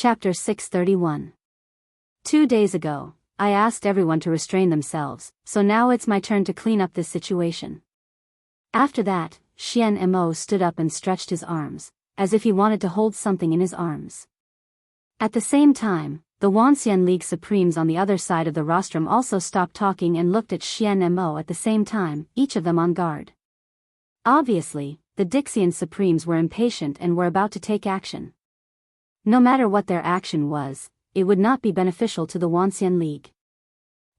Chapter 631. 2 days ago, I asked everyone to restrain themselves, so now it's my turn to clean up this situation. After that, Xian Mo stood up and stretched his arms, as if he wanted to hold something in his arms. At the same time, the Wuxia League Supremes on the other side of the rostrum also stopped talking and looked at Xian Mo at the same time, each of them on guard. Obviously, the Dixian Supremes were impatient and were about to take action. No matter what their action was, it would not be beneficial to the Wuxia League.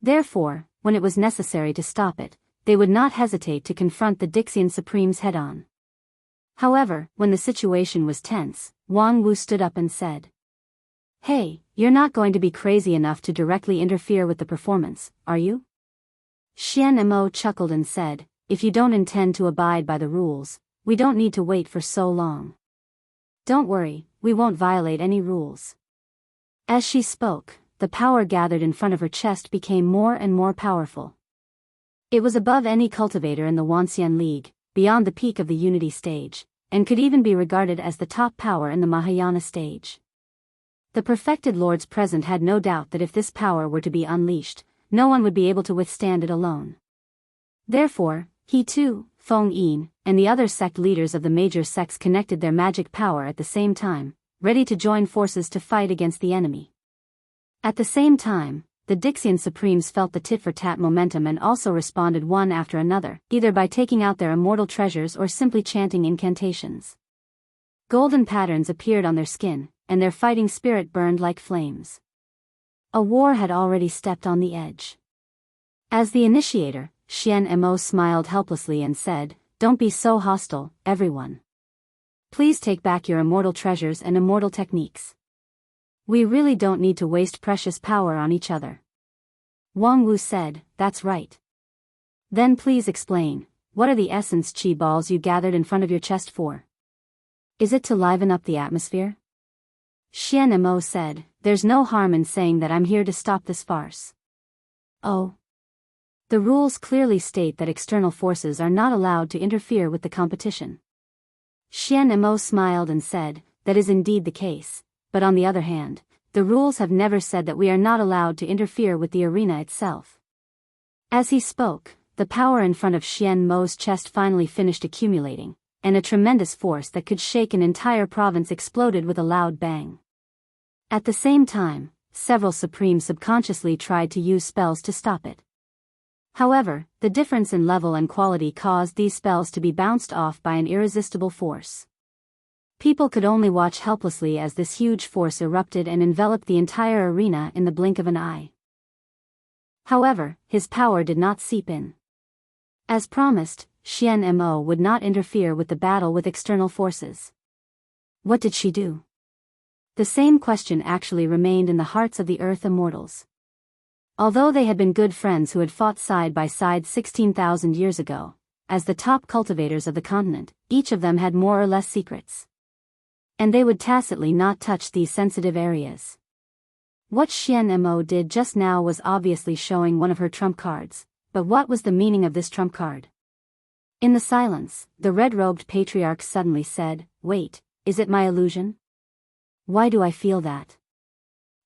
Therefore, when it was necessary to stop it, they would not hesitate to confront the Dixian Supremes head-on. However, when the situation was tense, Wang Wu stood up and said, "Hey, you're not going to be crazy enough to directly interfere with the performance, are you?" Xian Mo chuckled and said, "If you don't intend to abide by the rules, we don't need to wait for so long. Don't worry, we won't violate any rules." As she spoke, the power gathered in front of her chest became more and more powerful. It was above any cultivator in the Wuxia League, beyond the peak of the Unity stage, and could even be regarded as the top power in the Mahayana stage. The perfected lords present had no doubt that if this power were to be unleashed, no one would be able to withstand it alone. Therefore, he too, Feng Yin, and the other sect leaders of the major sects connected their magic power at the same time, ready to join forces to fight against the enemy. At the same time, the Dixian Supremes felt the tit-for-tat momentum and also responded one after another, either by taking out their immortal treasures or simply chanting incantations. Golden patterns appeared on their skin, and their fighting spirit burned like flames. A war had already stepped on the edge. As the initiator, Xian Mo smiled helplessly and said, "Don't be so hostile, everyone. Please take back your immortal treasures and immortal techniques. We really don't need to waste precious power on each other." Wang Wu said, "That's right. Then please explain, what are the essence chi balls you gathered in front of your chest for? Is it to liven up the atmosphere?" Xian Mo said, "There's no harm in saying that I'm here to stop this farce." "Oh. The rules clearly state that external forces are not allowed to interfere with the competition." Xian Mo smiled and said, "That is indeed the case, but on the other hand, the rules have never said that we are not allowed to interfere with the arena itself." As he spoke, the power in front of Xian Mo's chest finally finished accumulating, and a tremendous force that could shake an entire province exploded with a loud bang. At the same time, several Supremes subconsciously tried to use spells to stop it. However, the difference in level and quality caused these spells to be bounced off by an irresistible force. People could only watch helplessly as this huge force erupted and enveloped the entire arena in the blink of an eye. However, his power did not seep in. As promised, Xian Mo would not interfere with the battle with external forces. What did she do? The same question actually remained in the hearts of the Earth Immortals. Although they had been good friends who had fought side by side 16,000 years ago, as the top cultivators of the continent, each of them had more or less secrets. And they would tacitly not touch these sensitive areas. What Xian Mo did just now was obviously showing one of her trump cards, but what was the meaning of this trump card? In the silence, the red-robed patriarch suddenly said, "Wait, is it my illusion? Why do I feel that?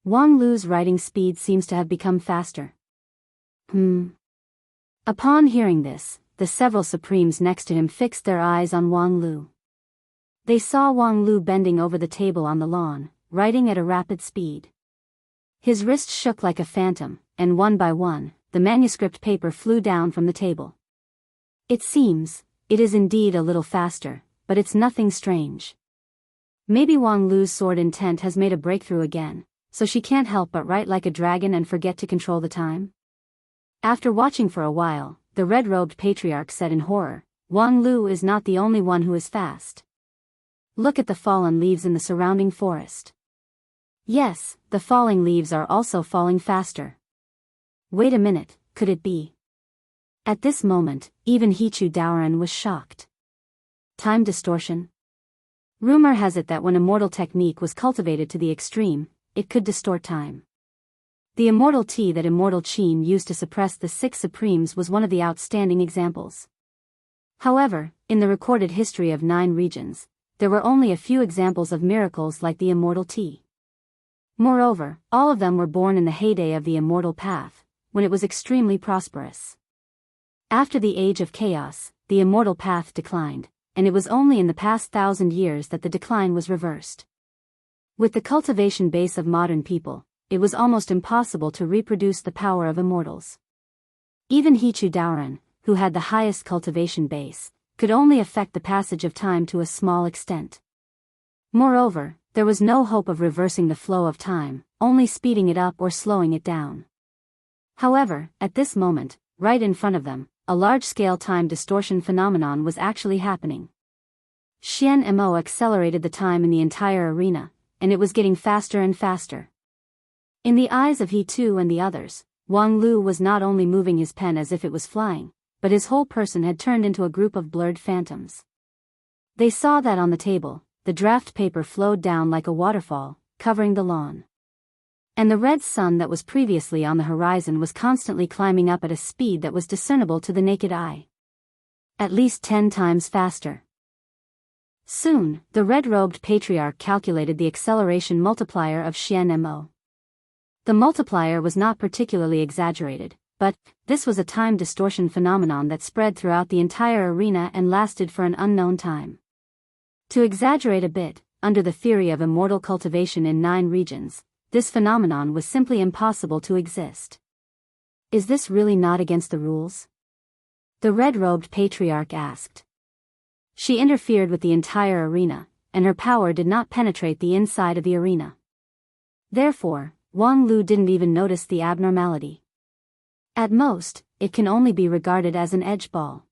Wang Lu's writing speed seems to have become faster." Upon hearing this, the several Supremes next to him fixed their eyes on Wang Lu. They saw Wang Lu bending over the table on the lawn, writing at a rapid speed. His wrist shook like a phantom, and one by one, the manuscript paper flew down from the table. It is indeed a little faster, but it's nothing strange. Maybe Wang Lu's sword intent has made a breakthrough again, so she can't help but write like a dragon and forget to control the time? After watching for a while, the red-robed patriarch said in horror, "Wang Lu is not the only one who is fast. Look at the fallen leaves in the surrounding forest. Yes, the falling leaves are also falling faster. Wait a minute, could it be?" At this moment, even Hichu Daoran was shocked. Time distortion? Rumor has it that when immortal technique was cultivated to the extreme, it could distort time. The immortal tea that Immortal Qin used to suppress the 6 Supremes was one of the outstanding examples. However, in the recorded history of 9 regions, there were only a few examples of miracles like the immortal tea. Moreover, all of them were born in the heyday of the immortal path, when it was extremely prosperous. After the age of chaos, the immortal path declined, and it was only in the past 1,000 years that the decline was reversed. With the cultivation base of modern people, it was almost impossible to reproduce the power of immortals. Even Hichu Daoran, who had the highest cultivation base, could only affect the passage of time to a small extent. Moreover, there was no hope of reversing the flow of time, only speeding it up or slowing it down. However, at this moment, right in front of them, a large-scale time distortion phenomenon was actually happening. Xian Mo accelerated the time in the entire arena, and it was getting faster and faster. In the eyes of He Tu and the others, Wang Lu was not only moving his pen as if it was flying, but his whole person had turned into a group of blurred phantoms. They saw that on the table, the draft paper flowed down like a waterfall, covering the lawn. And the red sun that was previously on the horizon was constantly climbing up at a speed that was discernible to the naked eye. At least 10 times faster. Soon, the red-robed patriarch calculated the acceleration multiplier of Xian Mo. The multiplier was not particularly exaggerated, but this was a time distortion phenomenon that spread throughout the entire arena and lasted for an unknown time. To exaggerate a bit, under the theory of immortal cultivation in 9 regions, this phenomenon was simply impossible to exist. Is this really not against the rules? The red-robed patriarch asked. She interfered with the entire arena, and her power did not penetrate the inside of the arena. Therefore, Wang Lu didn't even notice the abnormality. At most, it can only be regarded as an edge ball.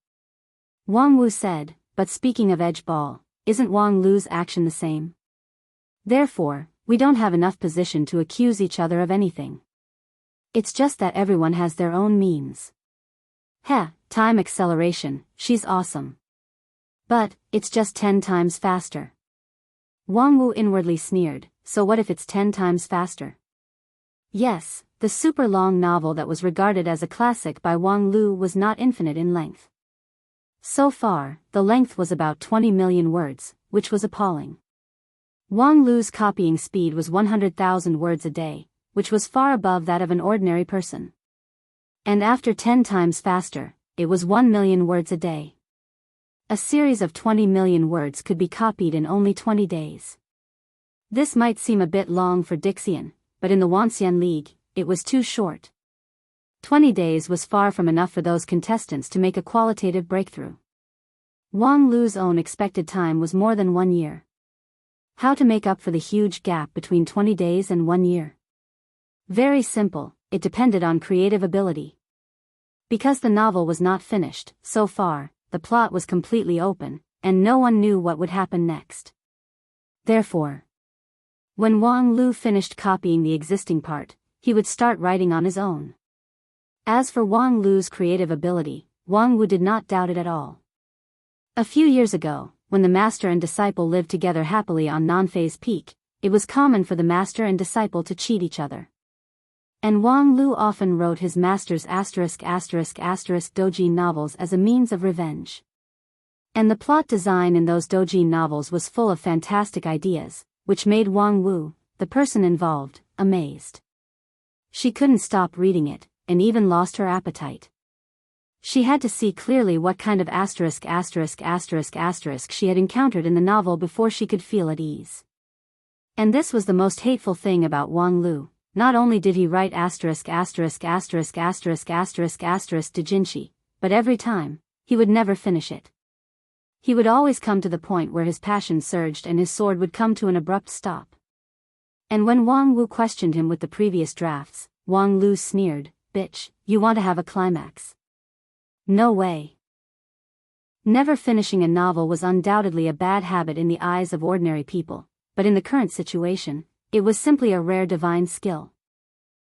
Wang Wu said, but speaking of edge ball, isn't Wang Lu's action the same? Therefore, we don't have enough position to accuse each other of anything. It's just that everyone has their own means. Heh, time acceleration, she's awesome. But, it's just 10 times faster. Wang Wu inwardly sneered, so what if it's 10 times faster? Yes, the super long novel that was regarded as a classic by Wang Lu was not infinite in length. So far, the length was about 20 million words, which was appalling. Wang Lu's copying speed was 100,000 words a day, which was far above that of an ordinary person. And after 10 times faster, it was 1 million words a day. A series of 20 million words could be copied in only 20 days. This might seem a bit long for Dixian, but in the Wanxian League, it was too short. 20 days was far from enough for those contestants to make a qualitative breakthrough. Wang Lu's own expected time was more than 1 year. How to make up for the huge gap between 20 days and 1 year? Very simple, it depended on creative ability. Because the novel was not finished, so far, the plot was completely open, and no one knew what would happen next. Therefore, when Wang Lu finished copying the existing part, he would start writing on his own. As for Wang Lu's creative ability, Wang Wu did not doubt it at all. A few years ago, when the master and disciple lived together happily on Nanfei's peak, it was common for the master and disciple to cheat each other. And Wang Lu often wrote his master's ***** doujin novels as a means of revenge. And the plot design in those doujin novels was full of fantastic ideas, which made Wang Wu, the person involved, amazed. She couldn't stop reading it, and even lost her appetite. She had to see clearly what kind of **** she had encountered in the novel before she could feel at ease. And this was the most hateful thing about Wang Lu. Not only did he write ********* doujinshi, but every time, he would never finish it. He would always come to the point where his passion surged and his sword would come to an abrupt stop. And when Wang Wu questioned him with the previous drafts, Wang Lu sneered, "Bitch, you want to have a climax? No way." Never finishing a novel was undoubtedly a bad habit in the eyes of ordinary people, but in the current situation, it was simply a rare divine skill.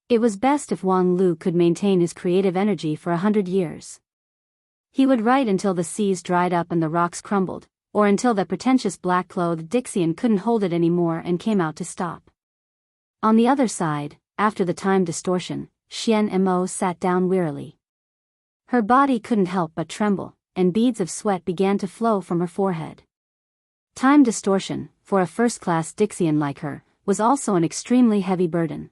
It was best if Wang Lu could maintain his creative energy for 100 years. He would write until the seas dried up and the rocks crumbled, or until the pretentious black-clothed Dixian couldn't hold it anymore and came out to stop. On the other side, after the time distortion, Xian Mo sat down wearily. Her body couldn't help but tremble, and beads of sweat began to flow from her forehead. Time distortion, for a first-class Dixian like her, was also an extremely heavy burden.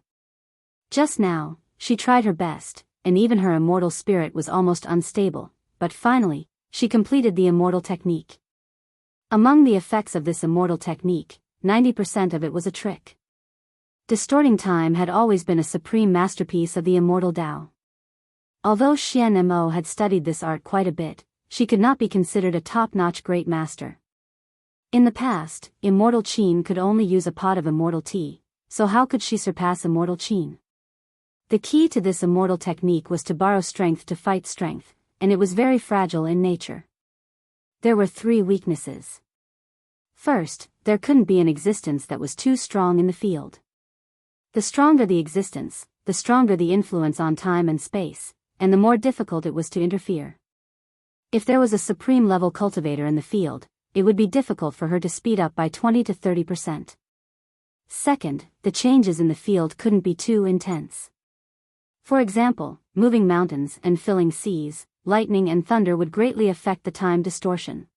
Just now, she tried her best, and even her immortal spirit was almost unstable, but finally, she completed the immortal technique. Among the effects of this immortal technique, 90% of it was a trick. Distorting time had always been a supreme masterpiece of the immortal Tao. Although Xian Mo had studied this art quite a bit, she could not be considered a top-notch great master. In the past, immortal Qin could only use a pot of immortal tea, so how could she surpass immortal Qin? The key to this immortal technique was to borrow strength to fight strength, and it was very fragile in nature. There were 3 weaknesses. First, there couldn't be an existence that was too strong in the field. The stronger the existence, the stronger the influence on time and space, and the more difficult it was to interfere. If there was a supreme level cultivator in the field, it would be difficult for her to speed up by 20 to 30%. Second, the changes in the field couldn't be too intense. For example, moving mountains and filling seas, lightning and thunder would greatly affect the time distortion.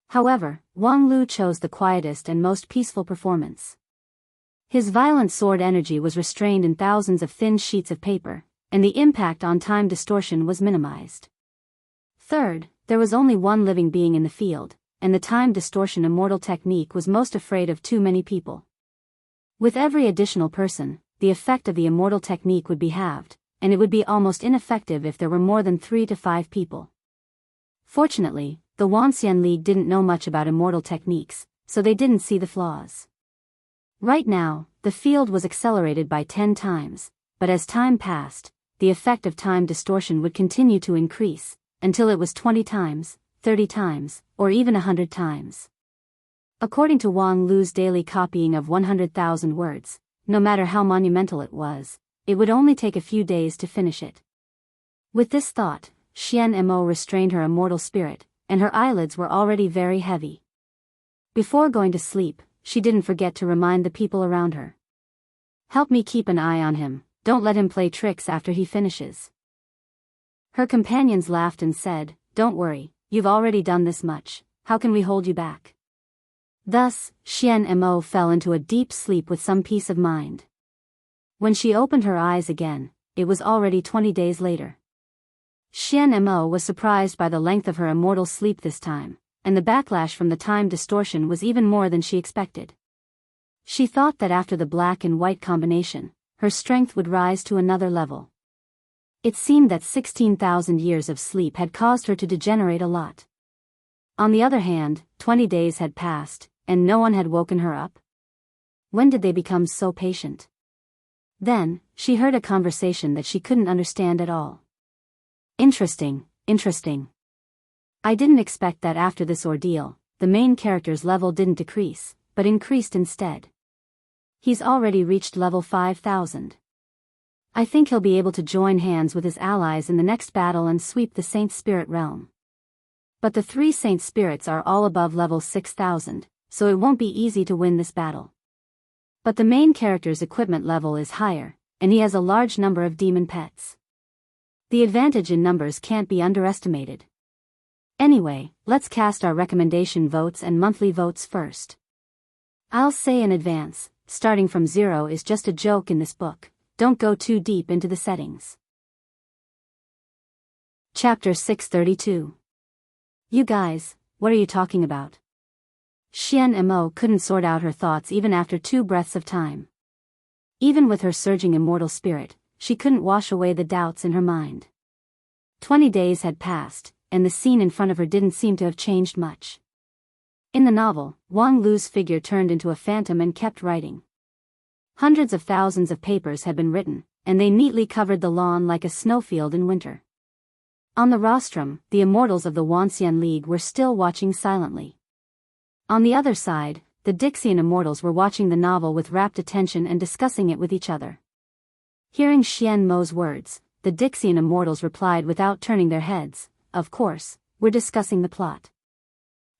However, Wang Lu chose the quietest and most peaceful performance. His violent sword energy was restrained in thousands of thin sheets of paper, and the impact on time distortion was minimized. Third, there was only one living being in the field, and the time distortion immortal technique was most afraid of too many people. With every additional person, the effect of the immortal technique would be halved, and it would be almost ineffective if there were more than 3 to 5 people. Fortunately, the Wanxian League didn't know much about immortal techniques, so they didn't see the flaws. Right now, the field was accelerated by 10 times, but as time passed, the effect of time distortion would continue to increase, until it was 20 times, 30 times, or even 100 times. According to Wang Lu's daily copying of 100,000 words, no matter how monumental it was, it would only take a few days to finish it. With this thought, Xian Mo restrained her immortal spirit, and her eyelids were already very heavy. Before going to sleep, she didn't forget to remind the people around her. "Help me keep an eye on him, don't let him play tricks after he finishes." Her companions laughed and said, "Don't worry, you've already done this much, how can we hold you back?" Thus, Xian Mo fell into a deep sleep with some peace of mind. When she opened her eyes again, it was already 20 days later. Xian Mo was surprised by the length of her immortal sleep this time, and the backlash from the time distortion was even more than she expected. She thought that after the black and white combination, her strength would rise to another level. It seemed that 16,000 years of sleep had caused her to degenerate a lot. On the other hand, 20 days had passed, and no one had woken her up. When did they become so patient? Then, she heard a conversation that she couldn't understand at all. Interesting. I didn't expect that after this ordeal, the main character's level didn't decrease, but increased instead. He's already reached level 5,000. I think he'll be able to join hands with his allies in the next battle and sweep the Saint Spirit realm. But the 3 Saint Spirits are all above level 6,000, so it won't be easy to win this battle. But the main character's equipment level is higher, and he has a large number of demon pets. The advantage in numbers can't be underestimated. Anyway, let's cast our recommendation votes and monthly votes first. I'll say in advance, starting from 0 is just a joke in this book, don't go too deep into the settings. Chapter 632. You guys, what are you talking about? Xian Mo couldn't sort out her thoughts even after 2 breaths of time. Even with her surging immortal spirit, she couldn't wash away the doubts in her mind. 20 days had passed, and the scene in front of her didn't seem to have changed much. In the novel, Wang Lu's figure turned into a phantom and kept writing. Hundreds of thousands of papers had been written, and they neatly covered the lawn like a snowfield in winter. On the rostrum, the immortals of the Wanxian League were still watching silently. On the other side, the Dixian immortals were watching the novel with rapt attention and discussing it with each other. Hearing Xian Mo's words, the Dixian immortals replied without turning their heads, "Of course, we're discussing the plot."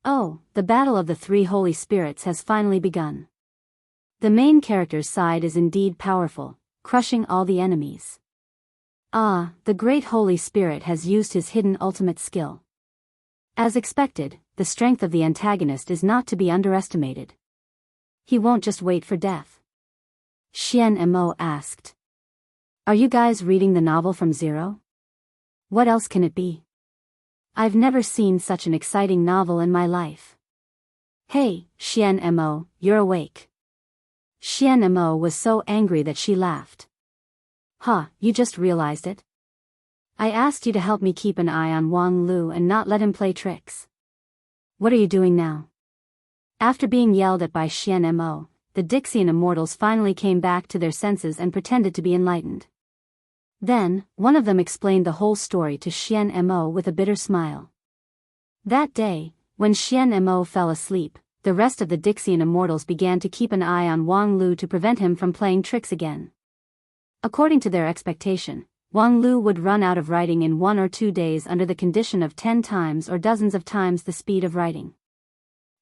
Oh, the battle of the 3 holy spirits has finally begun. The main character's side is indeed powerful, crushing all the enemies. Ah, the great holy spirit has used his hidden ultimate skill. As expected, the strength of the antagonist is not to be underestimated. He won't just wait for death. Xian Mo asked. Are you guys reading the novel from zero? What else can it be? I've never seen such an exciting novel in my life. Hey, Xian Mo, you're awake. Xian Mo was so angry that she laughed. Huh, you just realized it? I asked you to help me keep an eye on Wang Lu and not let him play tricks. What are you doing now? After being yelled at by Xian Mo, the Dixian immortals finally came back to their senses and pretended to be enlightened. Then, one of them explained the whole story to Xian Mo with a bitter smile. That day, when Xian Mo fell asleep, the rest of the Dixian immortals began to keep an eye on Wang Lu to prevent him from playing tricks again. According to their expectation, Wang Lu would run out of writing in 1 or 2 days under the condition of 10 times or dozens of times the speed of writing.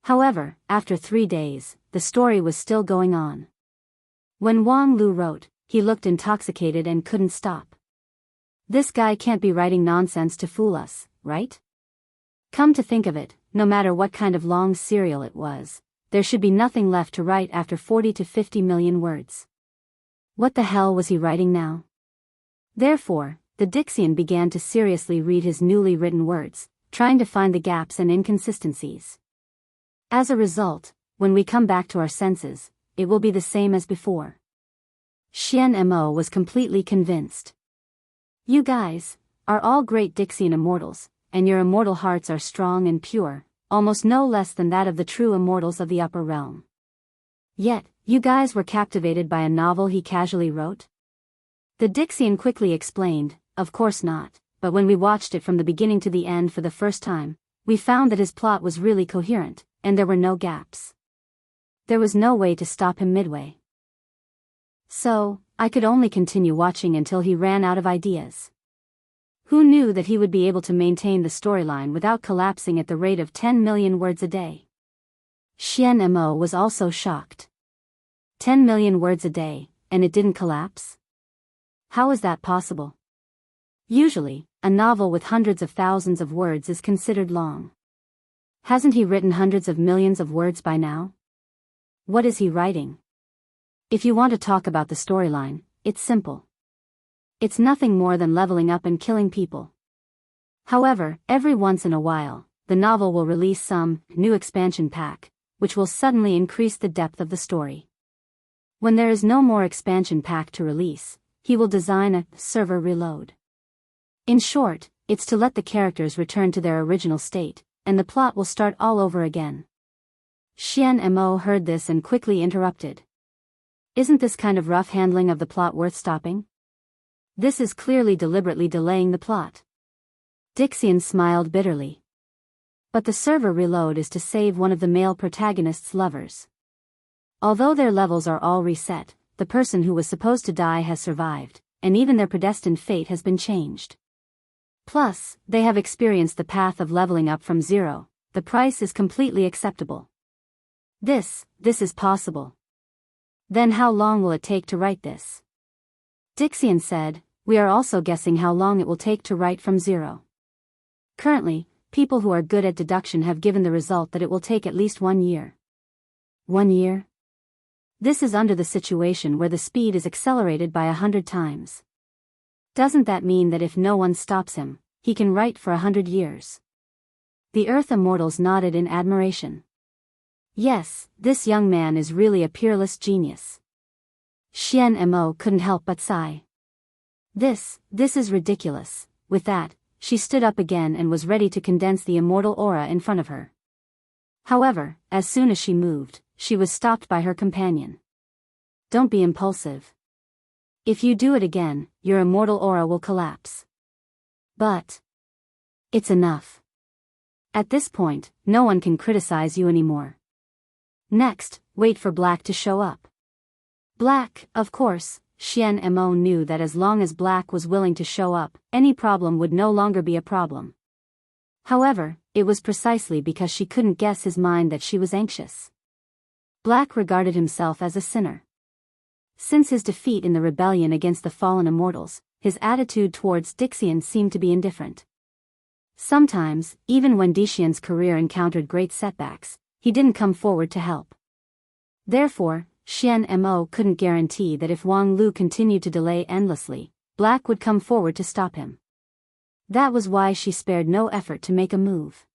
However, after 3 days, the story was still going on. When Wang Lu wrote, he looked intoxicated and couldn't stop. This guy can't be writing nonsense to fool us, right? Come to think of it, no matter what kind of long serial it was, there should be nothing left to write after 40 to 50 million words. What the hell was he writing now? Therefore, the Dixian began to seriously read his newly written words, trying to find the gaps and inconsistencies. As a result, when we come back to our senses, it will be the same as before. Xian Mo was completely convinced. You guys are all great Dixian immortals, and your immortal hearts are strong and pure, almost no less than that of the true immortals of the upper realm. Yet, you guys were captivated by a novel he casually wrote? The Dixian quickly explained, of course not, but when we watched it from the beginning to the end for the first time, we found that his plot was really coherent, and there were no gaps. There was no way to stop him midway. So, I could only continue watching until he ran out of ideas. Who knew that he would be able to maintain the storyline without collapsing at the rate of 10 million words a day? Xian Mo was also shocked. 10 million words a day, and it didn't collapse? How is that possible? Usually, a novel with hundreds of thousands of words is considered long. Hasn't he written hundreds of millions of words by now? What is he writing? If you want to talk about the storyline, it's simple. It's nothing more than leveling up and killing people. However, every once in a while, the novel will release some new expansion pack, which will suddenly increase the depth of the story. When there is no more expansion pack to release, he will design a server reload. In short, it's to let the characters return to their original state, and the plot will start all over again. Xian Mo heard this and quickly interrupted. Isn't this kind of rough handling of the plot worth stopping? This is clearly deliberately delaying the plot. Dixian smiled bitterly. But the server reload is to save one of the male protagonist's lovers. Although their levels are all reset, the person who was supposed to die has survived, and even their predestined fate has been changed. Plus, they have experienced the path of leveling up from zero. The price is completely acceptable. This is possible. Then how long will it take to write this? Dixian said, we are also guessing how long it will take to write from zero. Currently, people who are good at deduction have given the result that it will take at least 1 year. 1 year? This is under the situation where the speed is accelerated by 100 times. Doesn't that mean that if no one stops him, he can write for 100 years? The Earth Immortals nodded in admiration. Yes, this young man is really a peerless genius. Xian Mo couldn't help but sigh. This is ridiculous. With that, she stood up again and was ready to condense the immortal aura in front of her. However, as soon as she moved, she was stopped by her companion. Don't be impulsive. If you do it again, your immortal aura will collapse. But it's enough. At this point, no one can criticize you anymore. Next, wait for Black to show up. Black, of course. Xian Mo knew that as long as Black was willing to show up, any problem would no longer be a problem. However, it was precisely because she couldn't guess his mind that she was anxious. Black regarded himself as a sinner. Since his defeat in the rebellion against the fallen immortals, his attitude towards Dixian seemed to be indifferent. Sometimes, even when Dixian's career encountered great setbacks, he didn't come forward to help. Therefore, Xian Mo couldn't guarantee that if Wang Lu continued to delay endlessly, Black would come forward to stop him. That was why she spared no effort to make a move.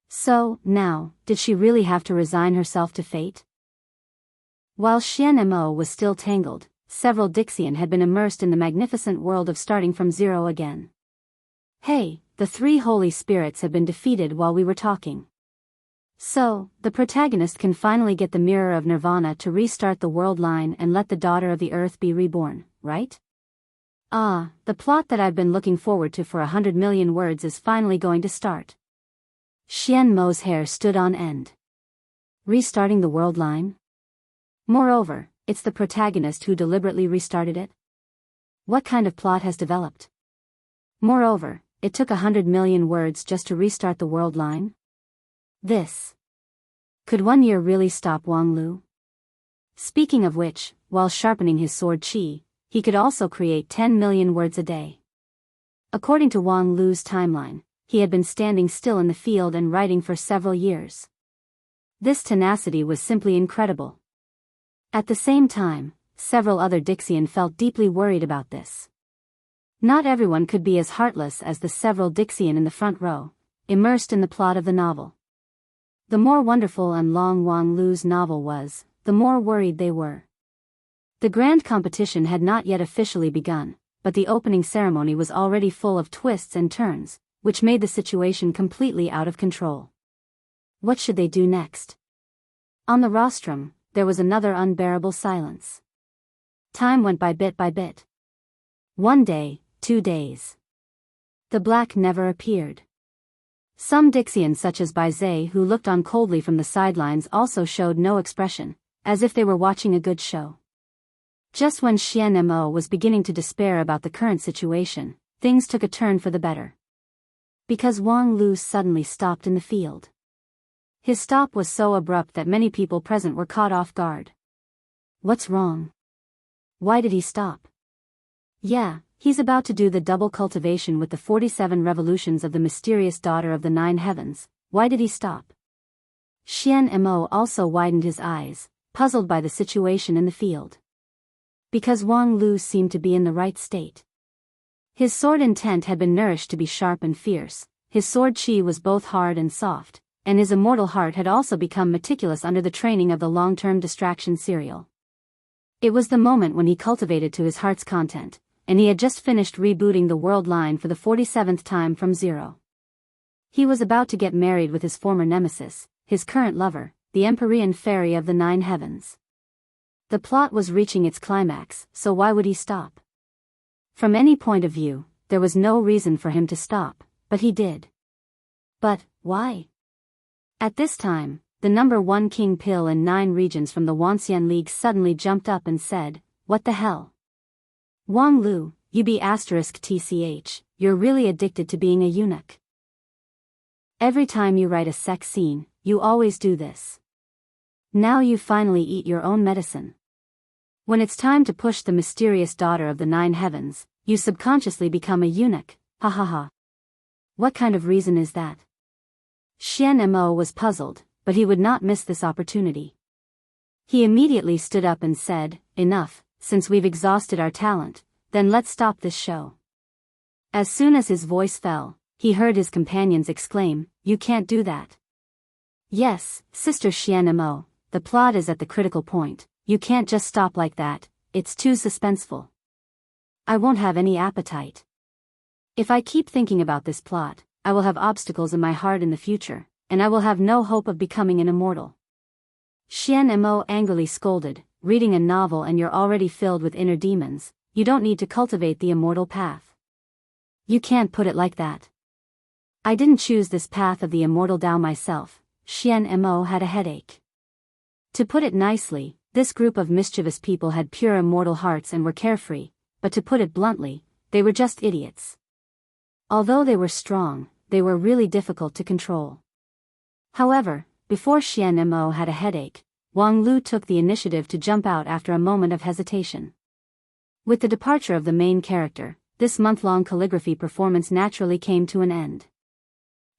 So, now, did she really have to resign herself to fate? While Xian Mo was still tangled, several Dixian had been immersed in the magnificent world of starting from zero again. Hey, the three holy spirits have been defeated while we were talking. So, the protagonist can finally get the mirror of Nirvana to restart the world line and let the daughter of the earth be reborn, right? Ah, the plot that I've been looking forward to for 100 million words is finally going to start. Xian Mo's hair stood on end. Restarting the world line? Moreover, it's the protagonist who deliberately restarted it. What kind of plot has developed? Moreover, it took 100 million words just to restart the world line? This. Could 1 year really stop Wang Lu? Speaking of which, while sharpening his sword qi, he could also create 10 million words a day. According to Wang Lu's timeline, he had been standing still in the field and writing for several years. This tenacity was simply incredible. At the same time, several other Dixian felt deeply worried about this. Not everyone could be as heartless as the several Dixian in the front row, immersed in the plot of the novel. The more wonderful and long Wang Lu's novel was, the more worried they were. The grand competition had not yet officially begun, but the opening ceremony was already full of twists and turns, which made the situation completely out of control. What should they do next? On the rostrum, there was another unbearable silence. Time went by bit by bit. 1 day, 2 days. The Black never appeared. Some Dixians such as Bai, who looked on coldly from the sidelines, also showed no expression, as if they were watching a good show. Just when Xian Mo was beginning to despair about the current situation, things took a turn for the better. Because Wang Lu suddenly stopped in the field. His stop was so abrupt that many people present were caught off guard. What's wrong? Why did he stop? Yeah, he's about to do the double cultivation with the 47 revolutions of the mysterious daughter of the 9 heavens. Why did he stop? Xian Mo also widened his eyes, puzzled by the situation in the field. Because Wang Lu seemed to be in the right state. His sword intent had been nourished to be sharp and fierce, his sword qi was both hard and soft, and his immortal heart had also become meticulous under the training of the long-term distraction serial. It was the moment when he cultivated to his heart's content, and he had just finished rebooting the world line for the 47th time from zero. He was about to get married with his former nemesis, his current lover, the Empyrean fairy of the 9 heavens. The plot was reaching its climax, so why would he stop? From any point of view, there was no reason for him to stop, but he did. But, why? At this time, the number 1 king pill in 9 regions from the Wanxian League suddenly jumped up and said, "What the hell? Wang Lu, you be *tch, you're really addicted to being a eunuch. Every time you write a sex scene, you always do this. Now you finally eat your own medicine. When it's time to push the mysterious daughter of the 9 heavens, you subconsciously become a eunuch, ha ha ha. What kind of reason is that?" Xian Mo was puzzled, but he would not miss this opportunity. He immediately stood up and said, "Enough, since we've exhausted our talent, then let's stop this show." As soon as his voice fell, he heard his companions exclaim, "You can't do that." "Yes, Sister Xian Mo, the plot is at the critical point, you can't just stop like that, it's too suspenseful. I won't have any appetite. If I keep thinking about this plot, I will have obstacles in my heart in the future, and I will have no hope of becoming an immortal." Xian Mo angrily scolded, "Reading a novel and you're already filled with inner demons, you don't need to cultivate the immortal path. You can't put it like that. I didn't choose this path of the immortal Tao myself." Xian Mo had a headache. To put it nicely, this group of mischievous people had pure immortal hearts and were carefree, but to put it bluntly, they were just idiots. Although they were strong, they were really difficult to control. However, before Xian Mo had a headache, Wang Lu took the initiative to jump out after a moment of hesitation. With the departure of the main character, this month-long calligraphy performance naturally came to an end.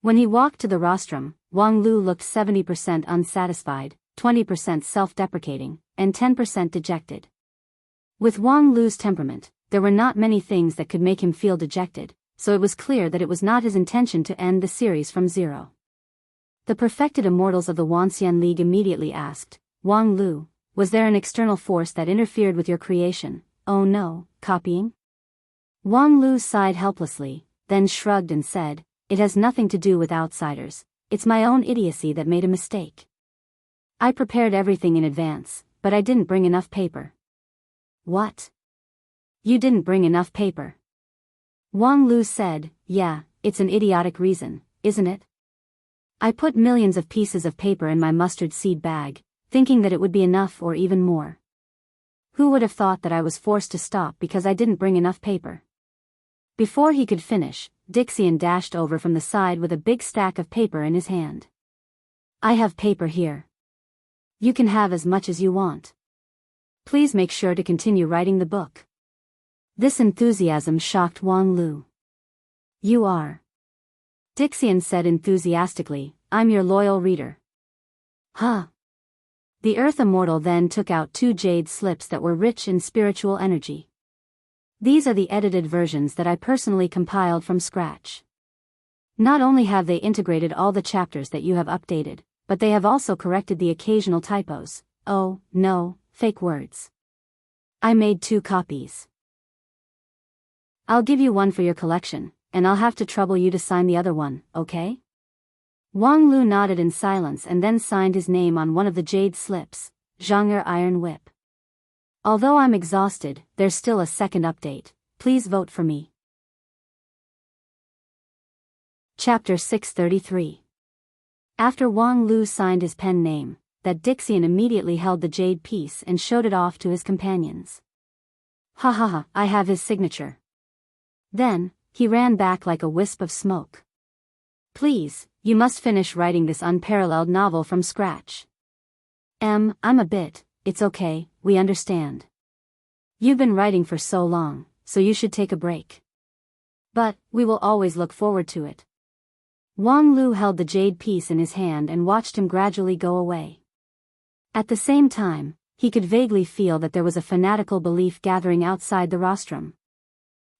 When he walked to the rostrum, Wang Lu looked 70% unsatisfied, 20% self-deprecating, and 10% dejected. With Wang Lu's temperament, there were not many things that could make him feel dejected, so it was clear that it was not his intention to end the series from zero. The perfected immortals of the Wanxian League immediately asked, Wang Lu, was there an external force that interfered with your creation? Oh no, copying? Wang Lu sighed helplessly, then shrugged and said, it has nothing to do with outsiders, it's my own idiocy that made a mistake. I prepared everything in advance, but I didn't bring enough paper. What? You didn't bring enough paper? Wang Lu said, yeah, it's an idiotic reason, isn't it? I put millions of pieces of paper in my mustard seed bag, thinking that it would be enough or even more. Who would have thought that I was forced to stop because I didn't bring enough paper? Before he could finish, Dixian dashed over from the side with a big stack of paper in his hand. I have paper here. You can have as much as you want. Please make sure to continue writing the book. This enthusiasm shocked Wang Lu. You are. Dixian said enthusiastically, I'm your loyal reader. Huh. The Earth Immortal then took out 2 jade slips that were rich in spiritual energy. These are the edited versions that I personally compiled from scratch. Not only have they integrated all the chapters that you have updated, but they have also corrected the occasional typos. Oh, no, fake words. I made 2 copies. I'll give you one for your collection, and I'll have to trouble you to sign the other one, okay? Wang Lu nodded in silence and then signed his name on one of the jade slips, Zhang'er Iron Whip. Although I'm exhausted, there's still a second update. Please vote for me. Chapter 633. After Wang Lu signed his pen name, that Dixian immediately held the jade piece and showed it off to his companions. Ha ha ha, I have his signature. Then, he ran back like a wisp of smoke. Please, you must finish writing this unparalleled novel from scratch. I'm a bit, it's okay, we understand. You've been writing for so long, so you should take a break. But, we will always look forward to it. Wang Lu held the jade piece in his hand and watched him gradually go away. At the same time, he could vaguely feel that there was a fanatical belief gathering outside the rostrum.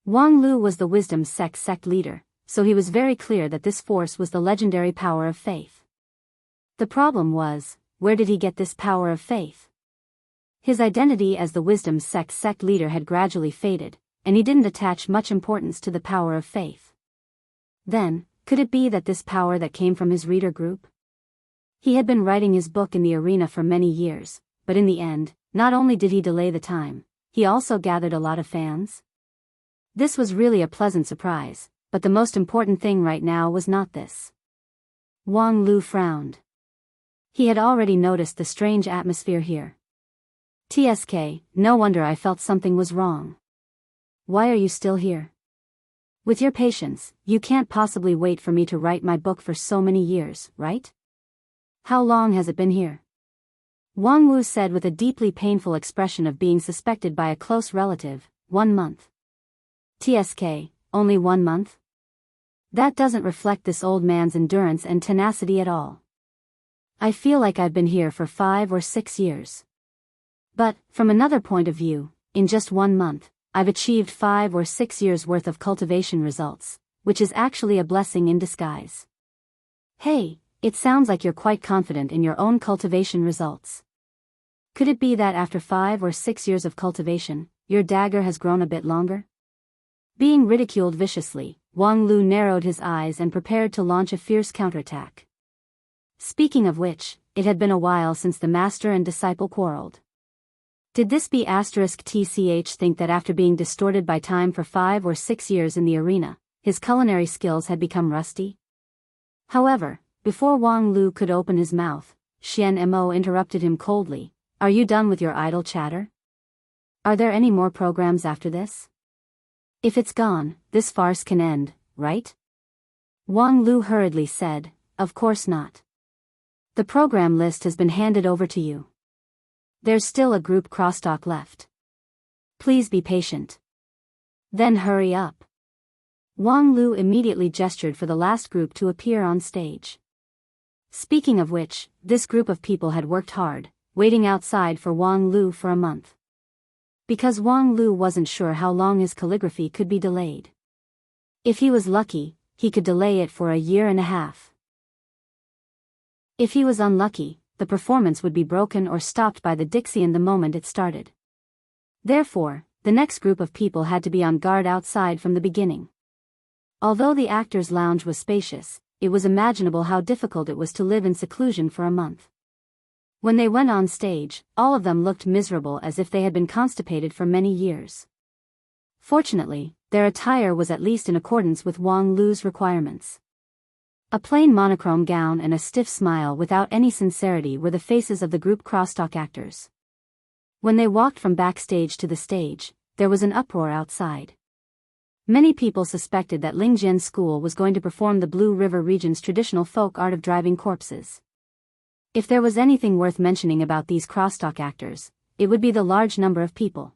Wang Lu was the wisdom sect leader, so he was very clear that this force was the legendary power of faith. The problem was, where did he get this power of faith? His identity as the wisdom sect leader had gradually faded, and he didn't attach much importance to the power of faith. Then, could it be that this power that came from his reader group? He had been writing his book in the arena for many years, but in the end, not only did he delay the time, he also gathered a lot of fans. This was really a pleasant surprise, but the most important thing right now was not this. Wang Lu frowned. He had already noticed the strange atmosphere here. TSK, no wonder I felt something was wrong. Why are you still here? With your patience, you can't possibly wait for me to write my book for so many years, right? How long has it been here? Wang Wu said with a deeply painful expression of being suspected by a close relative. 1 month. TSK, only 1 month? That doesn't reflect this old man's endurance and tenacity at all. I feel like I've been here for 5 or 6 years. But, from another point of view, in just 1 month, I've achieved 5 or 6 years worth of cultivation results, which is actually a blessing in disguise. Hey, it sounds like you're quite confident in your own cultivation results. Could it be that after 5 or 6 years of cultivation, your dagger has grown a bit longer? Being ridiculed viciously, Wang Lu narrowed his eyes and prepared to launch a fierce counterattack. Speaking of which, it had been a while since the master and disciple quarreled. Did this B*TCH think that after being distorted by time for 5 or 6 years in the arena, his culinary skills had become rusty? However, before Wang Lu could open his mouth, Xian Mo interrupted him coldly. Are you done with your idle chatter? Are there any more programs after this? If it's gone, this farce can end, right? Wang Lu hurriedly said, of course not. The program list has been handed over to you. There's still a group crosstalk left. Please be patient. Then hurry up. Wang Lu immediately gestured for the last group to appear on stage. Speaking of which, this group of people had worked hard, waiting outside for Wang Lu for a month. Because Wang Lu wasn't sure how long his calligraphy could be delayed. If he was lucky, he could delay it for a year and a half. If he was unlucky, the performance would be broken or stopped by the Dixian the moment it started. Therefore, the next group of people had to be on guard outside from the beginning. Although the actors' lounge was spacious, it was imaginable how difficult it was to live in seclusion for a month. When they went on stage, all of them looked miserable as if they had been constipated for many years. Fortunately, their attire was at least in accordance with Wang Lu's requirements. A plain monochrome gown and a stiff smile without any sincerity were the faces of the group crosstalk actors. When they walked from backstage to the stage, there was an uproar outside. Many people suspected that Lingjian School was going to perform the Blue River region's traditional folk art of driving corpses. If there was anything worth mentioning about these crosstalk actors, it would be the large number of people.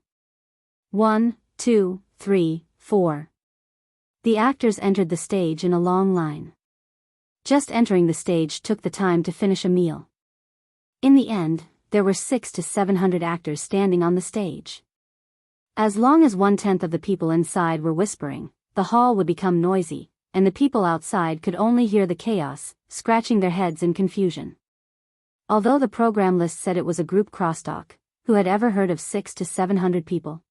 1, 2, 3, 4. The actors entered the stage in a long line. Just entering the stage took the time to finish a meal. In the end, there were 600 to 700 actors standing on the stage. As long as 1/10 of the people inside were whispering, the hall would become noisy, and the people outside could only hear the chaos, scratching their heads in confusion. Although the program list said it was a group crosstalk, who had ever heard of 600 to 700 people?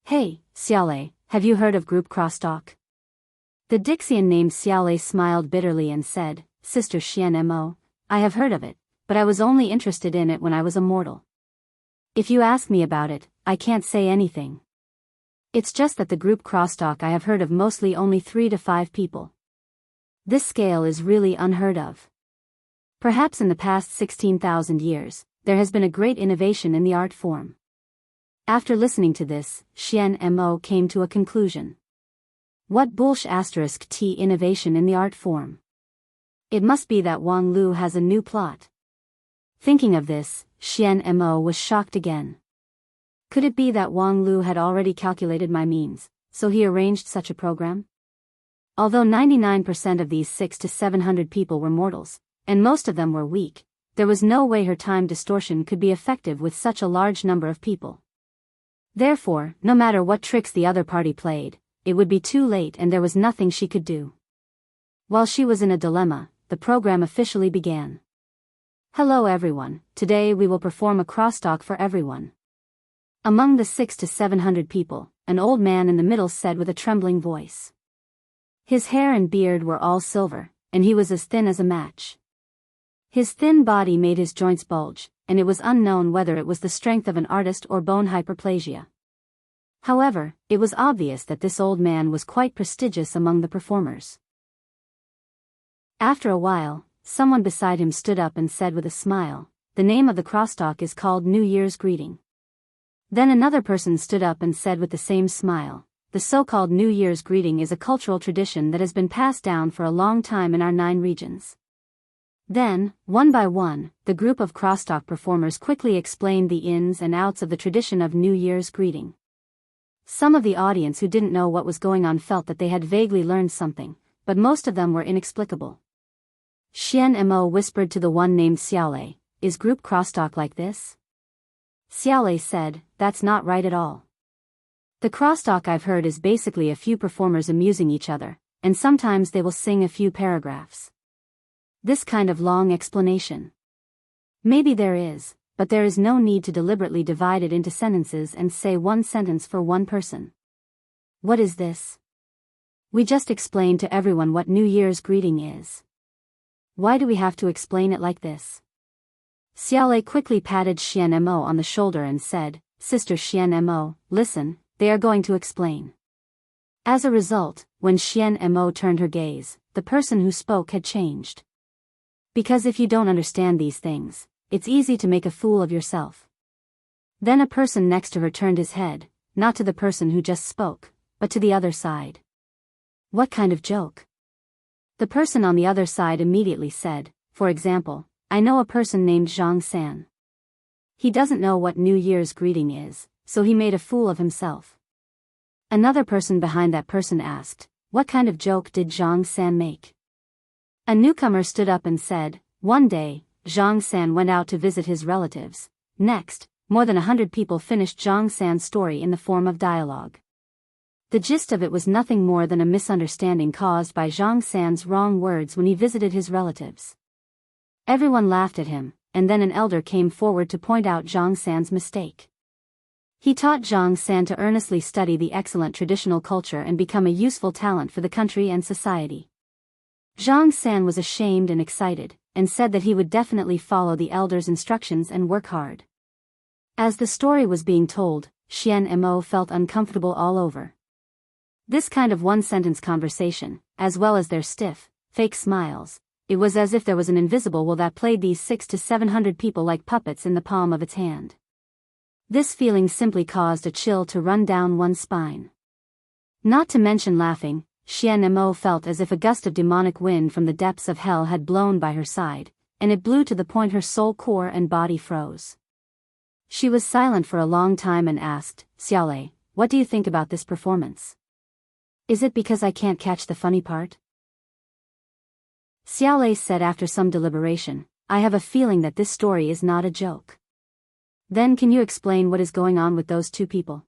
Hey, Xiaolei, have you heard of group crosstalk? The Dixian named Xiaolei smiled bitterly and said, Sister Xian Mo, I have heard of it, but I was only interested in it when I was a mortal. If you ask me about it, I can't say anything. It's just that the group crosstalk I have heard of mostly only 3 to 5 people. This scale is really unheard of. Perhaps in the past 16,000 years, there has been a great innovation in the art form. After listening to this, Xian Mo came to a conclusion. What **t innovation in the art form? It must be that Wang Lu has a new plot. Thinking of this, Xian Mo was shocked again. Could it be that Wang Lu had already calculated my means, so he arranged such a program? Although 99% of these 600 to 700 people were mortals, and most of them were weak, there was no way her time distortion could be effective with such a large number of people. Therefore, no matter what tricks the other party played, it would be too late and there was nothing she could do. While she was in a dilemma, the program officially began. Hello everyone, today we will perform a crosstalk for everyone. Among the 600 to 700 people, an old man in the middle said with a trembling voice. His hair and beard were all silver, and he was as thin as a match. His thin body made his joints bulge, and it was unknown whether it was the strength of an artist or bone hyperplasia. However, it was obvious that this old man was quite prestigious among the performers. After a while, someone beside him stood up and said with a smile, the name of the crosstalk is called New Year's Greeting. Then another person stood up and said with the same smile, the so-called New Year's Greeting is a cultural tradition that has been passed down for a long time in our 9 regions. Then, one by one, the group of crosstalk performers quickly explained the ins and outs of the tradition of New Year's greeting. Some of the audience who didn't know what was going on felt that they had vaguely learned something, but most of them were inexplicable. Xian Mo whispered to the one named Xiaolei, is group crosstalk like this? Xiaolei said, that's not right at all. The crosstalk I've heard is basically a few performers amusing each other, and sometimes they will sing a few paragraphs. This kind of long explanation. Maybe there is, but there is no need to deliberately divide it into sentences and say one sentence for one person. What is this? We just explained to everyone what New Year's greeting is. Why do we have to explain it like this? Xiaolei quickly patted Xian Mo on the shoulder and said, Sister Xian Mo, listen, they are going to explain. As a result, when Xian Mo turned her gaze, the person who spoke had changed. Because if you don't understand these things, it's easy to make a fool of yourself. Then a person next to her turned his head, not to the person who just spoke, but to the other side. What kind of joke? The person on the other side immediately said, for example, I know a person named Zhang San. He doesn't know what New Year's greeting is, so he made a fool of himself. Another person behind that person asked, what kind of joke did Zhang San make? A newcomer stood up and said, one day, Zhang San went out to visit his relatives. Next, more than 100 people finished Zhang San's story in the form of dialogue. The gist of it was nothing more than a misunderstanding caused by Zhang San's wrong words when he visited his relatives. Everyone laughed at him, and then an elder came forward to point out Zhang San's mistake. He taught Zhang San to earnestly study the excellent traditional culture and become a useful talent for the country and society. Zhang San was ashamed and excited, and said that he would definitely follow the elder's instructions and work hard. As the story was being told, Xian Mo felt uncomfortable all over. This kind of one-sentence conversation, as well as their stiff, fake smiles, it was as if there was an invisible will that played these 600 to 700 people like puppets in the palm of its hand. This feeling simply caused a chill to run down one's spine. Not to mention laughing, Xian Mo felt as if a gust of demonic wind from the depths of hell had blown by her side, and it blew to the point her soul core and body froze. She was silent for a long time and asked, "Xiaolei, what do you think about this performance? Is it because I can't catch the funny part?" Xiaolei said after some deliberation, "I have a feeling that this story is not a joke." "Then can you explain what is going on with those two people?"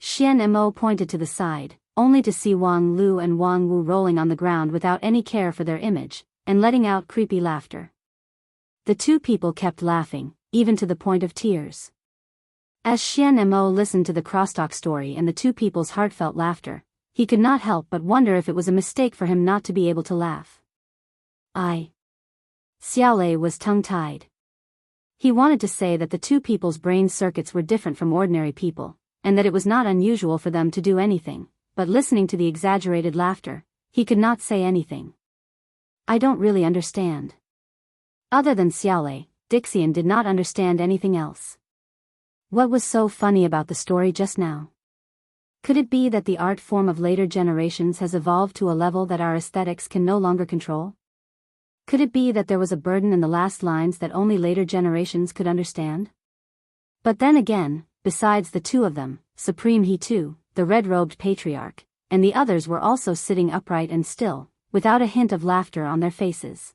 Xian Mo pointed to the side, only to see Wang Lu and Wang Wu rolling on the ground without any care for their image, and letting out creepy laughter. The two people kept laughing, even to the point of tears. As Xian Mo listened to the crosstalk story and the two people's heartfelt laughter, he could not help but wonder if it was a mistake for him not to be able to laugh. Xiaolei was tongue-tied. He wanted to say that the two people's brain circuits were different from ordinary people, and that it was not unusual for them to do anything, but listening to the exaggerated laughter, he could not say anything. "I don't really understand." Other than Xiaolei, Dixian did not understand anything else. What was so funny about the story just now? Could it be that the art form of later generations has evolved to a level that our aesthetics can no longer control? Could it be that there was a burden in the last lines that only later generations could understand? But then again, besides the two of them, Supreme He too, the red-robed patriarch, and the others were also sitting upright and still, without a hint of laughter on their faces.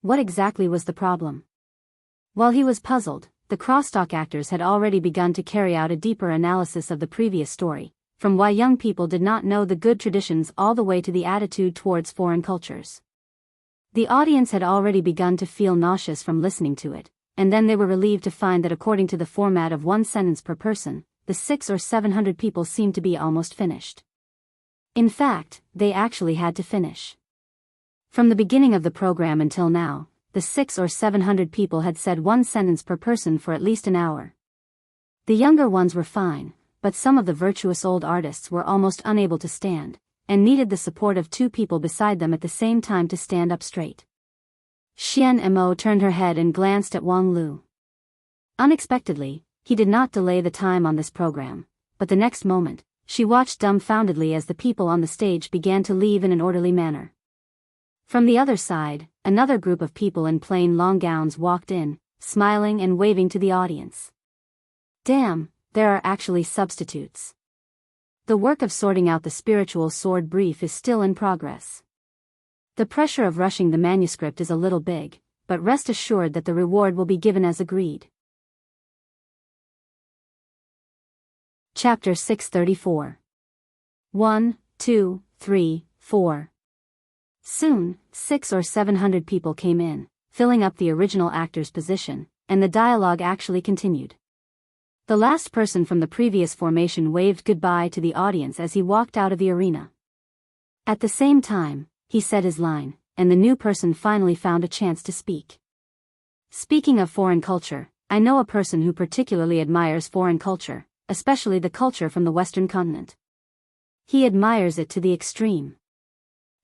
What exactly was the problem? While he was puzzled, the crosstalk actors had already begun to carry out a deeper analysis of the previous story, from why young people did not know the good traditions all the way to the attitude towards foreign cultures. The audience had already begun to feel nauseous from listening to it, and then they were relieved to find that according to the format of one sentence per person, the 600 or 700 people seemed to be almost finished. In fact, they actually had to finish. From the beginning of the program until now, the 600 or 700 people had said one sentence per person for at least an hour. The younger ones were fine, but some of the virtuous old artists were almost unable to stand, and needed the support of two people beside them at the same time to stand up straight. Xian Mo turned her head and glanced at Wang Lu. Unexpectedly, he did not delay the time on this program, but the next moment, she watched dumbfoundedly as the people on the stage began to leave in an orderly manner. From the other side, another group of people in plain long gowns walked in, smiling and waving to the audience. Damn, there are actually substitutes. The work of sorting out the spiritual sword brief is still in progress. The pressure of rushing the manuscript is a little big, but rest assured that the reward will be given as agreed. Chapter 634. 1, 2, 3, 4. Soon, 600 or 700 people came in, filling up the original actor's position, and the dialogue actually continued. The last person from the previous formation waved goodbye to the audience as he walked out of the arena. At the same time, he said his line, and the new person finally found a chance to speak. Speaking of foreign culture, I know a person who particularly admires foreign culture, especially the culture from the Western continent. He admires it to the extreme.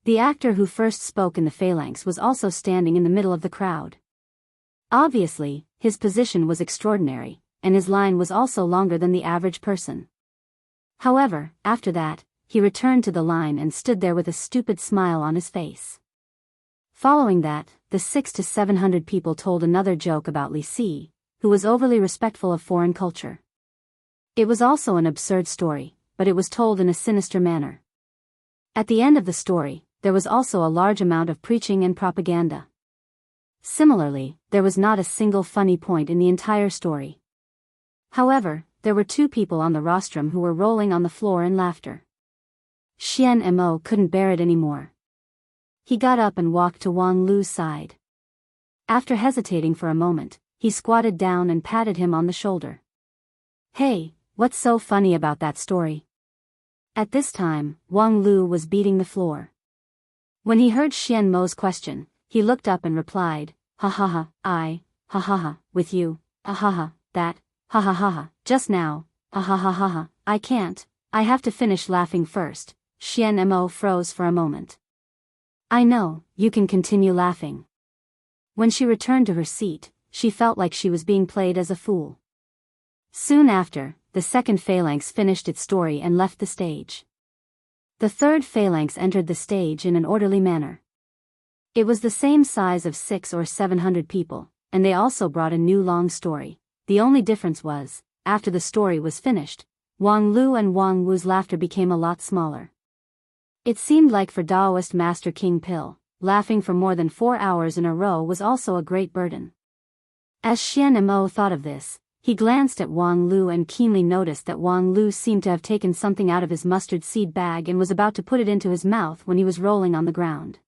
The actor who first spoke in the phalanx was also standing in the middle of the crowd. Obviously, his position was extraordinary, and his line was also longer than the average person. However, after that, he returned to the line and stood there with a stupid smile on his face. Following that, the 600 to 700 people told another joke about Li Si, who was overly respectful of foreign culture. It was also an absurd story, but it was told in a sinister manner. At the end of the story, there was also a large amount of preaching and propaganda. Similarly, there was not a single funny point in the entire story. However, there were two people on the rostrum who were rolling on the floor in laughter. Xian Mo couldn't bear it anymore. He got up and walked to Wang Lu's side. After hesitating for a moment, he squatted down and patted him on the shoulder. "Hey, what's so funny about that story?" At this time, Wang Lu was beating the floor. When he heard Xian Mo's question, he looked up and replied, "Ha ha ha, ha ha ha, with you, ha ha, that, ha ha ha, just now, ha ha ha, I can't, I have to finish laughing first." Xian Mo froze for a moment. "I know, you can continue laughing." When she returned to her seat, she felt like she was being played as a fool. Soon after, the second phalanx finished its story and left the stage. The third phalanx entered the stage in an orderly manner. It was the same size of 600 or 700 people, and they also brought a new long story. The only difference was, after the story was finished, Wang Lu and Wang Wu's laughter became a lot smaller. It seemed like for Taoist Master King Pill, laughing for more than 4 hours in a row was also a great burden. As Xian Mo thought of this, he glanced at Wang Lu and keenly noticed that Wang Lu seemed to have taken something out of his mustard seed bag and was about to put it into his mouth when he was rolling on the ground.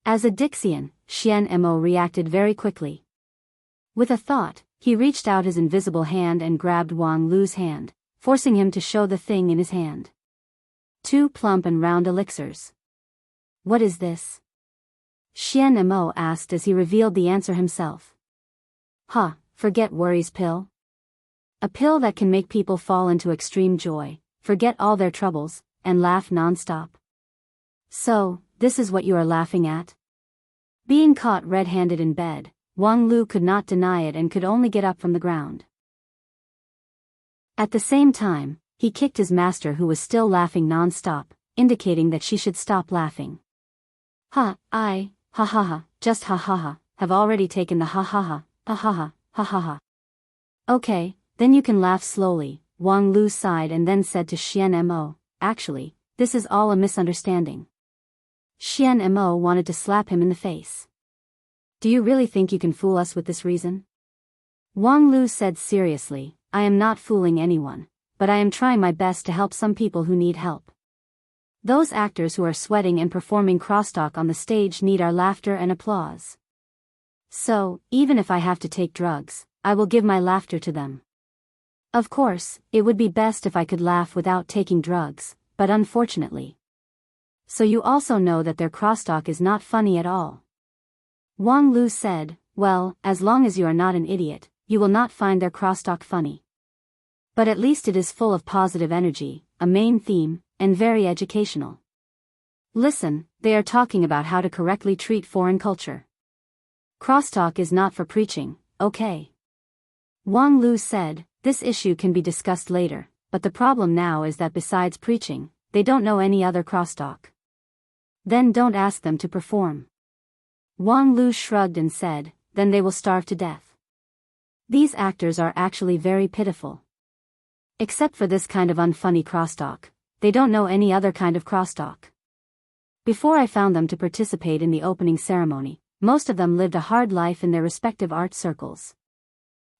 As a Dixian, Xian Mo reacted very quickly. With a thought, he reached out his invisible hand and grabbed Wang Lu's hand, forcing him to show the thing in his hand. 2 plump and round elixirs. "What is this?" Xian Mo asked as he revealed the answer himself. Forget worries pill. A pill that can make people fall into extreme joy, forget all their troubles, and laugh non-stop. "So, this is what you are laughing at?" Being caught red-handed in bed, Wang Lu could not deny it and could only get up from the ground. At the same time, he kicked his master who was still laughing non-stop, indicating that she should stop laughing. Just ha ha ha, have already taken the ha ha ha, ha ha ha, ha ha ha. "Okay, then you can laugh slowly," Wang Lu sighed and then said to Xian Mo, "Actually, this is all a misunderstanding." Xian Mo wanted to slap him in the face. "Do you really think you can fool us with this reason?" Wang Lu said seriously, "I am not fooling anyone, but I am trying my best to help some people who need help. Those actors who are sweating and performing crosstalk on the stage need our laughter and applause. So, even if I have to take drugs, I will give my laughter to them. Of course, it would be best if I could laugh without taking drugs, but unfortunately. So you also know that their crosstalk is not funny at all." Wang Lu said, "Well, as long as you are not an idiot, you will not find their crosstalk funny. But at least it is full of positive energy, a main theme, and very educational. Listen, they are talking about how to correctly treat foreign culture. Crosstalk is not for preaching, okay?" Wang Lu said, "This issue can be discussed later, but the problem now is that besides preaching, they don't know any other crosstalk. Then don't ask them to perform." Wang Lu shrugged and said, "Then they will starve to death. These actors are actually very pitiful. Except for this kind of unfunny crosstalk, they don't know any other kind of crosstalk. Before I found them to participate in the opening ceremony, most of them lived a hard life in their respective art circles.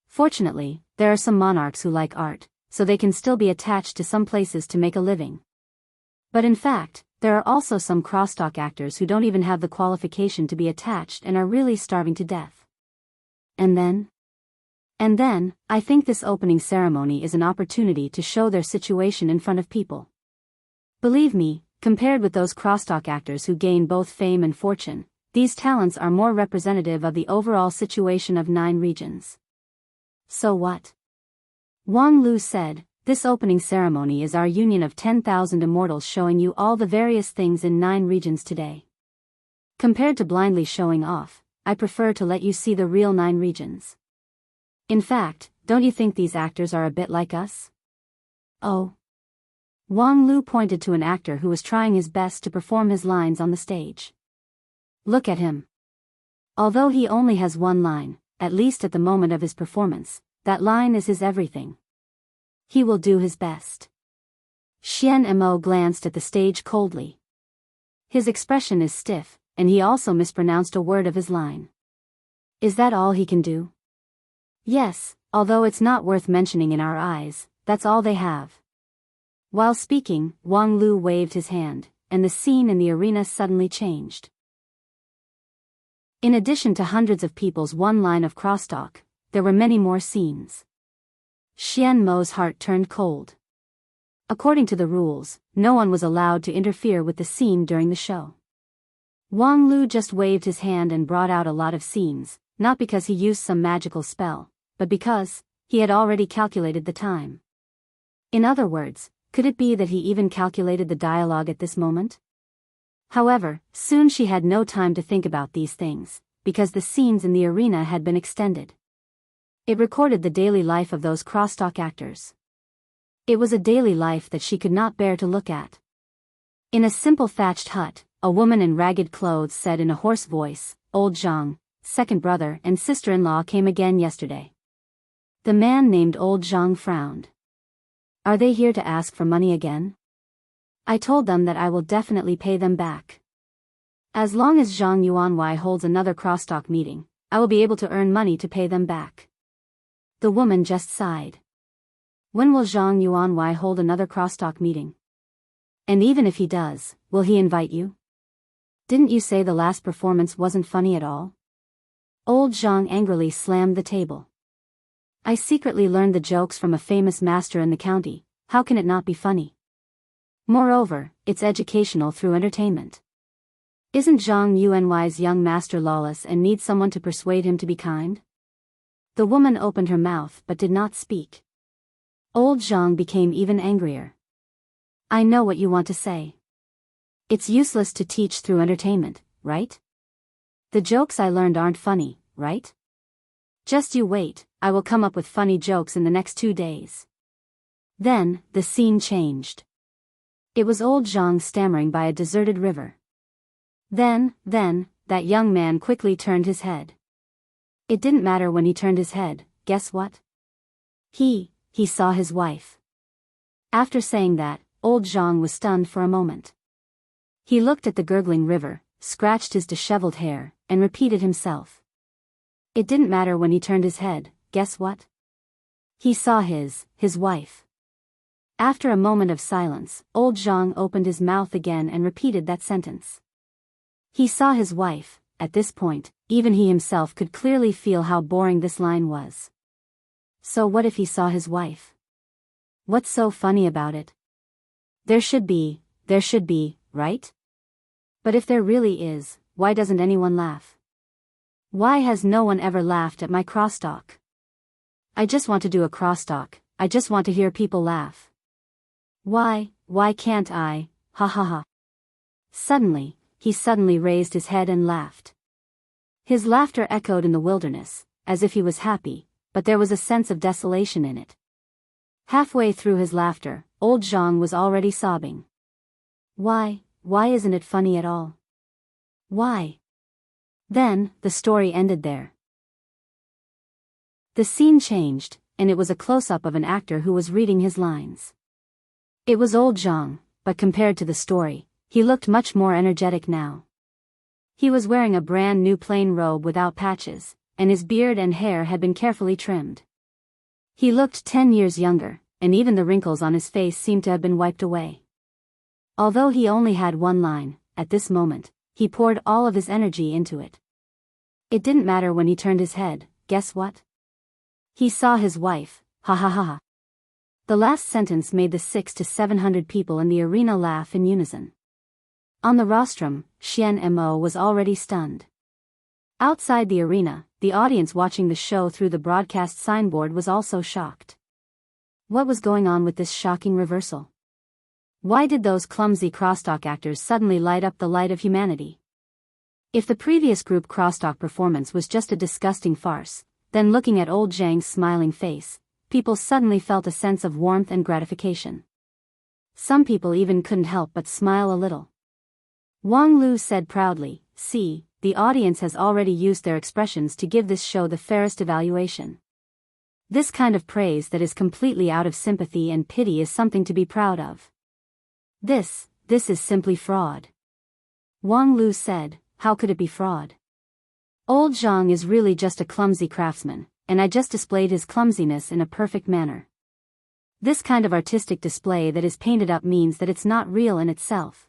Fortunately, there are some monarchs who like art, so they can still be attached to some places to make a living. But in fact, there are also some crosstalk actors who don't even have the qualification to be attached and are really starving to death. And then, I think this opening ceremony is an opportunity to show their situation in front of people. Believe me, compared with those crosstalk actors who gain both fame and fortune, these talents are more representative of the overall situation of 9 regions. So what?" Wang Lu said, "This opening ceremony is our union of 10,000 immortals showing you all the various things in 9 regions today. Compared to blindly showing off, I prefer to let you see the real 9 regions. In fact, don't you think these actors are a bit like us?" "Oh." Wang Lu pointed to an actor who was trying his best to perform his lines on the stage. "Look at him. Although he only has one line, at least at the moment of his performance, that line is his everything. He will do his best." Xian Mo glanced at the stage coldly. His expression is stiff, and he also mispronounced a word of his line. Is that all he can do? Yes, although it's not worth mentioning in our eyes, that's all they have. While speaking, Wang Lu waved his hand, and the scene in the arena suddenly changed. In addition to hundreds of people's one line of crosstalk, there were many more scenes. Xian Mo's heart turned cold. According to the rules, no one was allowed to interfere with the scene during the show. Wang Lu just waved his hand and brought out a lot of scenes, not because he used some magical spell, but because he had already calculated the time. In other words, could it be that he even calculated the dialogue at this moment? However, soon she had no time to think about these things, because the scenes in the arena had been extended. It recorded the daily life of those crosstalk actors. It was a daily life that she could not bear to look at. In a simple thatched hut, a woman in ragged clothes said in a hoarse voice, "Old Zhang, second brother and sister-in-law came again yesterday." The man named Old Zhang frowned. "Are they here to ask for money again?" "I told them that I will definitely pay them back. As long as Zhang Yuanwei holds another crosstalk meeting, I will be able to earn money to pay them back." The woman just sighed. When will Zhang Yuanwei hold another crosstalk meeting? And even if he does, will he invite you? Didn't you say the last performance wasn't funny at all? Old Zhang angrily slammed the table. "I secretly learned the jokes from a famous master in the county, how can it not be funny? Moreover, it's educational through entertainment. Isn't Zhang Yuanwei's young master lawless and needs someone to persuade him to be kind?" The woman opened her mouth but did not speak. Old Zhang became even angrier. "I know what you want to say. It's useless to teach through entertainment, right? The jokes I learned aren't funny, right? Just you wait, I will come up with funny jokes in the next 2 days." Then, the scene changed. It was old Zhang stammering by a deserted river. Then, that young man quickly turned his head. It didn't matter when he turned his head, guess what? He saw his wife. After saying that, old Zhang was stunned for a moment. He looked at the gurgling river, scratched his disheveled hair, and repeated himself. It didn't matter when he turned his head, guess what? He saw his wife. After a moment of silence, old Zhang opened his mouth again and repeated that sentence. He saw his wife. At this point, even he himself could clearly feel how boring this line was. So what if he saw his wife? What's so funny about it? There should be, right? But if there really is, why doesn't anyone laugh? Why has no one ever laughed at my crosstalk? I just want to do a crosstalk, I just want to hear people laugh. Why can't I, ha ha ha. Suddenly, he raised his head and laughed. His laughter echoed in the wilderness, as if he was happy, but there was a sense of desolation in it. Halfway through his laughter, old Zhang was already sobbing. Why isn't it funny at all? Why? Then, the story ended there. The scene changed, and it was a close-up of an actor who was reading his lines. It was old Zhang, but compared to the story, he looked much more energetic now. He was wearing a brand new plain robe without patches, and his beard and hair had been carefully trimmed. He looked 10 years younger, and even the wrinkles on his face seemed to have been wiped away. Although he only had one line, at this moment, he poured all of his energy into it. It didn't matter when he turned his head, guess what? He saw his wife, ha ha ha ha. The last sentence made the 600 to 700 people in the arena laugh in unison. On the rostrum, Xian Mo was already stunned. Outside the arena, the audience watching the show through the broadcast signboard was also shocked. What was going on with this shocking reversal? Why did those clumsy crosstalk actors suddenly light up the light of humanity? If the previous group crosstalk performance was just a disgusting farce, then looking at old Zhang's smiling face, people suddenly felt a sense of warmth and gratification. Some people even couldn't help but smile a little. Wang Lu said proudly, "See, the audience has already used their expressions to give this show the fairest evaluation. This kind of praise that is completely out of sympathy and pity is something to be proud of. This is simply fraud." Wang Lu said, "How could it be fraud?" Old Zhang is really just a clumsy craftsman, and I just displayed his clumsiness in a perfect manner. This kind of artistic display that is painted up means that it's not real in itself.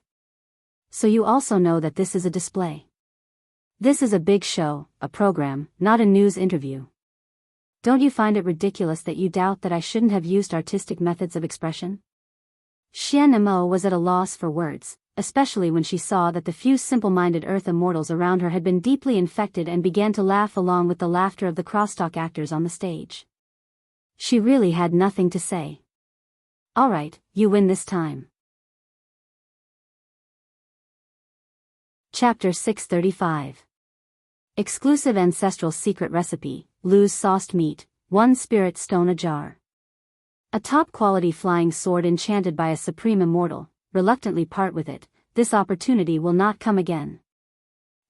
So you also know that this is a display. This is a big show, a program, not a news interview. Don't you find it ridiculous that you doubt that I shouldn't have used artistic methods of expression? Xian Mo was at a loss for words, especially when she saw that the few simple-minded Earth immortals around her had been deeply infected and began to laugh along with the laughter of the crosstalk actors on the stage. She really had nothing to say. All right, you win this time. Chapter 635. Exclusive ancestral secret recipe, Lu's sauced meat, 1 spirit stone a jar. A top-quality flying sword enchanted by a supreme immortal, reluctantly part with it, this opportunity will not come again.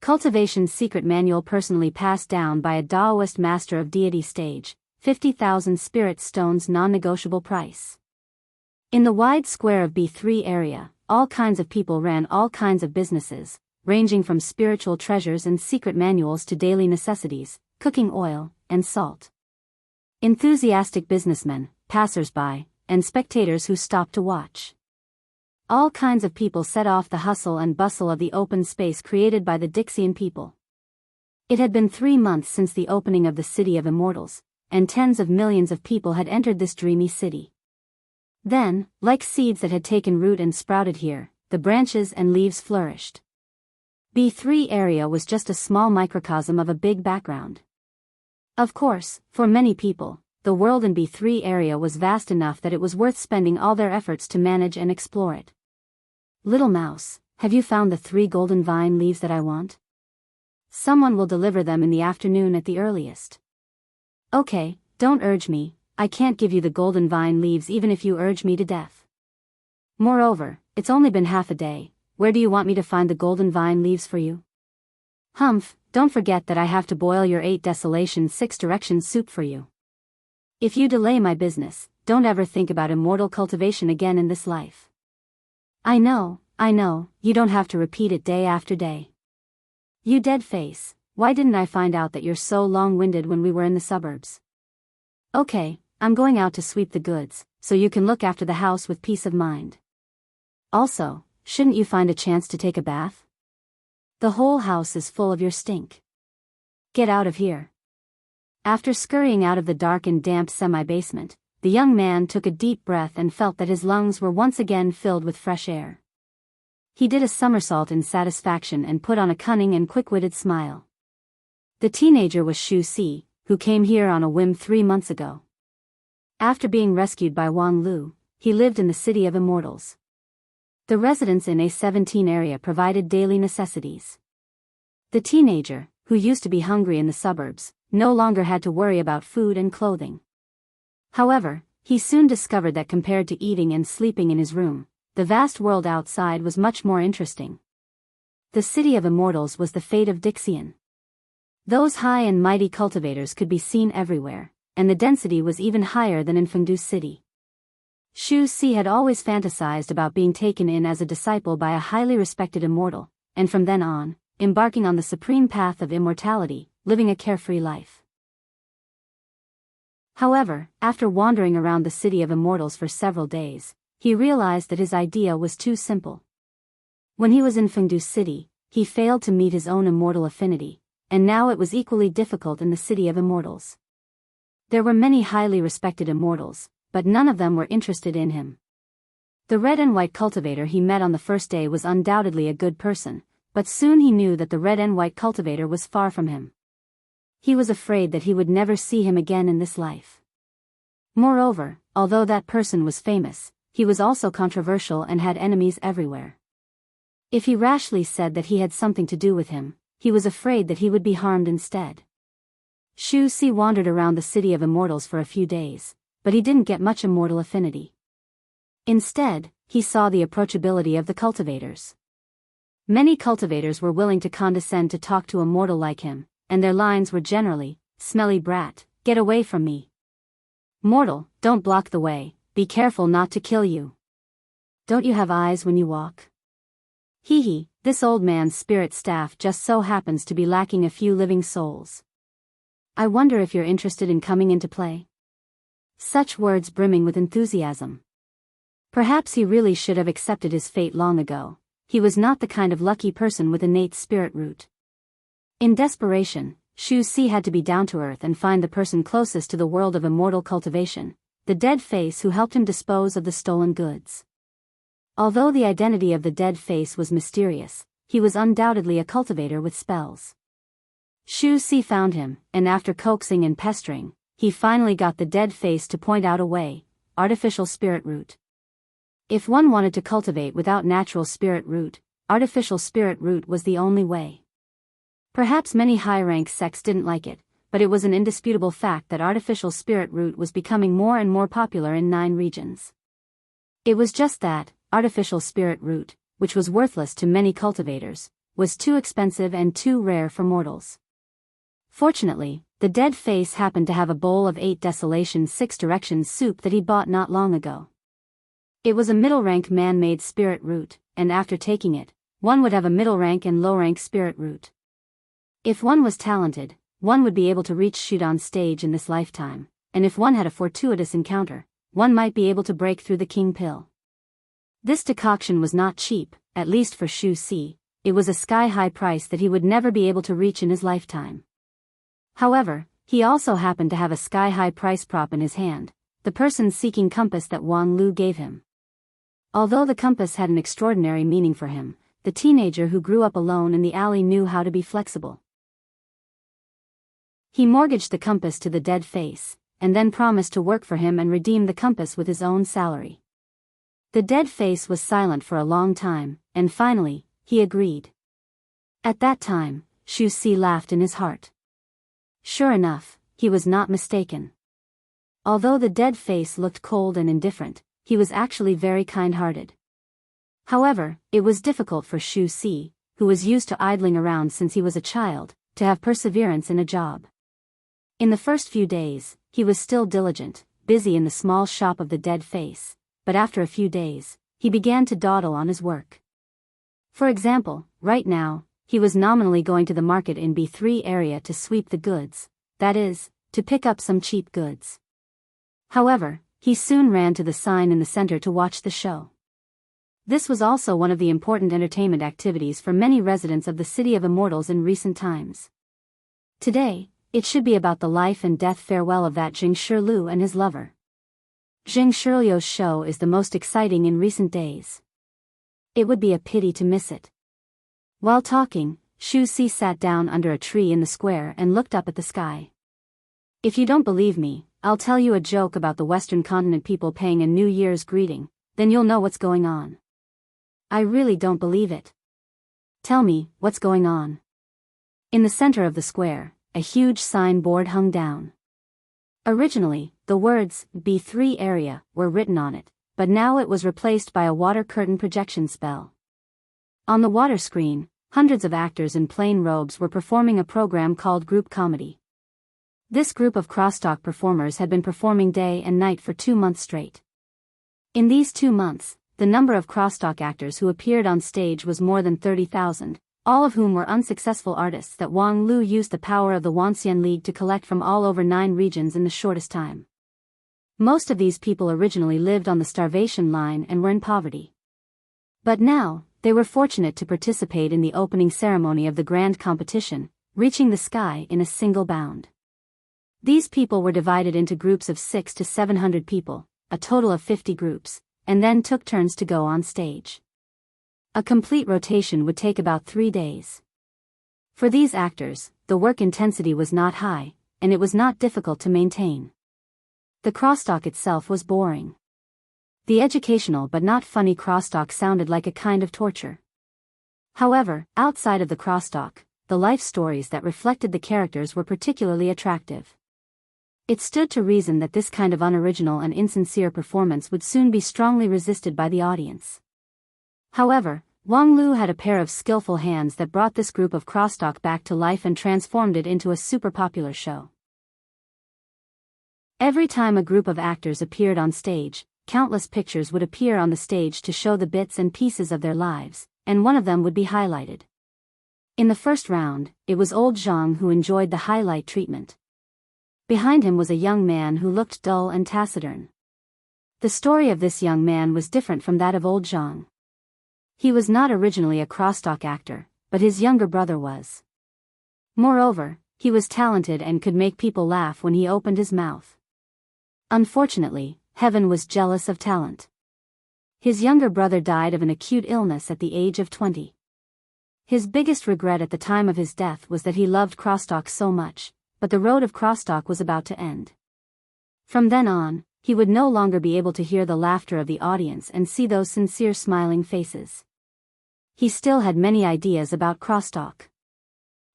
Cultivation secret manual personally passed down by a Daoist master of deity stage, 50,000 spirit stones non-negotiable price. In the wide square of B3 area, all kinds of people ran all kinds of businesses, ranging from spiritual treasures and secret manuals to daily necessities, cooking oil, and salt. Enthusiastic businessmen, passers-by, and spectators who stopped to watch. All kinds of people set off the hustle and bustle of the open space created by the Dixian people. It had been 3 months since the opening of the City of Immortals, and tens of millions of people had entered this dreamy city. Then, like seeds that had taken root and sprouted here, the branches and leaves flourished. B3 area was just a small microcosm of a big background. Of course, for many people, the world in B3 area was vast enough that it was worth spending all their efforts to manage and explore it. Little mouse, have you found the 3 golden vine leaves that I want? Someone will deliver them in the afternoon at the earliest. Okay, don't urge me, I can't give you the golden vine leaves even if you urge me to death. Moreover, it's only been half a day. Where do you want me to find the golden vine leaves for you? Humph, don't forget that I have to boil your 8 desolation 6 directions soup for you. If you delay my business, don't ever think about immortal cultivation again in this life. I know, you don't have to repeat it day after day. You dead face, why didn't I find out that you're so long-winded when we were in the suburbs? Okay, I'm going out to sweep the goods, so you can look after the house with peace of mind. Also, shouldn't you find a chance to take a bath? The whole house is full of your stink. Get out of here. After scurrying out of the dark and damp semi-basement, the young man took a deep breath and felt that his lungs were once again filled with fresh air. He did a somersault in satisfaction and put on a cunning and quick-witted smile. The teenager was Xu Si, who came here on a whim 3 months ago. After being rescued by Wang Lu, he lived in the City of Immortals. The residents in A17 area provided daily necessities. The teenager, who used to be hungry in the suburbs, no longer had to worry about food and clothing. However, he soon discovered that compared to eating and sleeping in his room, the vast world outside was much more interesting. The City of Immortals was the fate of Dixian. Those high and mighty cultivators could be seen everywhere, and the density was even higher than in Fengdu City. Xu Si had always fantasized about being taken in as a disciple by a highly respected immortal, and from then on, embarking on the supreme path of immortality, living a carefree life. However, after wandering around the City of Immortals for several days, he realized that his idea was too simple. When he was in Fengdu City, he failed to meet his own immortal affinity, and now it was equally difficult in the City of Immortals. There were many highly respected immortals, but none of them were interested in him. The red and white cultivator he met on the first day was undoubtedly a good person, but soon he knew that the red and white cultivator was far from him. He was afraid that he would never see him again in this life. Moreover, although that person was famous, he was also controversial and had enemies everywhere. If he rashly said that he had something to do with him, he was afraid that he would be harmed instead. Xu Si wandered around the City of Immortals for a few days, but he didn't get much immortal affinity. Instead, he saw the approachability of the cultivators. Many cultivators were willing to condescend to talk to a mortal like him, and their lines were generally, "Smelly brat, get away from me. Mortal, don't block the way, be careful not to kill you. Don't you have eyes when you walk? Hee hee, this old man's spirit staff just so happens to be lacking a few living souls. I wonder if you're interested in coming into play?" Such words brimming with enthusiasm. Perhaps he really should have accepted his fate long ago. He was not the kind of lucky person with innate spirit root. In desperation, Shu Si had to be down to earth and find the person closest to the world of immortal cultivation, the dead face who helped him dispose of the stolen goods. Although the identity of the dead face was mysterious, he was undoubtedly a cultivator with spells. Shu Si found him, and after coaxing and pestering, he finally got the dead face to point out a way: artificial spirit root. If one wanted to cultivate without natural spirit root, artificial spirit root was the only way. Perhaps many high-rank sects didn't like it, but it was an indisputable fact that artificial spirit root was becoming more and more popular in 9 regions. It was just that, artificial spirit root, which was worthless to many cultivators, was too expensive and too rare for mortals. Fortunately, the dead face happened to have a bowl of 8 Desolation 6 Directions soup that he bought not long ago. It was a middle-rank man-made spirit root, and after taking it, one would have a middle-rank and low-rank spirit root. If one was talented, one would be able to reach shoot on stage in this lifetime, and if one had a fortuitous encounter, one might be able to break through the king pill. This decoction was not cheap, at least for Shu Si. It was a sky-high price that he would never be able to reach in his lifetime. However, he also happened to have a sky-high price prop in his hand, the person-seeking compass that Wang Lu gave him. Although the compass had an extraordinary meaning for him, the teenager who grew up alone in the alley knew how to be flexible. He mortgaged the compass to the dead face, and then promised to work for him and redeem the compass with his own salary. The dead face was silent for a long time, and finally, he agreed. At that time, Shu Si laughed in his heart. Sure enough, he was not mistaken. Although the dead face looked cold and indifferent, he was actually very kind-hearted. However, it was difficult for Shu Si, who was used to idling around since he was a child, to have perseverance in a job. In the first few days, he was still diligent, busy in the small shop of the dead face, but after a few days, he began to dawdle on his work. For example, right now, he was nominally going to the market in B3 area to sweep the goods, that is, to pick up some cheap goods. However, he soon ran to the sign in the center to watch the show. This was also one of the important entertainment activities for many residents of the City of Immortals in recent times. Today, it should be about the life and death farewell of that Jing Shiliu and his lover. Jing Shiliu's show is the most exciting in recent days. It would be a pity to miss it. While talking, Shu Si sat down under a tree in the square and looked up at the sky. If you don't believe me, I'll tell you a joke about the Western continent people paying a New Year's greeting, then you'll know what's going on. I really don't believe it. Tell me, what's going on? In the center of the square, a huge signboard hung down. Originally, the words, B3 area, were written on it, but now it was replaced by a water curtain projection spell. On the water screen, hundreds of actors in plain robes were performing a program called group comedy. This group of crosstalk performers had been performing day and night for 2 months straight. In these 2 months, the number of crosstalk actors who appeared on stage was more than 30,000, all of whom were unsuccessful artists that Wang Lu used the power of the Wanxian League to collect from all over 9 regions in the shortest time. Most of these people originally lived on the starvation line and were in poverty. But now, they were fortunate to participate in the opening ceremony of the grand competition, reaching the sky in a single bound. These people were divided into groups of 600 to 700 people, a total of 50 groups, and then took turns to go on stage. A complete rotation would take about 3 days. For these actors, the work intensity was not high, and it was not difficult to maintain. The crosstalk itself was boring. The educational but not funny crosstalk sounded like a kind of torture. However, outside of the crosstalk, the life stories that reflected the characters were particularly attractive. It stood to reason that this kind of unoriginal and insincere performance would soon be strongly resisted by the audience. However, Wang Lu had a pair of skillful hands that brought this group of crosstalk back to life and transformed it into a super popular show. Every time a group of actors appeared on stage, countless pictures would appear on the stage to show the bits and pieces of their lives, and one of them would be highlighted. In the first round, it was old Zhang who enjoyed the highlight treatment. Behind him was a young man who looked dull and taciturn. The story of this young man was different from that of old Zhang. He was not originally a crosstalk actor, but his younger brother was. Moreover, he was talented and could make people laugh when he opened his mouth. Unfortunately, heaven was jealous of talent. His younger brother died of an acute illness at the age of 20. His biggest regret at the time of his death was that he loved crosstalk so much, but the road of crosstalk was about to end. From then on, he would no longer be able to hear the laughter of the audience and see those sincere smiling faces. He still had many ideas about crosstalk.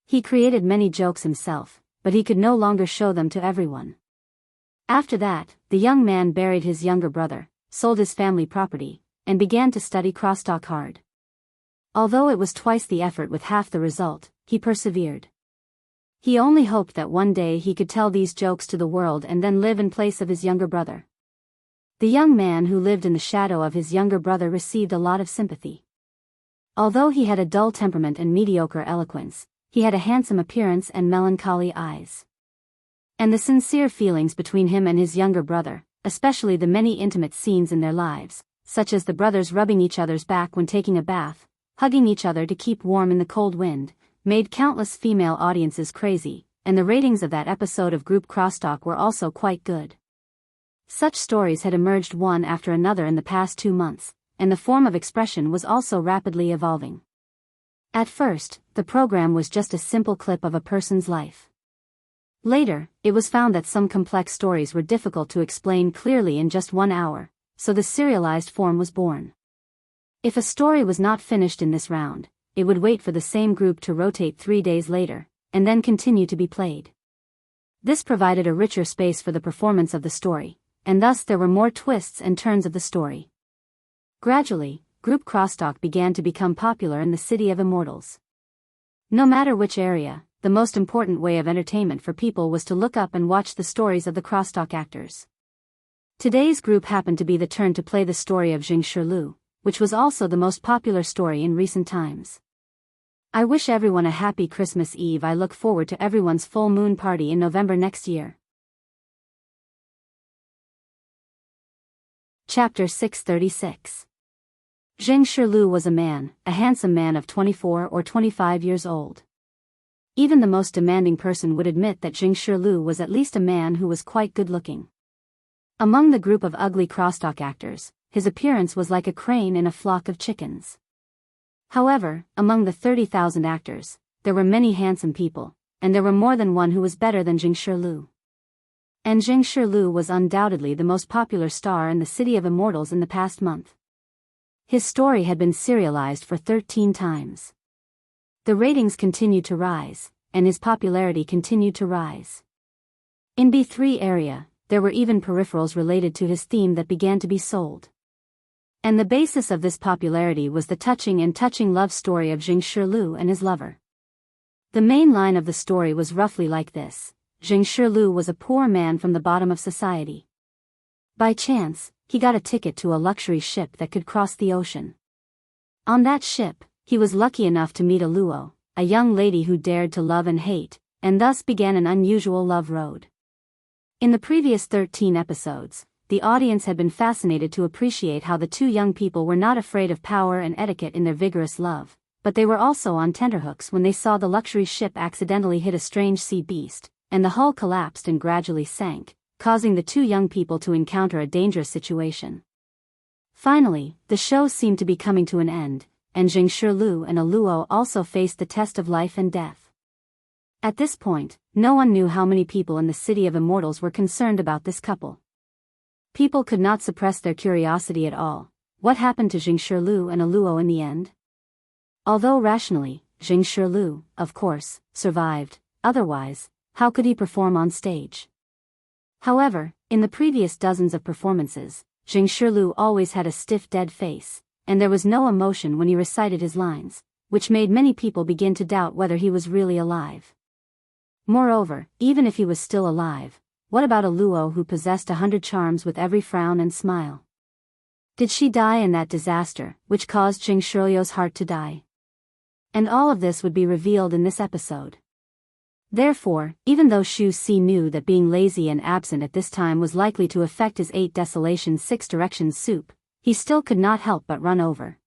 He created many jokes himself, but he could no longer show them to everyone. After that, the young man buried his younger brother, sold his family property, and began to study crosstalk hard. Although it was twice the effort with half the result, he persevered. He only hoped that one day he could tell these jokes to the world and then live in place of his younger brother. The young man who lived in the shadow of his younger brother received a lot of sympathy. Although he had a dull temperament and mediocre eloquence, he had a handsome appearance and melancholy eyes. And the sincere feelings between him and his younger brother, especially the many intimate scenes in their lives, such as the brothers rubbing each other's back when taking a bath, hugging each other to keep warm in the cold wind, made countless female audiences crazy, and the ratings of that episode of group crosstalk were also quite good. Such stories had emerged one after another in the past 2 months, and the form of expression was also rapidly evolving. At first, the program was just a simple clip of a person's life. Later, it was found that some complex stories were difficult to explain clearly in just 1 hour, so the serialized form was born. If a story was not finished in this round, it would wait for the same group to rotate 3 days later, and then continue to be played. This provided a richer space for the performance of the story, and thus there were more twists and turns of the story. Gradually, group crosstalk began to become popular in the city of immortals. No matter which area, the most important way of entertainment for people was to look up and watch the stories of the crosstalk actors. Today's group happened to be the turn to play the story of Jing Shilu, which was also the most popular story in recent times. I wish everyone a happy Christmas Eve. I look forward to everyone's full moon party in November next year. Chapter 636. Jing Shilu was a handsome man of 24 or 25 years old. Even the most demanding person would admit that Jing Shilu was at least a man who was quite good-looking. Among the group of ugly crosstalk actors, his appearance was like a crane in a flock of chickens. However, among the 30,000 actors, there were many handsome people, and there were more than one who was better than Jing Shilu. And Jing Shilu was undoubtedly the most popular star in the City of Immortals in the past month. His story had been serialized for 13 times. The ratings continued to rise, and his popularity continued to rise. In B3 area, there were even peripherals related to his theme that began to be sold. And the basis of this popularity was the touching love story of Jing Shilu and his lover. The main line of the story was roughly like this: Jing Shilu was a poor man from the bottom of society. By chance, he got a ticket to a luxury ship that could cross the ocean. On that ship, he was lucky enough to meet a Luo, a young lady who dared to love and hate, and thus began an unusual love road. In the previous 13 episodes, the audience had been fascinated to appreciate how the two young people were not afraid of power and etiquette in their vigorous love, but they were also on tenterhooks when they saw the luxury ship accidentally hit a strange sea beast, and the hull collapsed and gradually sank, causing the two young people to encounter a dangerous situation. Finally, the show seemed to be coming to an end, and Jing Shilu and a Luo also faced the test of life and death. At this point, no one knew how many people in the City of Immortals were concerned about this couple. People could not suppress their curiosity at all. What happened to Jing Shilu and a Luo in the end? Although rationally, Jing Shilu, of course, survived, otherwise, how could he perform on stage? However, in the previous dozens of performances, Jing Shilu always had a stiff dead face, and there was no emotion when he recited his lines, which made many people begin to doubt whether he was really alive. Moreover, even if he was still alive, what about a Luo who possessed 100 charms with every frown and smile? Did she die in that disaster, which caused Jing Shiliu's heart to die? And all of this would be revealed in this episode. Therefore, even though Xu Si knew that being lazy and absent at this time was likely to affect his 8 Desolations 6 Directions soup, he still could not help but run over.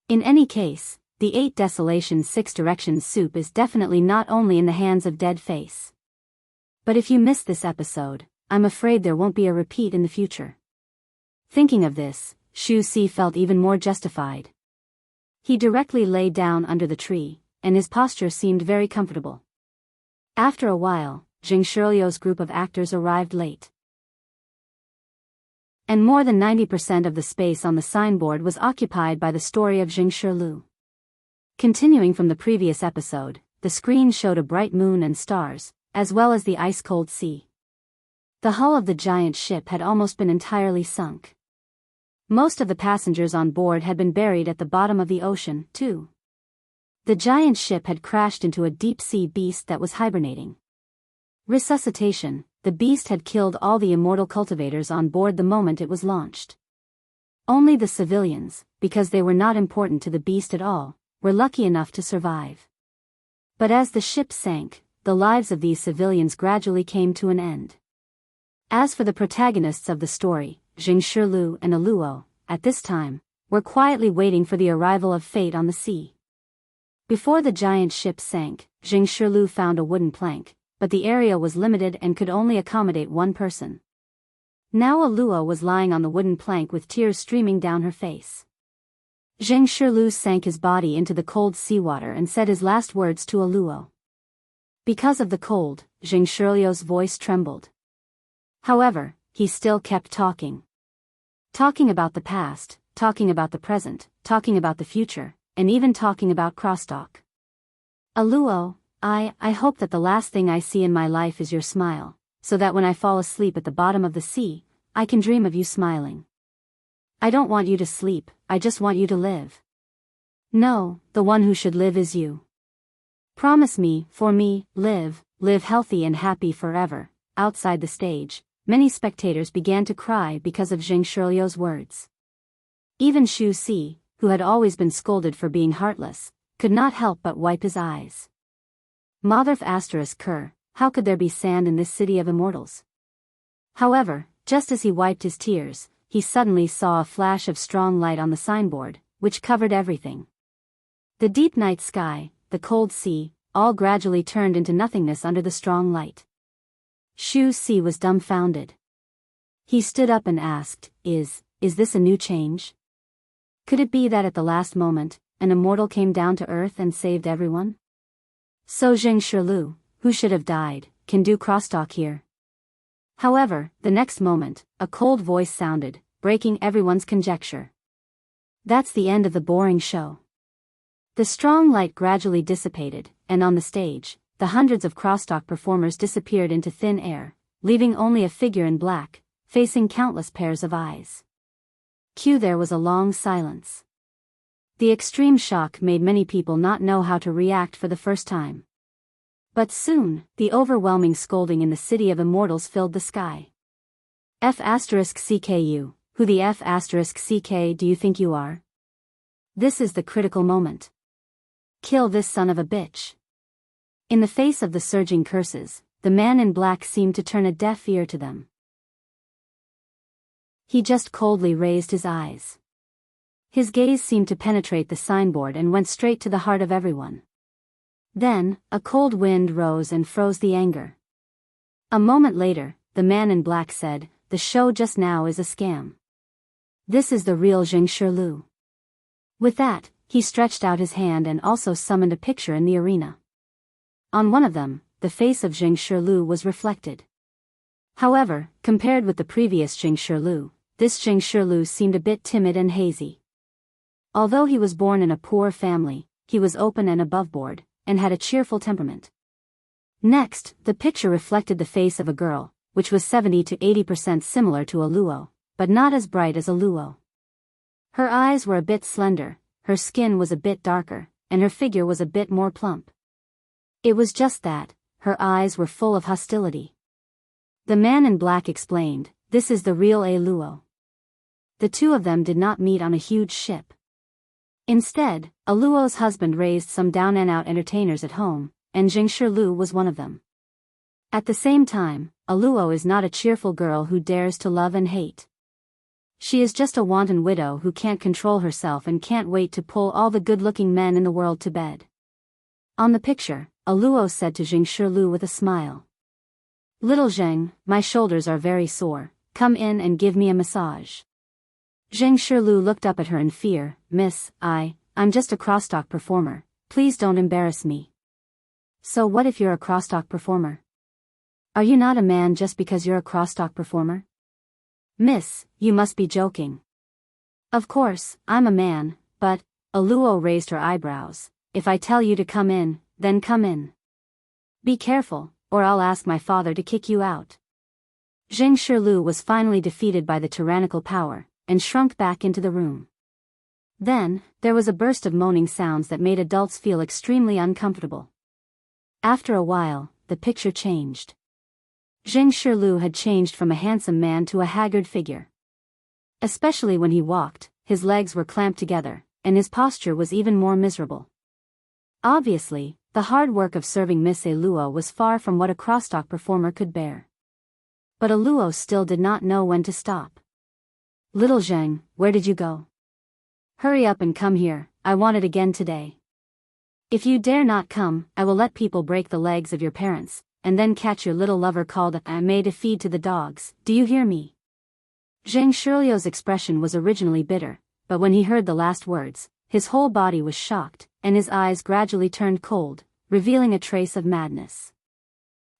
In any case, the 8 Desolations 6 Directions soup is definitely not only in the hands of Dead Face. But if you missed this episode, I'm afraid there won't be a repeat in the future. Thinking of this, Xu Si felt even more justified. He directly lay down under the tree, and his posture seemed very comfortable. After a while, Jing Shiliu's group of actors arrived late. And more than 90% of the space on the signboard was occupied by the story of Jing Shiliu. Continuing from the previous episode, the screen showed a bright moon and stars, as well as the ice-cold sea. The hull of the giant ship had almost been entirely sunk. Most of the passengers on board had been buried at the bottom of the ocean, too. The giant ship had crashed into a deep-sea beast that was hibernating. Resuscitation: the beast had killed all the immortal cultivators on board the moment it was launched. Only the civilians, because they were not important to the beast at all, were lucky enough to survive. But as the ship sank, the lives of these civilians gradually came to an end. As for the protagonists of the story, Jing Shiliu and Aluo, at this time, were quietly waiting for the arrival of fate on the sea. Before the giant ship sank, Jing Shiliu found a wooden plank, but the area was limited and could only accommodate one person. Now Aluo was lying on the wooden plank with tears streaming down her face. Jing Shiliu sank his body into the cold seawater and said his last words to Aluo. Because of the cold, Jing Shiliu's voice trembled. However, he still kept talking. Talking about the past, talking about the present, talking about the future, and even talking about crosstalk. Aluo, I hope that the last thing I see in my life is your smile, so that when I fall asleep at the bottom of the sea, I can dream of you smiling. I don't want you to sleep, I just want you to live. No, the one who should live is you. Promise me, for me, live healthy and happy forever. Outside the stage, many spectators began to cry because of Jing Shiliu's words. Even Xu Si, who had always been scolded for being heartless, could not help but wipe his eyes. Motherf asterisk cur, how could there be sand in this city of immortals? However, just as he wiped his tears, he suddenly saw a flash of strong light on the signboard, which covered everything. The deep night sky, the cold sea, all gradually turned into nothingness under the strong light. Xu Si was dumbfounded. He stood up and asked, Is this a new change? Could it be that at the last moment, an immortal came down to earth and saved everyone? So Jing Shiliu, who should have died, can do crosstalk here. However, the next moment, a cold voice sounded, breaking everyone's conjecture. That's the end of the boring show. The strong light gradually dissipated, and on the stage, the hundreds of crosstalk performers disappeared into thin air, leaving only a figure in black, facing countless pairs of eyes. There was a long silence. The extreme shock made many people not know how to react for the first time. But soon, the overwhelming scolding in the city of immortals filled the sky. F***CKU, who the F***CK do you think you are? This is the critical moment. Kill this son of a bitch. In the face of the surging curses, the man in black seemed to turn a deaf ear to them. He just coldly raised his eyes. His gaze seemed to penetrate the signboard and went straight to the heart of everyone. Then, a cold wind rose and froze the anger. A moment later, the man in black said, "The show just now is a scam. This is the real Jing Shiliu." With that, he stretched out his hand and also summoned a picture in the arena. On one of them, the face of Jing Shiliu was reflected. However, compared with the previous Jing Shiliu, this Jing Shiliu seemed a bit timid and hazy. Although he was born in a poor family, he was open and aboveboard, and had a cheerful temperament. Next, the picture reflected the face of a girl, which was 70 to 80% similar to Aluo, but not as bright as Aluo. Her eyes were a bit slender, her skin was a bit darker, and her figure was a bit more plump. It was just that, her eyes were full of hostility. The man in black explained, "This is the real Aluo." the two of them did not meet on a huge ship. Instead, Aluo's husband raised some down-and-out entertainers at home, and Jingshi was one of them. At the same time, Aluo is not a cheerful girl who dares to love and hate. She is just a wanton widow who can't control herself and can't wait to pull all the good-looking men in the world to bed. On the picture, Aluo said to Jingshi with a smile. "Little Zheng, my shoulders are very sore, come in and give me a massage." Jingshi looked up at her in fear. "Miss, I'm just a crosstalk performer, please don't embarrass me." "So what if you're a crosstalk performer? Are you not a man just because you're a crosstalk performer?" "Miss, you must be joking." "Of course, I'm a man, but," Aluo raised her eyebrows, "if I tell you to come in, then come in. Be careful, or I'll ask my father to kick you out." Jingshi was finally defeated by the tyrannical power, and shrunk back into the room. Then, there was a burst of moaning sounds that made adults feel extremely uncomfortable. After a while, the picture changed. Jingshi had changed from a handsome man to a haggard figure. Especially when he walked, his legs were clamped together, and his posture was even more miserable. Obviously, the hard work of serving Miss Aluo was far from what a crosstalk performer could bear. But Aluo still did not know when to stop. "Little Zheng, where did you go? Hurry up and come here, I want it again today. If you dare not come, I will let people break the legs of your parents, and then catch your little lover called May to feed to the dogs, do you hear me?" Jingshilio's expression was originally bitter, but when he heard the last words, his whole body was shocked, and his eyes gradually turned cold, revealing a trace of madness.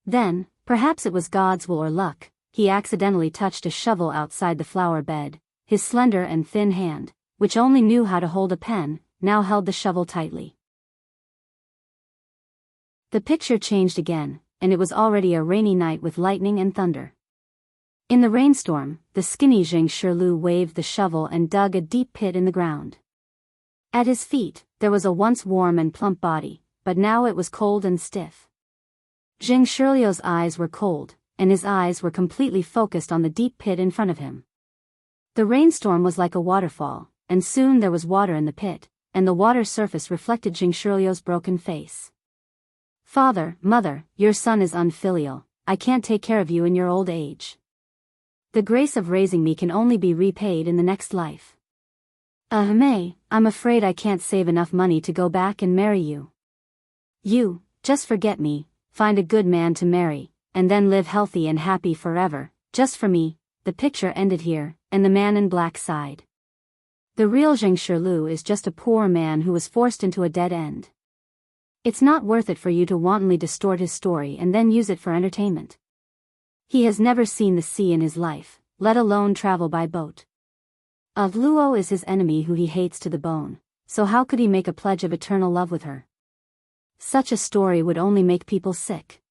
Then, perhaps it was God's will or luck, he accidentally touched a shovel outside the flower bed. His slender and thin hand, which only knew how to hold a pen, now held the shovel tightly. The picture changed again, and it was already a rainy night with lightning and thunder. In the rainstorm, the skinny Jingshi waved the shovel and dug a deep pit in the ground. At his feet, there was a once warm and plump body, but now it was cold and stiff. Jingshilio's eyes were cold, and his eyes were completely focused on the deep pit in front of him. The rainstorm was like a waterfall, and soon there was water in the pit, and the water surface reflected Jingshilio's broken face. "Father, mother, your son is unfilial, I can't take care of you in your old age. The grace of raising me can only be repaid in the next life. May, I'm afraid I can't save enough money to go back and marry you. You, just forget me, find a good man to marry, and then live healthy and happy forever, just for me." The picture ended here, and the man in black sighed. The real Jingshi is just a poor man who was forced into a dead end. It's not worth it for you to wantonly distort his story and then use it for entertainment. He has never seen the sea in his life, let alone travel by boat. Luo is his enemy who he hates to the bone, so how could he make a pledge of eternal love with her? Such a story would only make people sick.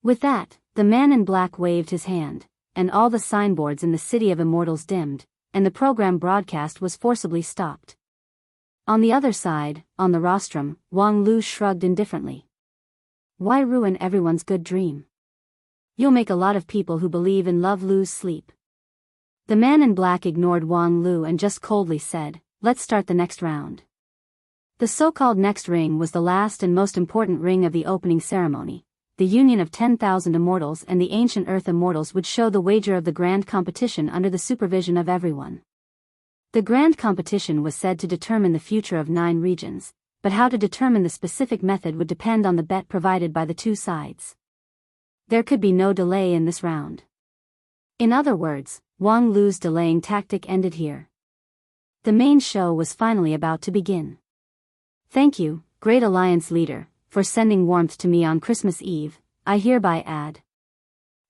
With that, the man in black waved his hand, and all the signboards in the City of Immortals dimmed, and the program broadcast was forcibly stopped. On the other side, on the rostrum, Wang Lu shrugged indifferently. "Why ruin everyone's good dream? You'll make a lot of people who believe in love lose sleep." The man in black ignored Wang Lu and just coldly said, "Let's start the next round." The so-called next ring was the last and most important ring of the opening ceremony. The union of 10,000 immortals and the ancient earth immortals would show the wager of the grand competition under the supervision of everyone. The grand competition was said to determine the future of 9 regions, but how to determine the specific method would depend on the bet provided by the two sides. There could be no delay in this round. In other words, Wang Lu's delaying tactic ended here. The main show was finally about to begin. "Thank you, Great Alliance leader, for sending warmth to me on Christmas Eve, I hereby add.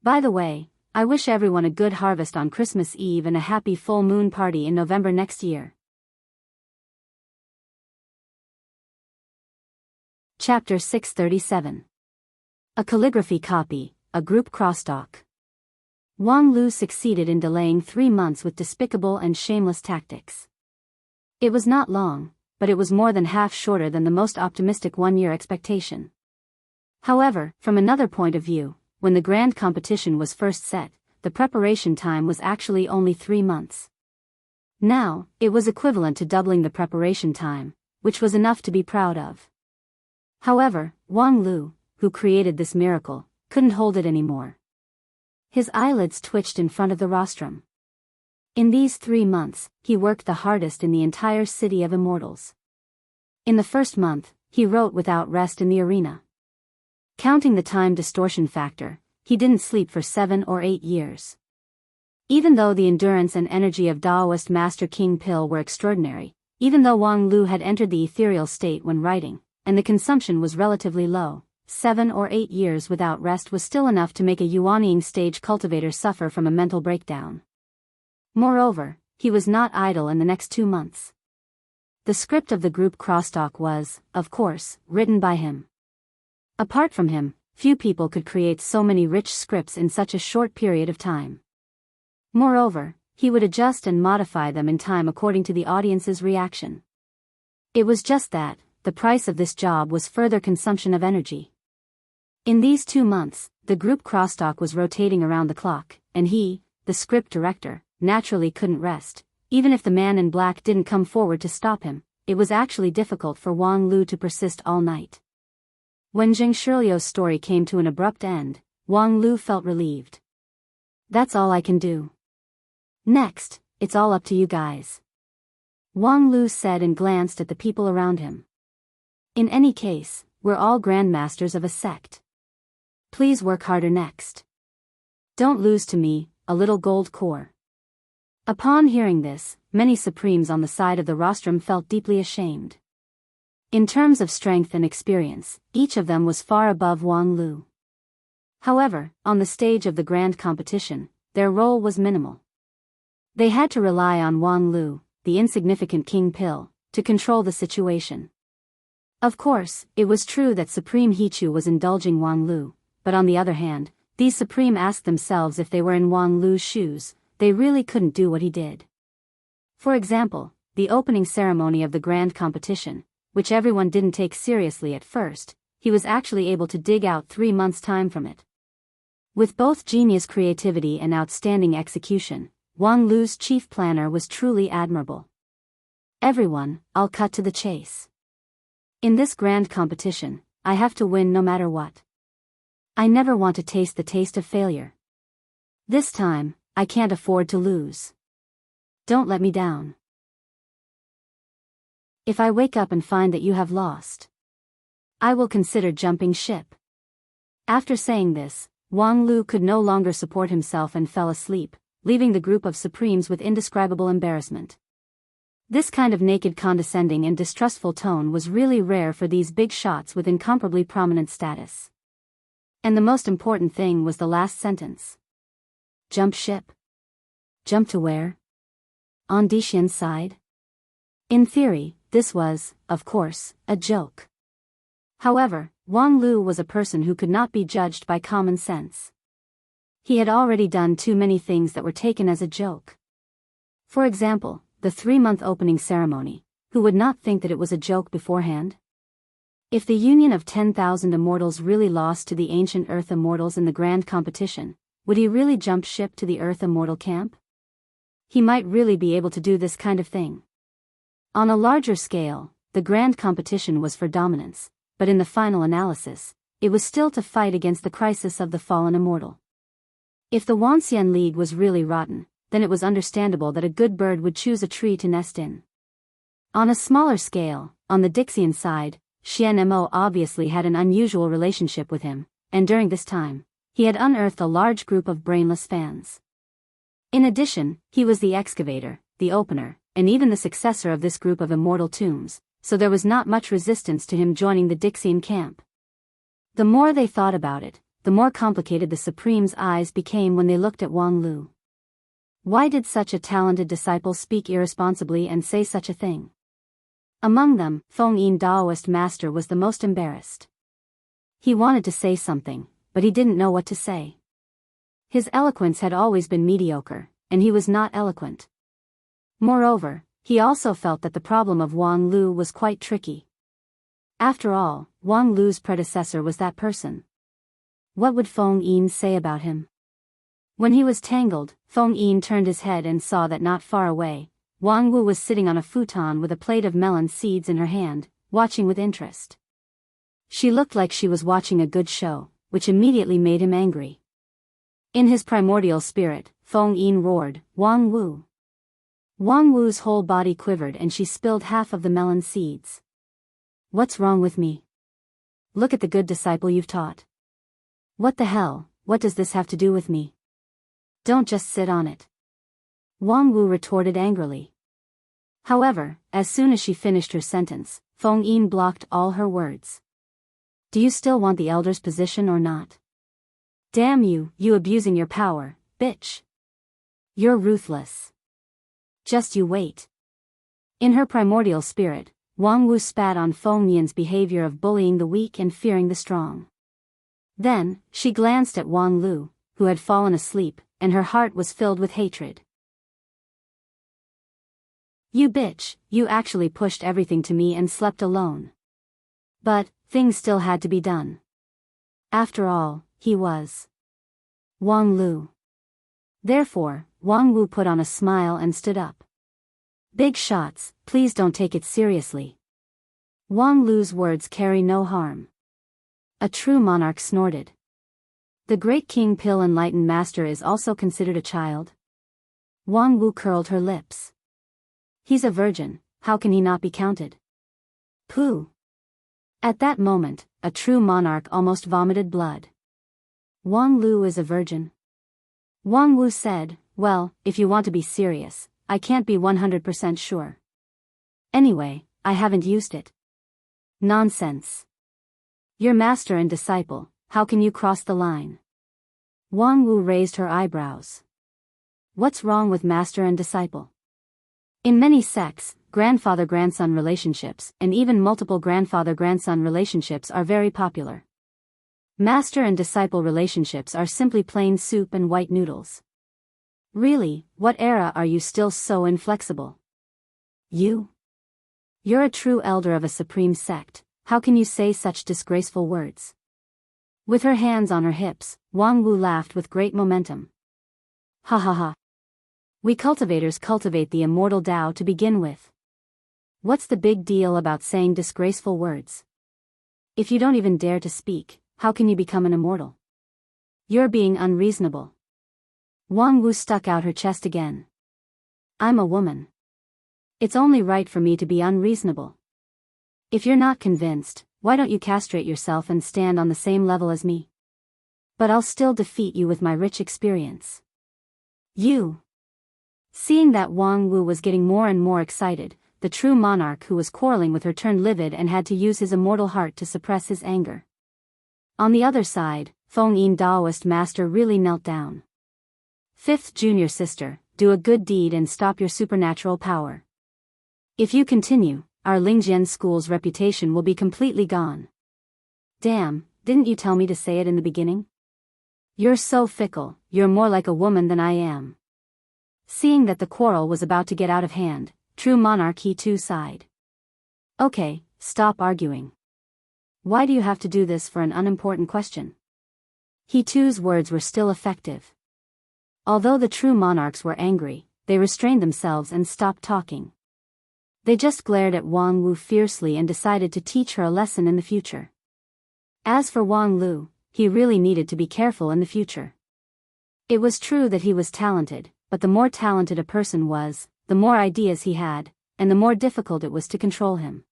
By the way, I wish everyone a good harvest on Christmas Eve and a happy full moon party in November next year." Chapter 637. A calligraphy copy, a group crosstalk. Wang Lu succeeded in delaying 3 months with despicable and shameless tactics. It was not long, but it was more than half shorter than the most optimistic 1-year expectation. However, from another point of view, when the grand competition was first set, the preparation time was actually only 3 months. Now, it was equivalent to doubling the preparation time, which was enough to be proud of. However, Wang Lu, who created this miracle, couldn't hold it anymore. His eyelids twitched in front of the rostrum. In these 3 months, he worked the hardest in the entire city of immortals. In the first month, he wrote without rest in the arena. Counting the time distortion factor, he didn't sleep for 7 or 8 years. Even though the endurance and energy of Daoist Master King Pill were extraordinary, even though Wang Lu had entered the ethereal state when writing, and the consumption was relatively low, 7 or 8 years without rest was still enough to make a Yuanying stage cultivator suffer from a mental breakdown. Moreover, he was not idle in the next 2 months. The script of the group crosstalk was, of course, written by him. Apart from him, few people could create so many rich scripts in such a short period of time. Moreover, he would adjust and modify them in time according to the audience's reaction. It was just that, the price of this job was further consumption of energy. In these 2 months, the group crosstalk was rotating around the clock, and he, the script director, naturally couldn't rest. Even if the man in black didn't come forward to stop him, it was actually difficult for Wang Lu to persist all night. When Zheng Shiliu's story came to an abrupt end, Wang Lu felt relieved. That's all I can do. Next, it's all up to you guys. Wang Lu said and glanced at the people around him. In any case, we're all grandmasters of a sect. Please work harder next. Don't lose to me, a little gold core. Upon hearing this, many supremes on the side of the rostrum felt deeply ashamed. In terms of strength and experience, each of them was far above Wang Lu. However, on the stage of the grand competition, their role was minimal. They had to rely on Wang Lu, the insignificant King Pill, to control the situation. Of course, it was true that Supreme Hichu was indulging Wang Lu, but on the other hand, these Supreme asked themselves if they were in Wang Lu's shoes, they really couldn't do what he did. For example, the opening ceremony of the grand competition, which everyone didn't take seriously at first, he was actually able to dig out 3 months' time from it. With both genius creativity and outstanding execution, Wang Lu's chief planner was truly admirable. Everyone, I'll cut to the chase. In this grand competition, I have to win no matter what. I never want to taste the taste of failure. This time, I can't afford to lose. Don't let me down. If I wake up and find that you have lost, I will consider jumping ship. After saying this, Wang Lu could no longer support himself and fell asleep, leaving the group of Supremes with indescribable embarrassment. This kind of naked condescending and distrustful tone was really rare for these big shots with incomparably prominent status. And the most important thing was the last sentence. Jump ship? Jump to where? On Dixian's side? In theory, this was, of course, a joke. However, Wang Lu was a person who could not be judged by common sense. He had already done too many things that were taken as a joke. For example, the 3-month opening ceremony. Who would not think that it was a joke beforehand? If the union of 10,000 immortals really lost to the ancient Earth immortals in the grand competition, would he really jump ship to the Earth immortal camp? He might really be able to do this kind of thing. On a larger scale, the grand competition was for dominance, but in the final analysis, it was still to fight against the crisis of the fallen immortal. If the Wanxian League was really rotten, then it was understandable that a good bird would choose a tree to nest in. On a smaller scale, on the Dixian side, Xian Mo obviously had an unusual relationship with him, and during this time, he had unearthed a large group of brainless fans. In addition, he was the excavator, the opener, and even the successor of this group of immortal tombs, so there was not much resistance to him joining the Dixian camp. The more they thought about it, the more complicated the Supreme's eyes became when they looked at Wang Lu. Why did such a talented disciple speak irresponsibly and say such a thing? Among them, Feng Yin Daoist master was the most embarrassed. He wanted to say something, but he didn't know what to say. His eloquence had always been mediocre, and he was not eloquent. Moreover, he also felt that the problem of Wang Lu was quite tricky. After all, Wang Lu's predecessor was that person. What would Feng Yin say about him? When he was tangled, Feng Yin turned his head and saw that not far away, Wang Wu was sitting on a futon with a plate of melon seeds in her hand, watching with interest. She looked like she was watching a good show, which immediately made him angry. In his primordial spirit, Feng Yin roared, "Wang Wu!" Wang Wu's whole body quivered and she spilled half of the melon seeds. "What's wrong with me? Look at the good disciple you've taught. What the hell, what does this have to do with me? Don't just sit on it." Wang Wu retorted angrily. However, as soon as she finished her sentence, Feng Yin blocked all her words. "Do you still want the elder's position or not? Damn you, you abusing your power, bitch. You're ruthless. Just you wait." In her primordial spirit, Wang Wu spat on Feng Yin's behavior of bullying the weak and fearing the strong. Then, she glanced at Wang Lu, who had fallen asleep, and her heart was filled with hatred. "You bitch, you actually pushed everything to me and slept alone." But, things still had to be done. After all, he was Wang Lu. Therefore, Wang Wu put on a smile and stood up. "Big shots, please don't take it seriously. Wang Lu's words carry no harm." A true monarch snorted. "The great King Pill Enlightened Master is also considered a child?" Wang Wu curled her lips. "He's a virgin, how can he not be counted?" Pooh. At that moment, a true monarch almost vomited blood. "Wang Lu is a virgin?" Wang Wu said, "Well, if you want to be serious, I can't be 100% sure. Anyway, I haven't used it." "Nonsense. You're master and disciple, how can you cross the line?" Wang Wu raised her eyebrows. "What's wrong with master and disciple?" In many sects, grandfather-grandson relationships and even multiple grandfather-grandson relationships are very popular. Master and disciple relationships are simply plain soup and white noodles. Really, what era are you still so inflexible? You're a true elder of a supreme sect, how can you say such disgraceful words? With her hands on her hips, Wang Wu laughed with great momentum. "Ha ha ha. We cultivators cultivate the immortal Tao to begin with. What's the big deal about saying disgraceful words? If you don't even dare to speak, how can you become an immortal? You're being unreasonable." Wang Wu stuck out her chest again. "I'm a woman. It's only right for me to be unreasonable. If you're not convinced, why don't you castrate yourself and stand on the same level as me? But I'll still defeat you with my rich experience." "You." Seeing that Wang Wu was getting more and more excited, the true monarch who was quarreling with her turned livid and had to use his immortal heart to suppress his anger. On the other side, Feng Yin Daoist master really knelt down. "Fifth junior sister, do a good deed and stop your supernatural power. If you continue, our Lingjian school's reputation will be completely gone." "Damn, didn't you tell me to say it in the beginning? You're so fickle, you're more like a woman than I am." Seeing that the quarrel was about to get out of hand, true monarch He too sighed. "Okay, stop arguing. Why do you have to do this for an unimportant question?" He too's words were still effective. Although the true monarchs were angry, they restrained themselves and stopped talking. They just glared at Wang Wu fiercely and decided to teach her a lesson in the future. As for Wang Lu, he really needed to be careful in the future. It was true that he was talented, but the more talented a person was, the more ideas he had, and the more difficult it was to control him.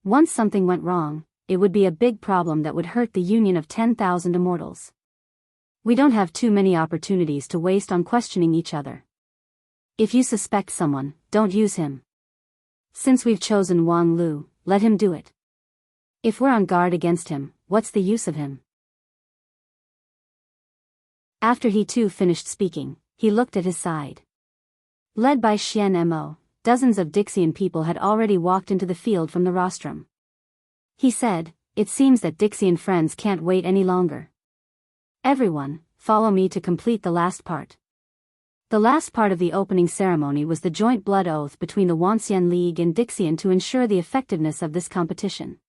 Once something went wrong, it would be a big problem that would hurt the union of 10,000 immortals. We don't have too many opportunities to waste on questioning each other. If you suspect someone, don't use him. Since we've chosen Wang Lu, let him do it. If we're on guard against him, what's the use of him?" After he too finished speaking, he looked at his side. Led by Xian Mo, dozens of Dixian people had already walked into the field from the rostrum. He said, "It seems that Dixian friends can't wait any longer. Everyone, follow me to complete the last part." The last part of the opening ceremony was the joint blood oath between the Wanxian League and Dixian to ensure the effectiveness of this competition.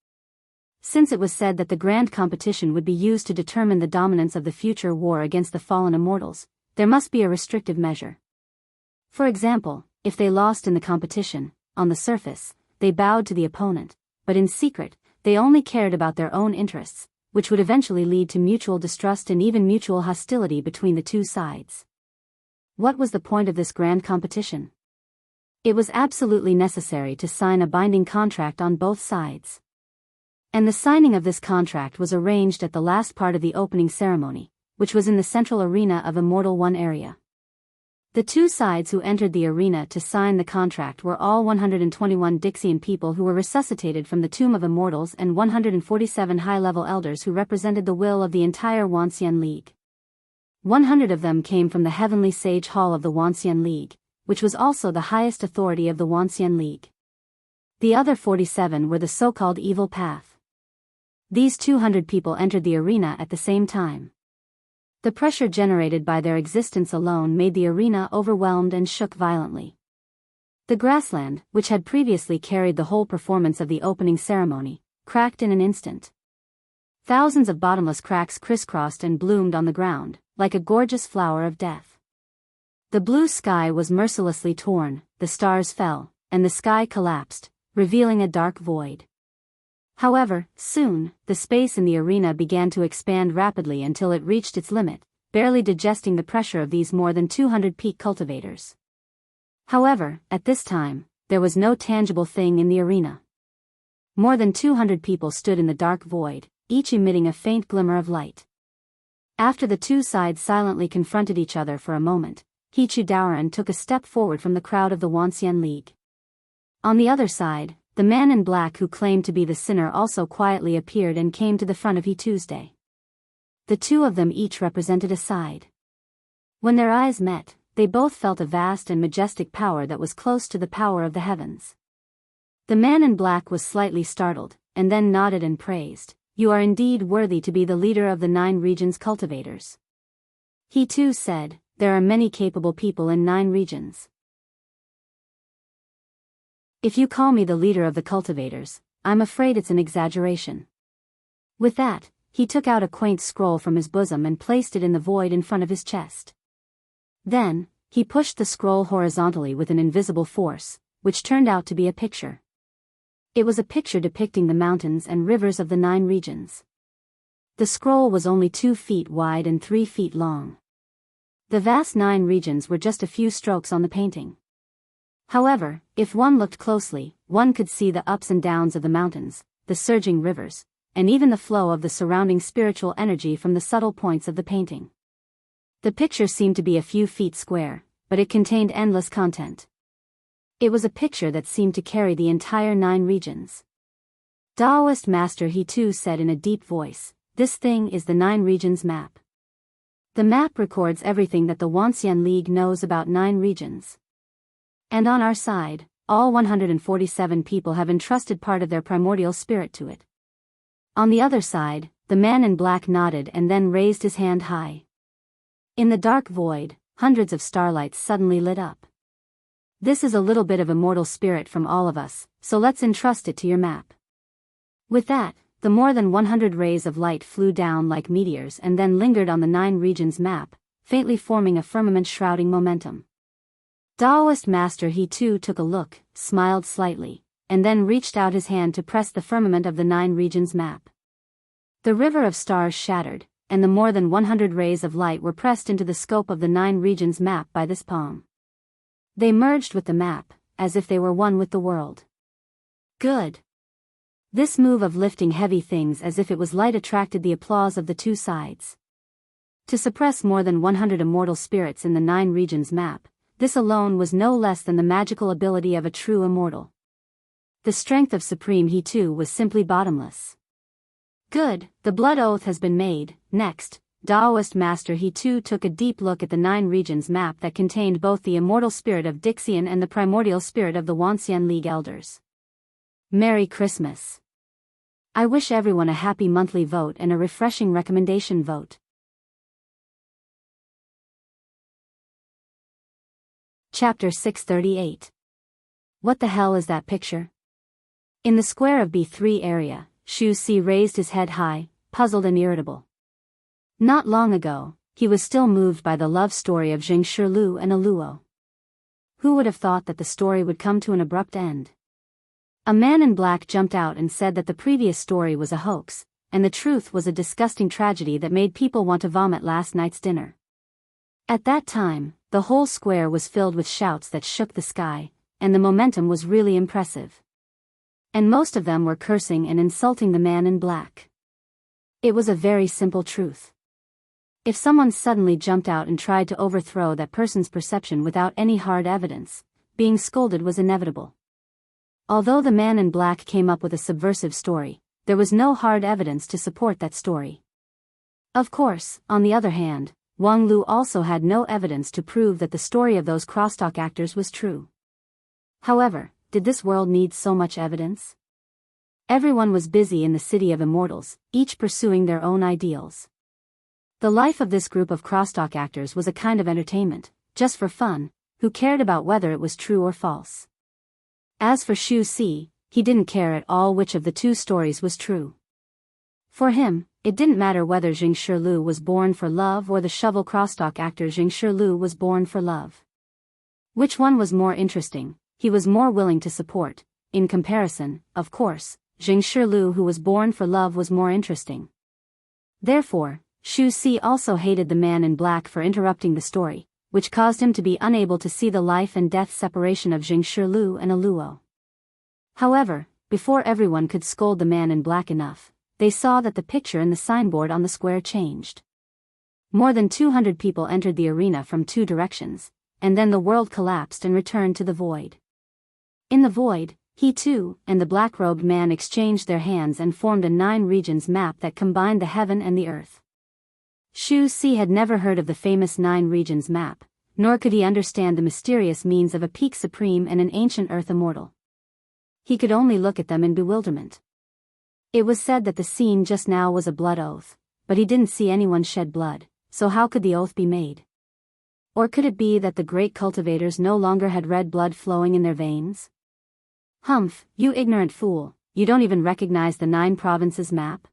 Since it was said that the grand competition would be used to determine the dominance of the future war against the fallen immortals, there must be a restrictive measure. For example, if they lost in the competition, on the surface, they bowed to the opponent, but in secret, they only cared about their own interests, which would eventually lead to mutual distrust and even mutual hostility between the two sides. What was the point of this grand competition? It was absolutely necessary to sign a binding contract on both sides. And the signing of this contract was arranged at the last part of the opening ceremony, which was in the central arena of Immortal One area. The two sides who entered the arena to sign the contract were all 121 Dixian people who were resuscitated from the Tomb of Immortals and 147 high-level elders who represented the will of the entire Wuxia League. 100 of them came from the Heavenly Sage Hall of the Wuxia League, which was also the highest authority of the Wuxia League. The other 47 were the so-called Evil Path. These 200 people entered the arena at the same time. The pressure generated by their existence alone made the arena overwhelmed and shook violently. The grassland, which had previously carried the whole performance of the opening ceremony, cracked in an instant. Thousands of bottomless cracks crisscrossed and bloomed on the ground, like a gorgeous flower of death. The blue sky was mercilessly torn, the stars fell, and the sky collapsed, revealing a dark void. However, soon, the space in the arena began to expand rapidly until it reached its limit, barely digesting the pressure of these more than 200 peak cultivators. However, at this time, there was no tangible thing in the arena. More than 200 people stood in the dark void, each emitting a faint glimmer of light. After the two sides silently confronted each other for a moment, Hichu Daoran took a step forward from the crowd of the Wuxia League. On the other side, the man in black who claimed to be the sinner also quietly appeared and came to the front of He Tuesday. The two of them each represented a side. When their eyes met, they both felt a vast and majestic power that was close to the power of the heavens. The man in black was slightly startled, and then nodded and praised, "You are indeed worthy to be the leader of the 9 regions cultivators." He too said, "There are many capable people in 9 regions. If you call me the leader of the cultivators, I'm afraid it's an exaggeration." With that, he took out a quaint scroll from his bosom and placed it in the void in front of his chest. Then, he pushed the scroll horizontally with an invisible force, which turned out to be a picture. It was a picture depicting the mountains and rivers of the 9 regions. The scroll was only 2 feet wide and 3 feet long. The vast 9 regions were just a few strokes on the painting. However, if one looked closely, one could see the ups and downs of the mountains, the surging rivers, and even the flow of the surrounding spiritual energy from the subtle points of the painting. The picture seemed to be a few feet square, but it contained endless content. It was a picture that seemed to carry the entire 9 regions. Taoist Master He too said in a deep voice, "This thing is the 9 regions map." The map records everything that the Wuxia League knows about 9 regions. And on our side, all 147 people have entrusted part of their primordial spirit to it. On the other side, the man in black nodded and then raised his hand high. In the dark void, hundreds of starlights suddenly lit up. "This is a little bit of immortal spirit from all of us, so let's entrust it to your map." With that, the more than 100 rays of light flew down like meteors and then lingered on the 9 regions map, faintly forming a firmament shrouding momentum. Taoist Master He too took a look, smiled slightly, and then reached out his hand to press the firmament of the 9 regions map. The river of stars shattered, and the more than 100 rays of light were pressed into the scope of the 9 regions map by this palm. They merged with the map, as if they were one with the world. Good. This move of lifting heavy things as if it was light attracted the applause of the two sides. To suppress more than 100 immortal spirits in the 9 regions map, this alone was no less than the magical ability of a true immortal. The strength of Supreme He too was simply bottomless. Good, the blood oath has been made. Next, Taoist Master He too took a deep look at the 9 regions map that contained both the immortal spirit of Dixian and the primordial spirit of the Wuxia League elders. Merry Christmas. I wish everyone a happy monthly vote and a refreshing recommendation vote. Chapter 638. What the hell is that picture? In the square of B3 area, Shu Si raised his head high, puzzled and irritable. Not long ago, he was still moved by the love story of Zheng Shirlu and Aluo. Who would have thought that the story would come to an abrupt end? A man in black jumped out and said that the previous story was a hoax, and the truth was a disgusting tragedy that made people want to vomit last night's dinner. At that time, the whole square was filled with shouts that shook the sky, and the momentum was really impressive. And most of them were cursing and insulting the man in black. It was a very simple truth. If someone suddenly jumped out and tried to overthrow that person's perception without any hard evidence, being scolded was inevitable. Although the man in black came up with a subversive story, there was no hard evidence to support that story. Of course, on the other hand, Wang Lu also had no evidence to prove that the story of those crosstalk actors was true. However, did this world need so much evidence? Everyone was busy in the city of immortals, each pursuing their own ideals. The life of this group of crosstalk actors was a kind of entertainment, just for fun, who cared about whether it was true or false. As for Xu Si, he didn't care at all which of the two stories was true. For him, it didn't matter whether Jing Shirlu was born for love or the shovel crosstalk actor Jing Shirlu was born for love. Which one was more interesting, he was more willing to support. In comparison, of course, Jing Shirlu who was born for love was more interesting. Therefore, Xu Si also hated the man in black for interrupting the story, which caused him to be unable to see the life and death separation of Jing Shirlu and Aluo. However, before everyone could scold the man in black enough, they saw that the picture in the signboard on the square changed. More than 200 people entered the arena from 2 directions, and then the world collapsed and returned to the void. In the void, he too, and the black-robed man exchanged their hands and formed a 9 regions map that combined the heaven and the earth. Xu Si had never heard of the famous 9 regions map, nor could he understand the mysterious means of a peak supreme and an ancient earth immortal. He could only look at them in bewilderment. It was said that the scene just now was a blood oath, but he didn't see anyone shed blood, so how could the oath be made? Or could it be that the great cultivators no longer had red blood flowing in their veins? Humph, you ignorant fool, you don't even recognize the 9 provinces map?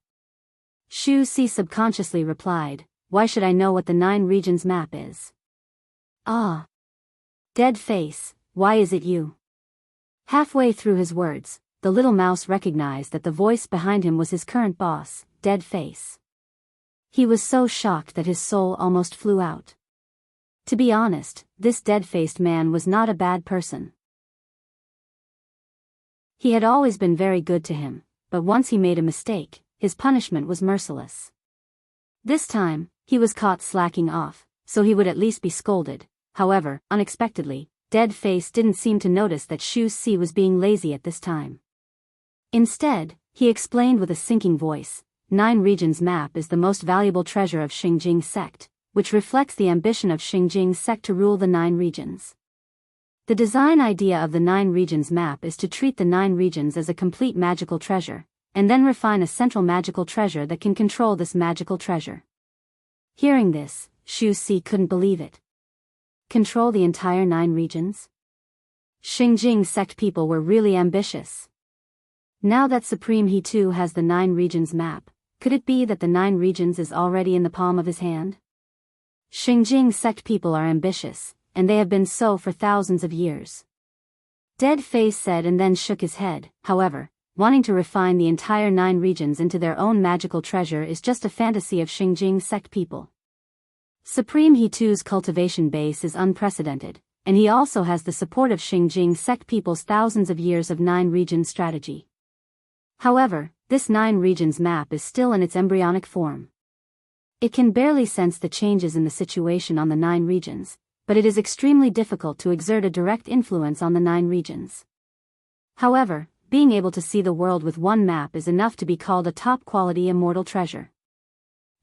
Xu Si subconsciously replied, why should I know what the 9 regions map is? Ah. Dead face, why is it you? Halfway through his words, the little mouse recognized that the voice behind him was his current boss, Dead Face. He was so shocked that his soul almost flew out. To be honest, this dead-faced man was not a bad person. He had always been very good to him, but once he made a mistake, his punishment was merciless. This time, he was caught slacking off, so he would at least be scolded. However, unexpectedly, Dead Face didn't seem to notice that Xu Si was being lazy at this time. Instead, he explained with a sinking voice, 9 regions map is the most valuable treasure of Xingjing sect, which reflects the ambition of Xingjing sect to rule the 9 regions. The design idea of the 9 regions map is to treat the 9 regions as a complete magical treasure, and then refine a central magical treasure that can control this magical treasure. Hearing this, Xu Si couldn't believe it. Control the entire 9 regions? Xingjing sect people were really ambitious. Now that Supreme he too has the 9 regions map, could it be that the 9 regions is already in the palm of his hand? Xingjing sect people are ambitious, and they have been so for thousands of years. Dead Face said and then shook his head. However, wanting to refine the entire 9 regions into their own magical treasure is just a fantasy of Xingjing sect people. Supreme he too's cultivation base is unprecedented, and he also has the support of Xingjing sect people's thousands of years of 9 regions strategy. However, this 9 regions map is still in its embryonic form. It can barely sense the changes in the situation on the 9 regions, but it is extremely difficult to exert a direct influence on the 9 regions. However, being able to see the world with one map is enough to be called a top-quality immortal treasure.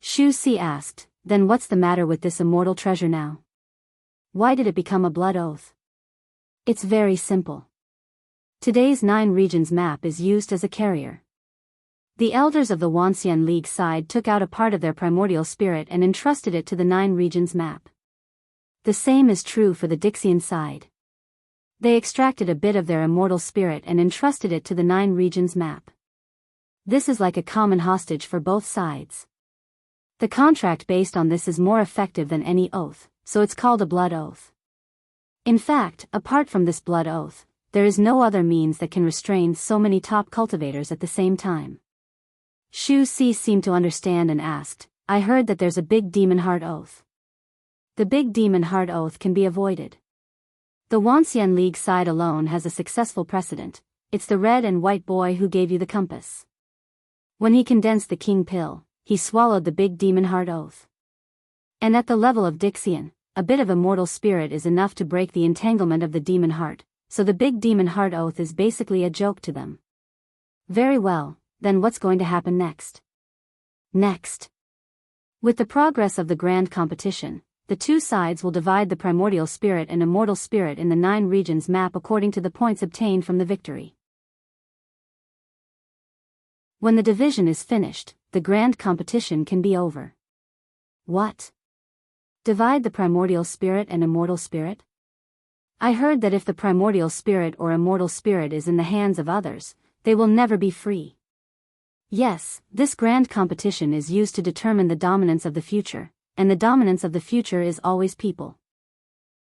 Xu Si asked, then what's the matter with this immortal treasure now? Why did it become a blood oath? It's very simple. Today's 9 regions map is used as a carrier. The elders of the Wanxian League side took out a part of their primordial spirit and entrusted it to the 9 regions map. The same is true for the Dixian side. They extracted a bit of their immortal spirit and entrusted it to the 9 regions map. This is like a common hostage for both sides. The contract based on this is more effective than any oath, so it's called a blood oath. In fact, apart from this blood oath, there is no other means that can restrain so many top cultivators at the same time. Shu Si seemed to understand and asked, I heard that there's a big demon heart oath. The big demon heart oath can be avoided. The Wanxian League side alone has a successful precedent. It's the red and white boy who gave you the compass. When he condensed the king pill, he swallowed the big demon heart oath. And at the level of Dixian, a bit of immortal spirit is enough to break the entanglement of the demon heart, so the big demon heart oath is basically a joke to them. Very well, then what's going to happen next? Next. With the progress of the grand competition, the two sides will divide the primordial spirit and immortal spirit in the 9 regions map according to the points obtained from the victory. When the division is finished, the grand competition can be over. What? Divide the primordial spirit and immortal spirit? I heard that if the primordial spirit or immortal spirit is in the hands of others, they will never be free. Yes, this grand competition is used to determine the dominance of the future, and the dominance of the future is always people.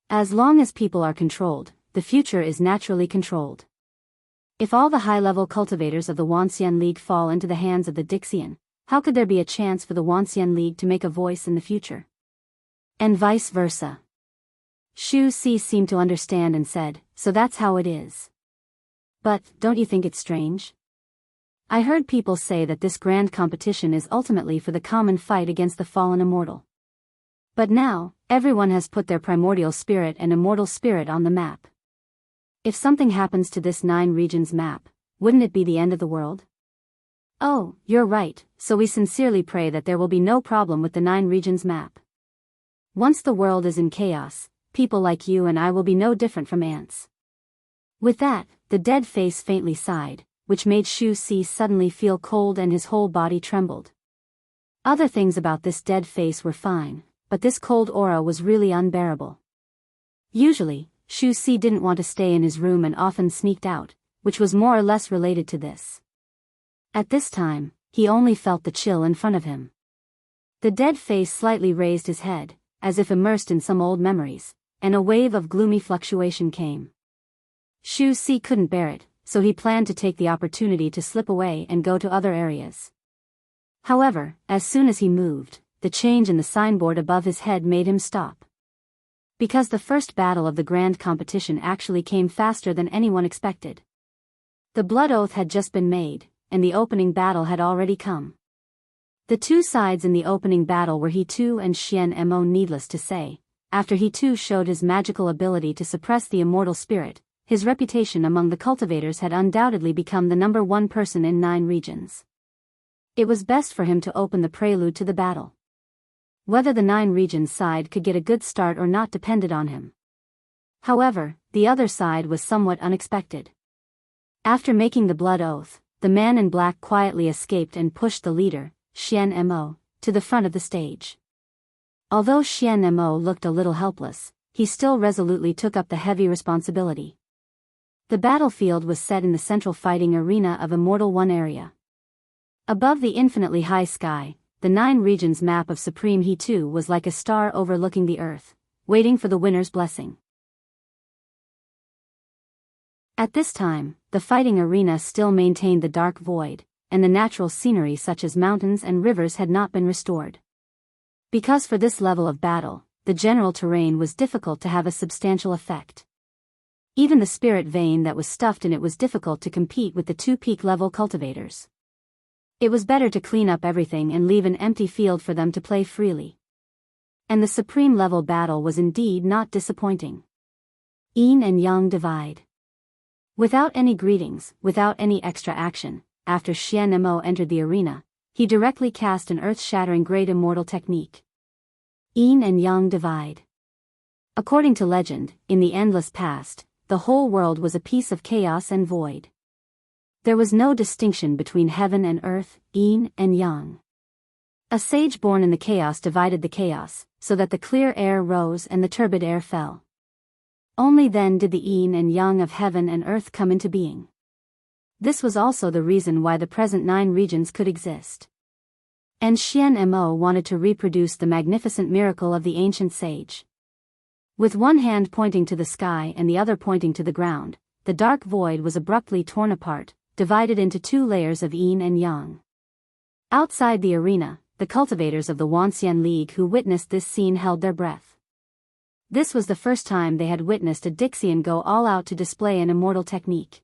As long as people are controlled, the future is naturally controlled. If all the high-level cultivators of the Wanxian League fall into the hands of the Dixian, how could there be a chance for the Wanxian League to make a voice in the future? And vice versa. Shu Si seemed to understand and said, so that's how it is. But, don't you think it's strange? I heard people say that this grand competition is ultimately for the common fight against the fallen immortal. But now, everyone has put their primordial spirit and immortal spirit on the map. If something happens to this 9 regions map, wouldn't it be the end of the world? Oh, you're right, so we sincerely pray that there will be no problem with the 9 regions map. Once the world is in chaos, people like you and I will be no different from ants. With that, the dead face faintly sighed, which made Shu Si suddenly feel cold and his whole body trembled. Other things about this dead face were fine, but this cold aura was really unbearable. Usually, Shu Si didn't want to stay in his room and often sneaked out, which was more or less related to this. At this time, he only felt the chill in front of him. The dead face slightly raised his head, as if immersed in some old memories, and a wave of gloomy fluctuation came. Shu Si couldn't bear it, so he planned to take the opportunity to slip away and go to other areas. However, as soon as he moved, the change in the signboard above his head made him stop. Because the first battle of the grand competition actually came faster than anyone expected. The blood oath had just been made, and the opening battle had already come. The two sides in the opening battle were He Tu and Xian Mo. Needless to say, after He Tu showed his magical ability to suppress the immortal spirit, his reputation among the cultivators had undoubtedly become the number 1 person in 9 regions. It was best for him to open the prelude to the battle. Whether the 9 regions side could get a good start or not depended on him. However, the other side was somewhat unexpected. After making the blood oath, the man in black quietly escaped and pushed the leader, Xian Mo, to the front of the stage. Although Xian Mo looked a little helpless, he still resolutely took up the heavy responsibility. The battlefield was set in the central fighting arena of Immortal One area. Above the infinitely high sky, the 9 regions map of Supreme He Tu was like a star overlooking the earth, waiting for the winner's blessing. At this time, the fighting arena still maintained the dark void, and the natural scenery such as mountains and rivers had not been restored. Because for this level of battle, the general terrain was difficult to have a substantial effect. Even the spirit vein that was stuffed in it was difficult to compete with the 2 peak level cultivators. It was better to clean up everything and leave an empty field for them to play freely. And the supreme level battle was indeed not disappointing. Yin and Yang divide. Without any greetings, without any extra action, after Xian Mo entered the arena, he directly cast an earth-shattering great immortal technique. Yin and Yang divide. According to legend, in the endless past, the whole world was a piece of chaos and void. There was no distinction between heaven and earth, yin and yang. A sage born in the chaos divided the chaos, so that the clear air rose and the turbid air fell. Only then did the yin and yang of heaven and earth come into being. This was also the reason why the present 9 regions could exist. And Xian Mo wanted to reproduce the magnificent miracle of the ancient sage. With one hand pointing to the sky and the other pointing to the ground, the dark void was abruptly torn apart, divided into two layers of yin and yang. Outside the arena, the cultivators of the Wuxia League who witnessed this scene held their breath. This was the first time they had witnessed a Dixian go all out to display an immortal technique.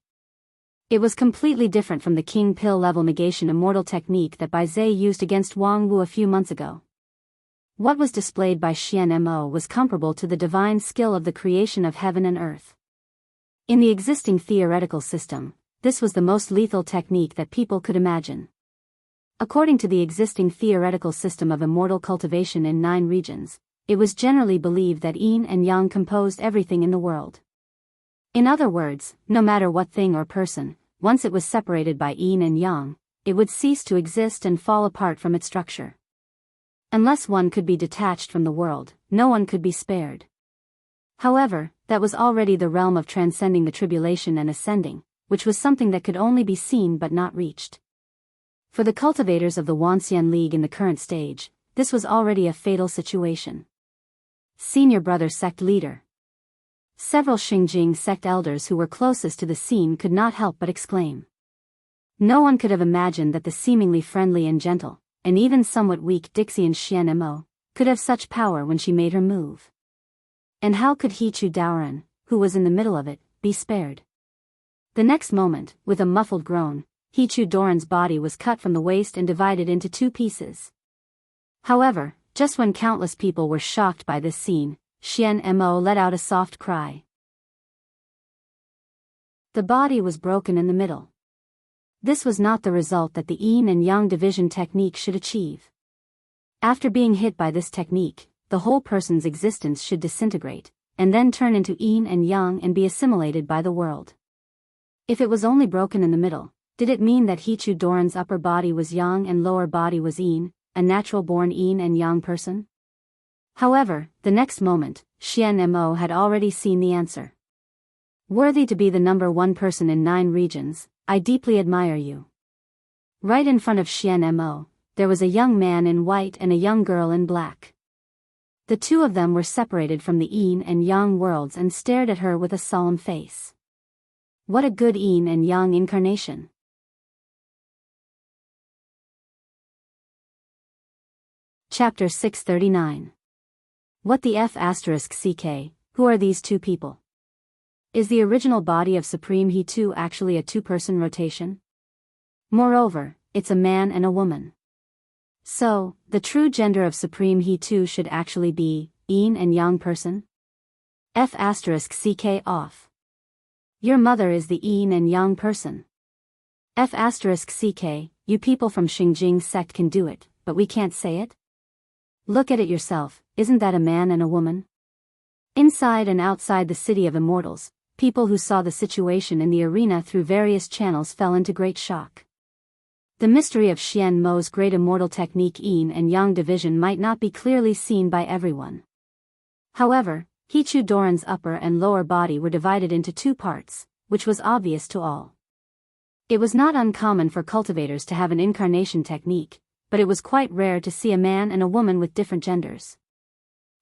It was completely different from the King Pill level negation immortal technique that Bai Zhe used against Wang Wu a few months ago. What was displayed by Xian Mo was comparable to the divine skill of the creation of heaven and earth. In the existing theoretical system, this was the most lethal technique that people could imagine. According to the existing theoretical system of immortal cultivation in 9 regions, it was generally believed that yin and yang composed everything in the world. In other words, no matter what thing or person, once it was separated by yin and yang, it would cease to exist and fall apart from its structure. Unless one could be detached from the world, no one could be spared. However, that was already the realm of transcending the tribulation and ascending, which was something that could only be seen but not reached. For the cultivators of the Wuxia League in the current stage, this was already a fatal situation. Senior Brother Sect Leader. Several Xingjing sect elders who were closest to the scene could not help but exclaim. No one could have imagined that the seemingly friendly and gentle, and even somewhat weak Dixian Xian Mo, could have such power when she made her move. And how could Hichu Daoran, who was in the middle of it, be spared? The next moment, with a muffled groan, Hichu Doran's body was cut from the waist and divided into 2 pieces. However, just when countless people were shocked by this scene, Xian Mo let out a soft cry. The body was broken in the middle. This was not the result that the yin and yang division technique should achieve. After being hit by this technique, the whole person's existence should disintegrate, and then turn into yin and yang and be assimilated by the world. If it was only broken in the middle, did it mean that Hichu Doran's upper body was yang and lower body was yin, a natural-born yin and yang person? However, the next moment, Xian Mo had already seen the answer. Worthy to be the number 1 person in 9 regions, I deeply admire you. Right in front of Xian Mo, there was a young man in white and a young girl in black. The 2 of them were separated from the yin and yang worlds and stared at her with a solemn face. What a good yin and yang incarnation. Chapter 639. What the F***CK, who are these 2 people? Is the original body of Supreme He2 actually a 2-person rotation? Moreover, it's a man and a woman. So, the true gender of Supreme He2 should actually be yin and yang person? F***CK off. Your mother is the yin and yang person. F***CK, you people from Xingjing sect can do it, but we can't say it? Look at it yourself, isn't that a man and a woman? Inside and outside the city of immortals, people who saw the situation in the arena through various channels fell into great shock. The mystery of Xian Mo's great immortal technique yin and yang division might not be clearly seen by everyone. However, Hichu Doran's upper and lower body were divided into 2 parts, which was obvious to all. It was not uncommon for cultivators to have an incarnation technique, but it was quite rare to see a man and a woman with different genders.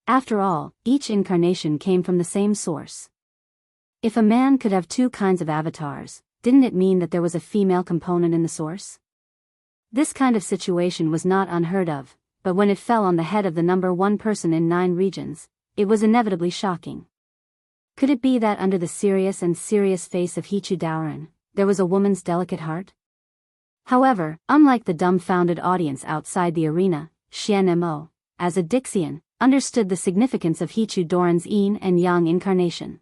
After all, each incarnation came from the same source. If a man could have 2 kinds of avatars, didn't it mean that there was a female component in the source? This kind of situation was not unheard of, but when it fell on the head of the number 1 person in 9 regions, it was inevitably shocking. Could it be that under the serious face of Hichu Daoran, there was a woman's delicate heart? However, unlike the dumbfounded audience outside the arena, Xian Mo, as a Dixian, understood the significance of Hichu Doran's yin and yang incarnation.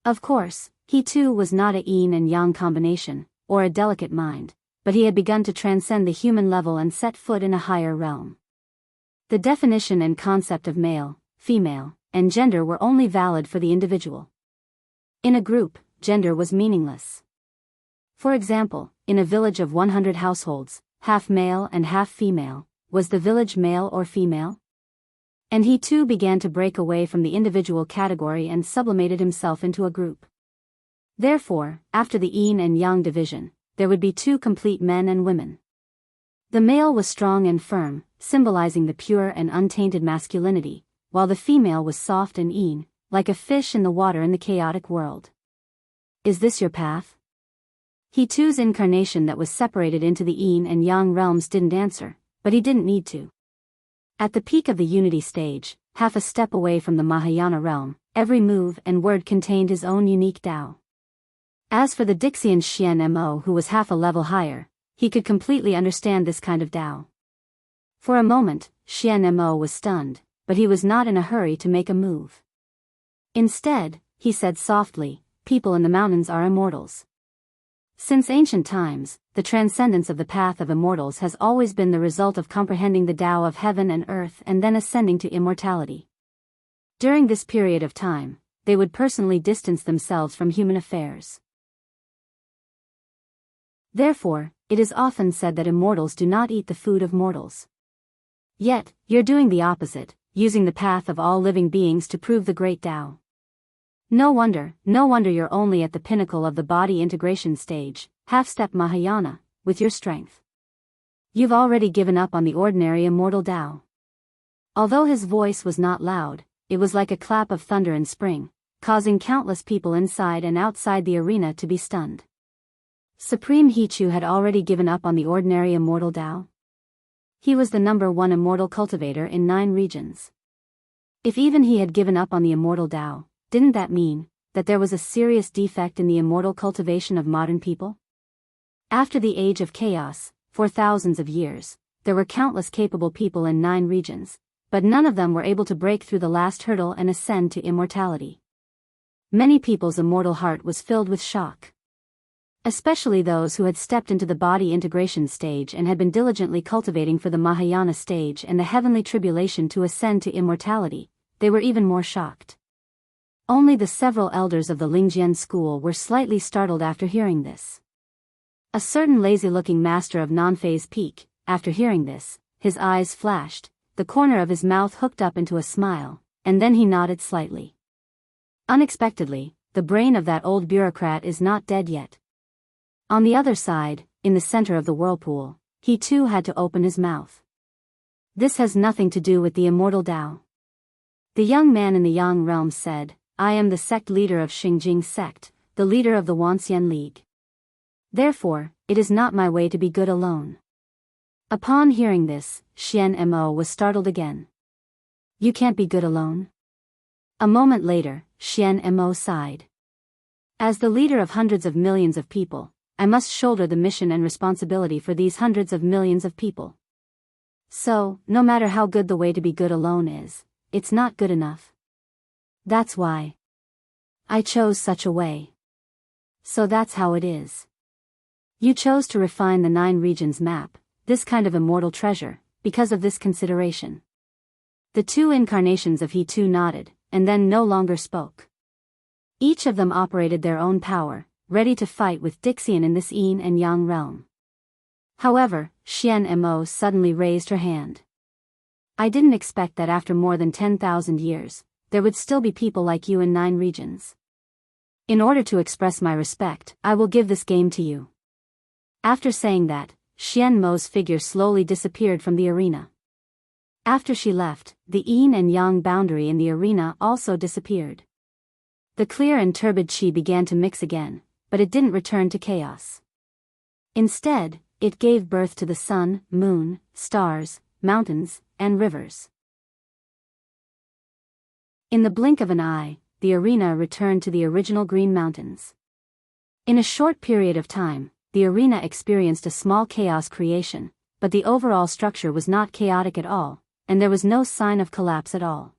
Of course, he too was not a yin and yang combination, or a delicate mind, but he had begun to transcend the human level and set foot in a higher realm. The definition and concept of male, female, and gender were only valid for the individual. In a group, gender was meaningless. For example, in a village of 100 households, half male and half female, was the village male or female? And he too began to break away from the individual category and sublimated himself into a group. Therefore, after the yin and yang division, there would be 2 complete men and women. The male was strong and firm, symbolizing the pure and untainted masculinity, while the female was soft and yin, like a fish in the water in the chaotic world. Is this your path? He too's incarnation that was separated into the yin and yang realms didn't answer, but he didn't need to. At the peak of the unity stage, half a step away from the Mahayana realm, every move and word contained his own unique Tao. As for the Dixian Xian Mo who was half a level higher, he could completely understand this kind of Tao. For a moment, Xian Mo was stunned, but he was not in a hurry to make a move. Instead, he said softly, "People in the mountains are immortals." Since ancient times, the transcendence of the path of immortals has always been the result of comprehending the Tao of heaven and earth and then ascending to immortality. During this period of time, they would personally distance themselves from human affairs. Therefore, it is often said that immortals do not eat the food of mortals. Yet, you're doing the opposite, using the path of all living beings to prove the great Tao. No wonder you're only at the pinnacle of the body integration stage, half-step Mahayana, with your strength. You've already given up on the ordinary immortal Tao. Although his voice was not loud, it was like a clap of thunder in spring, causing countless people inside and outside the arena to be stunned. Supreme Hichu had already given up on the ordinary immortal Tao. He was the #1 immortal cultivator in 9 regions. If even he had given up on the immortal Tao, didn't that mean that there was a serious defect in the immortal cultivation of modern people? After the age of chaos, for thousands of years, there were countless capable people in 9 regions, but none of them were able to break through the last hurdle and ascend to immortality. Many people's immortal heart was filled with shock. Especially those who had stepped into the body integration stage and had been diligently cultivating for the Mahayana stage and the heavenly tribulation to ascend to immortality, they were even more shocked. Only the several elders of the Lingjian school were slightly startled after hearing this. A certain lazy-looking master of Nanfei's peak, after hearing this, his eyes flashed, the corner of his mouth hooked up into a smile, and then he nodded slightly. Unexpectedly, the brain of that old bureaucrat is not dead yet. On the other side, in the center of the whirlpool, he too had to open his mouth. This has nothing to do with the immortal Tao. The young man in the Yang realm said, "I am the sect leader of Xingjing sect, the leader of the Wanxian League. Therefore, it is not my way to be good alone." Upon hearing this, Xian Mo was startled again. "You can't be good alone?" A moment later, Xian Mo sighed. "As the leader of hundreds of millions of people, I must shoulder the mission and responsibility for these hundreds of millions of people. So, no matter how good the way to be good alone is, it's not good enough. That's why I chose such a way. So that's how it is. You chose to refine the 9 regions map, this kind of immortal treasure, because of this consideration." The 2 incarnations of He too nodded, and then no longer spoke. Each of them operated their own power, ready to fight with Dixian in this yin and yang realm. However, Xian Mo suddenly raised her hand. "I didn't expect that after more than 10,000 years, there would still be people like you in 9 regions. In order to express my respect, I will give this game to you." After saying that, Xian Mo's figure slowly disappeared from the arena. After she left, the yin and yang boundary in the arena also disappeared. The clear and turbid qi began to mix again, but it didn't return to chaos. Instead, it gave birth to the sun, moon, stars, mountains, and rivers. In the blink of an eye, the arena returned to the original green mountains. In a short period of time, the arena experienced a small chaos creation, but the overall structure was not chaotic at all, and there was no sign of collapse at all.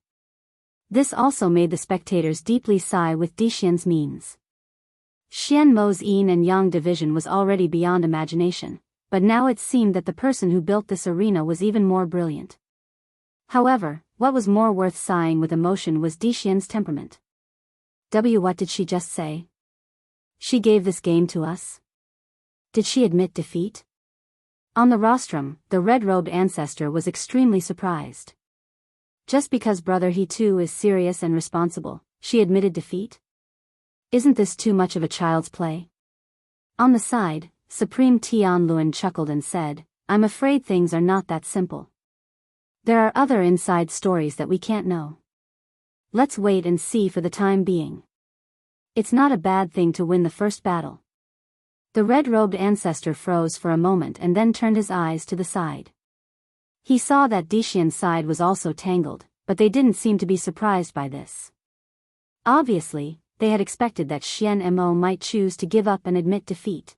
This also made the spectators deeply sigh with Dixian's means. Xian Mo's yin and yang division was already beyond imagination, but now it seemed that the person who built this arena was even more brilliant. However, what was more worth sighing with emotion was Dixian's temperament. What did she just say? She gave this game to us? Did she admit defeat? On the rostrum, the red-robed ancestor was extremely surprised. Just because brother he too is serious and responsible, she admitted defeat? Isn't this too much of a child's play? On the side, Supreme Tianluan chuckled and said, "I'm afraid things are not that simple. There are other inside stories that we can't know." Let's wait and see for the time being. It's not a bad thing to win the first battle. The red-robed ancestor froze for a moment and then turned his eyes to the side. He saw that Dixian's side was also tangled, but they didn't seem to be surprised by this. Obviously, they had expected that Xian Mo might choose to give up and admit defeat.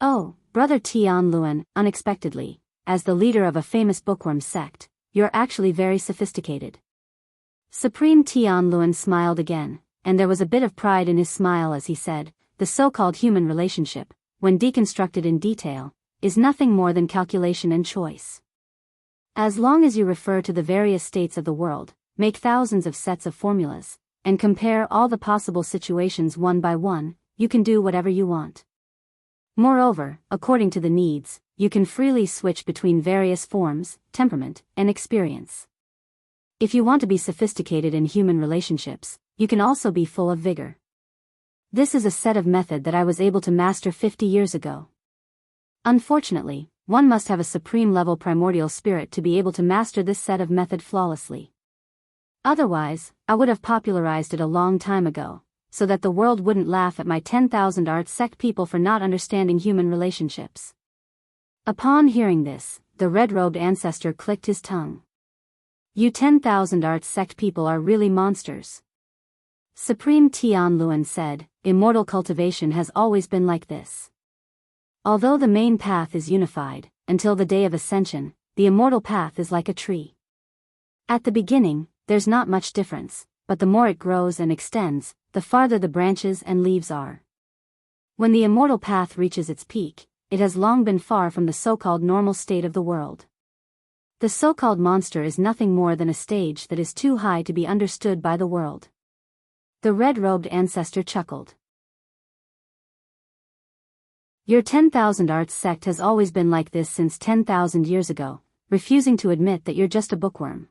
Oh, Brother Tian Luan, unexpectedly, as the leader of a famous bookworm sect, you're actually very sophisticated. Supreme Tian Luan smiled again, and there was a bit of pride in his smile as he said, the so-called human relationship, when deconstructed in detail, is nothing more than calculation and choice. As long as you refer to the various states of the world, make thousands of sets of formulas, and compare all the possible situations one by one, you can do whatever you want. Moreover, according to the needs, you can freely switch between various forms, temperament, and experience. If you want to be sophisticated in human relationships, you can also be full of vigor. This is a set of method that I was able to master 50 years ago. Unfortunately, one must have a supreme-level primordial spirit to be able to master this set of method flawlessly. Otherwise, I would have popularized it a long time ago, so that the world wouldn't laugh at my 10,000 art sect people for not understanding human relationships. Upon hearing this, the red-robed ancestor clicked his tongue. You 10,000 art sect people are really monsters. Supreme Tian Luan said, immortal cultivation has always been like this. Although the main path is unified, until the day of ascension, the immortal path is like a tree. At the beginning, there's not much difference, but the more it grows and extends, the farther the branches and leaves are. When the immortal path reaches its peak, it has long been far from the so-called normal state of the world. The so-called monster is nothing more than a stage that is too high to be understood by the world. The red-robed ancestor chuckled. Your 10,000 arts sect has always been like this since 10,000 years ago, refusing to admit that you're just a bookworm.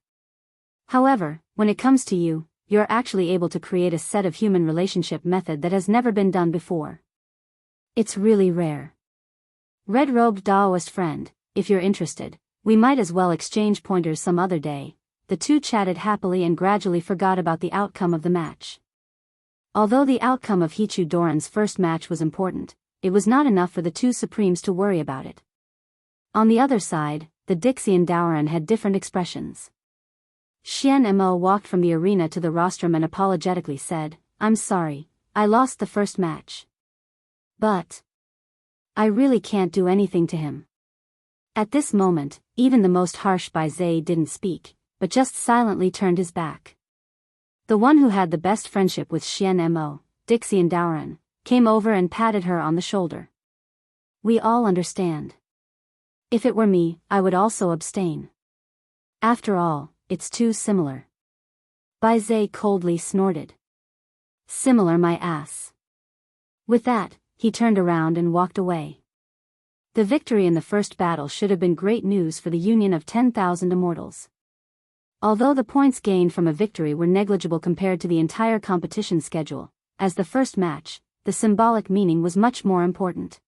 However, when it comes to you, you're actually able to create a set of human relationship method that has never been done before. It's really rare. Red-robed Daoist friend, if you're interested, we might as well exchange pointers some other day. The two chatted happily and gradually forgot about the outcome of the match. Although the outcome of Hichu Doran's first match was important, it was not enough for the two supremes to worry about it. On the other side, the Dixian Daoran had different expressions. Xian Mo walked from the arena to the rostrum and apologetically said, I'm sorry, I lost the first match. But I really can't do anything to him. At this moment, even the most harsh Bai Zhe didn't speak, but just silently turned his back. The one who had the best friendship with Xian Mo, Dixian Daoran, came over and patted her on the shoulder. We all understand. If it were me, I would also abstain. After all, it's too similar. Bai Zhe coldly snorted. Similar my ass. With that, he turned around and walked away. The victory in the first battle should have been great news for the union of 10,000 immortals. Although the points gained from a victory were negligible compared to the entire competition schedule, as the first match, the symbolic meaning was much more important.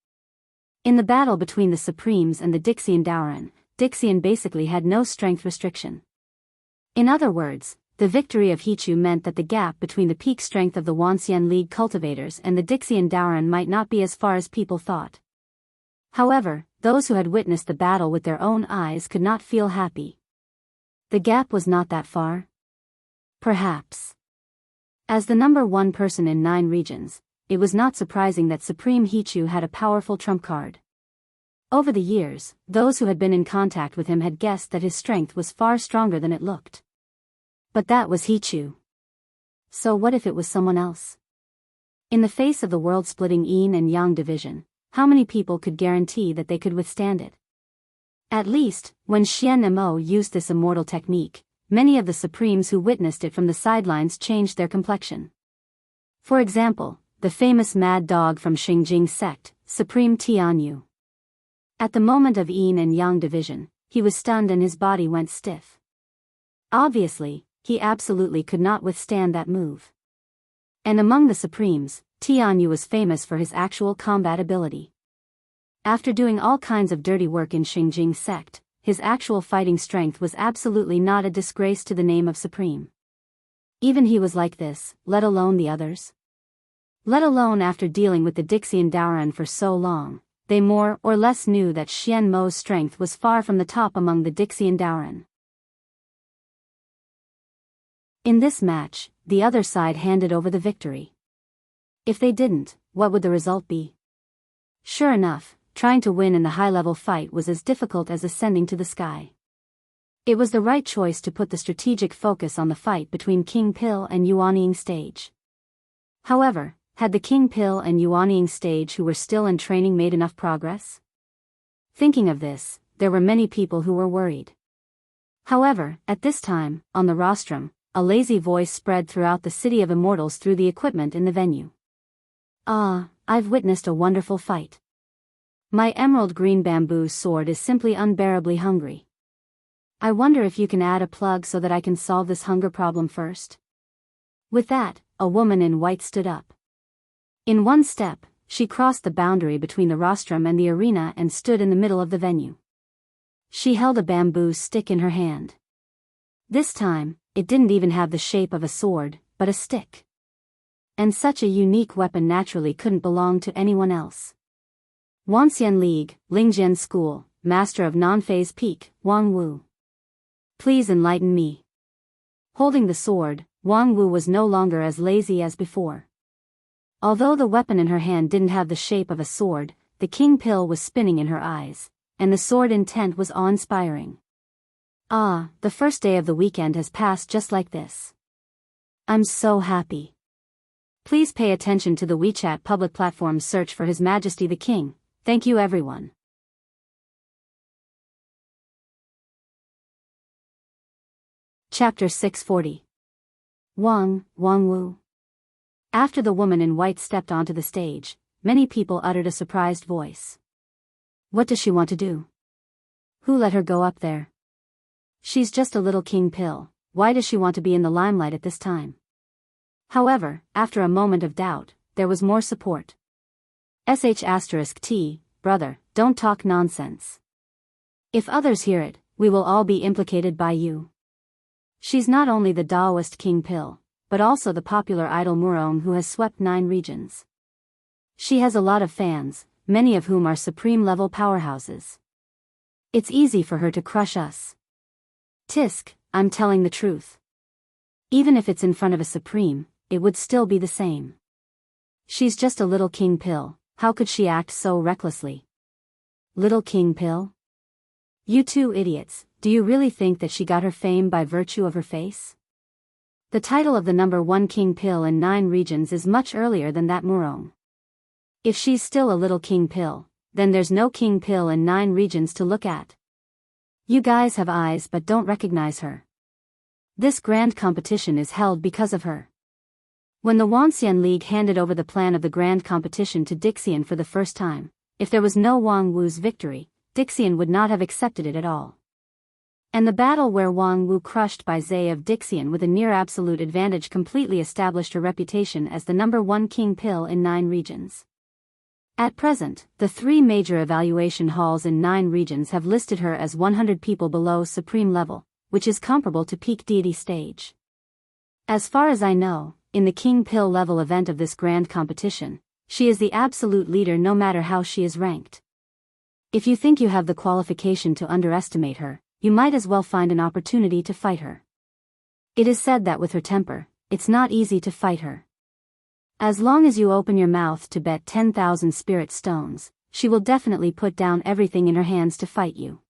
In the battle between the Supremes and the Dixian Daoran, Dixian basically had no strength restriction. In other words, the victory of Hichu meant that the gap between the peak strength of the Wanxian League cultivators and the Dixian Daoran might not be as far as people thought. However, those who had witnessed the battle with their own eyes could not feel happy. The gap was not that far? Perhaps. As the number one person in 9 regions, it was not surprising that Supreme Hichu had a powerful trump card. Over the years, those who had been in contact with him had guessed that his strength was far stronger than it looked. But that was Hichu. So what if it was someone else? In the face of the world-splitting yin and yang division, how many people could guarantee that they could withstand it? At least, when Xian Mo used this immortal technique, many of the Supremes who witnessed it from the sidelines changed their complexion. For example, the famous mad dog from Xingjing sect, Supreme Tianyu. At the moment of yin and yang division, he was stunned and his body went stiff. Obviously, he absolutely could not withstand that move. And among the Supremes, Tianyu was famous for his actual combat ability. After doing all kinds of dirty work in Xingjing sect, his actual fighting strength was absolutely not a disgrace to the name of Supreme. Even he was like this, let alone the others. Let alone after dealing with the Dixian Daoran for so long, they more or less knew that Xian Mo's strength was far from the top among the Dixian Daoran. In this match, the other side handed over the victory. If they didn't, what would the result be? Sure enough, trying to win in the high-level fight was as difficult as ascending to the sky. It was the right choice to put the strategic focus on the fight between King Pil and Yuanying stage. However, had the King Pil and Yuanying stage who were still in training made enough progress? Thinking of this, there were many people who were worried. However, at this time, on the rostrum, a lazy voice spread throughout the city of immortals through the equipment in the venue. "Ah, I've witnessed a wonderful fight. My emerald green bamboo sword is simply unbearably hungry. I wonder if you can add a plug so that I can solve this hunger problem first?" With that, a woman in white stood up. In one step, she crossed the boundary between the rostrum and the arena and stood in the middle of the venue. She held a bamboo stick in her hand. This time, it didn't even have the shape of a sword, but a stick. And such a unique weapon naturally couldn't belong to anyone else. Wanxian League, Lingjian School, Master of Non-Phase Peak, Wang Wu. Please enlighten me. Holding the sword, Wang Wu was no longer as lazy as before. Although the weapon in her hand didn't have the shape of a sword, the King Pil was spinning in her eyes, and the sword intent was awe-inspiring. Ah, the first day of the weekend has passed just like this. I'm so happy. Please pay attention to the WeChat public platform search for His Majesty the King. Thank you everyone. Chapter 640. Wang Wu. After the woman in white stepped onto the stage, many people uttered a surprised voice. What does she want to do? Who let her go up there? She's just a little King Pil, why does she want to be in the limelight at this time? However, after a moment of doubt, there was more support. *T, brother, don't talk nonsense. If others hear it, we will all be implicated by you. She's not only the Daoist King Pil, but also the popular idol Murong who has swept 9 regions. She has a lot of fans, many of whom are supreme-level powerhouses. It's easy for her to crush us. Tisk, I'm telling the truth. Even if it's in front of a supreme, it would still be the same. She's just a little King Pil, how could she act so recklessly? Little King Pil? You two idiots, do you really think that she got her fame by virtue of her face? The title of the #1 King Pil in 9 regions is much earlier than that Murong. If she's still a little King Pil, then there's no King Pil in 9 regions to look at. You guys have eyes but don't recognize her. This grand competition is held because of her. When the Wanxian League handed over the plan of the grand competition to Dixian for the first time, if there was no Wang Wu's victory, Dixian would not have accepted it at all. And the battle where Wang Wu crushed by Zay of Dixian with a near-absolute advantage completely established her reputation as the #1 King Pil in 9 regions. At present, the 3 major evaluation halls in 9 regions have listed her as 100 people below supreme level, which is comparable to peak deity stage. As far as I know, in the King Pil level event of this grand competition, she is the absolute leader no matter how she is ranked. If you think you have the qualification to underestimate her, you might as well find an opportunity to fight her. It is said that with her temper, it's not easy to fight her. As long as you open your mouth to bet 10,000 spirit stones, she will definitely put down everything in her hands to fight you.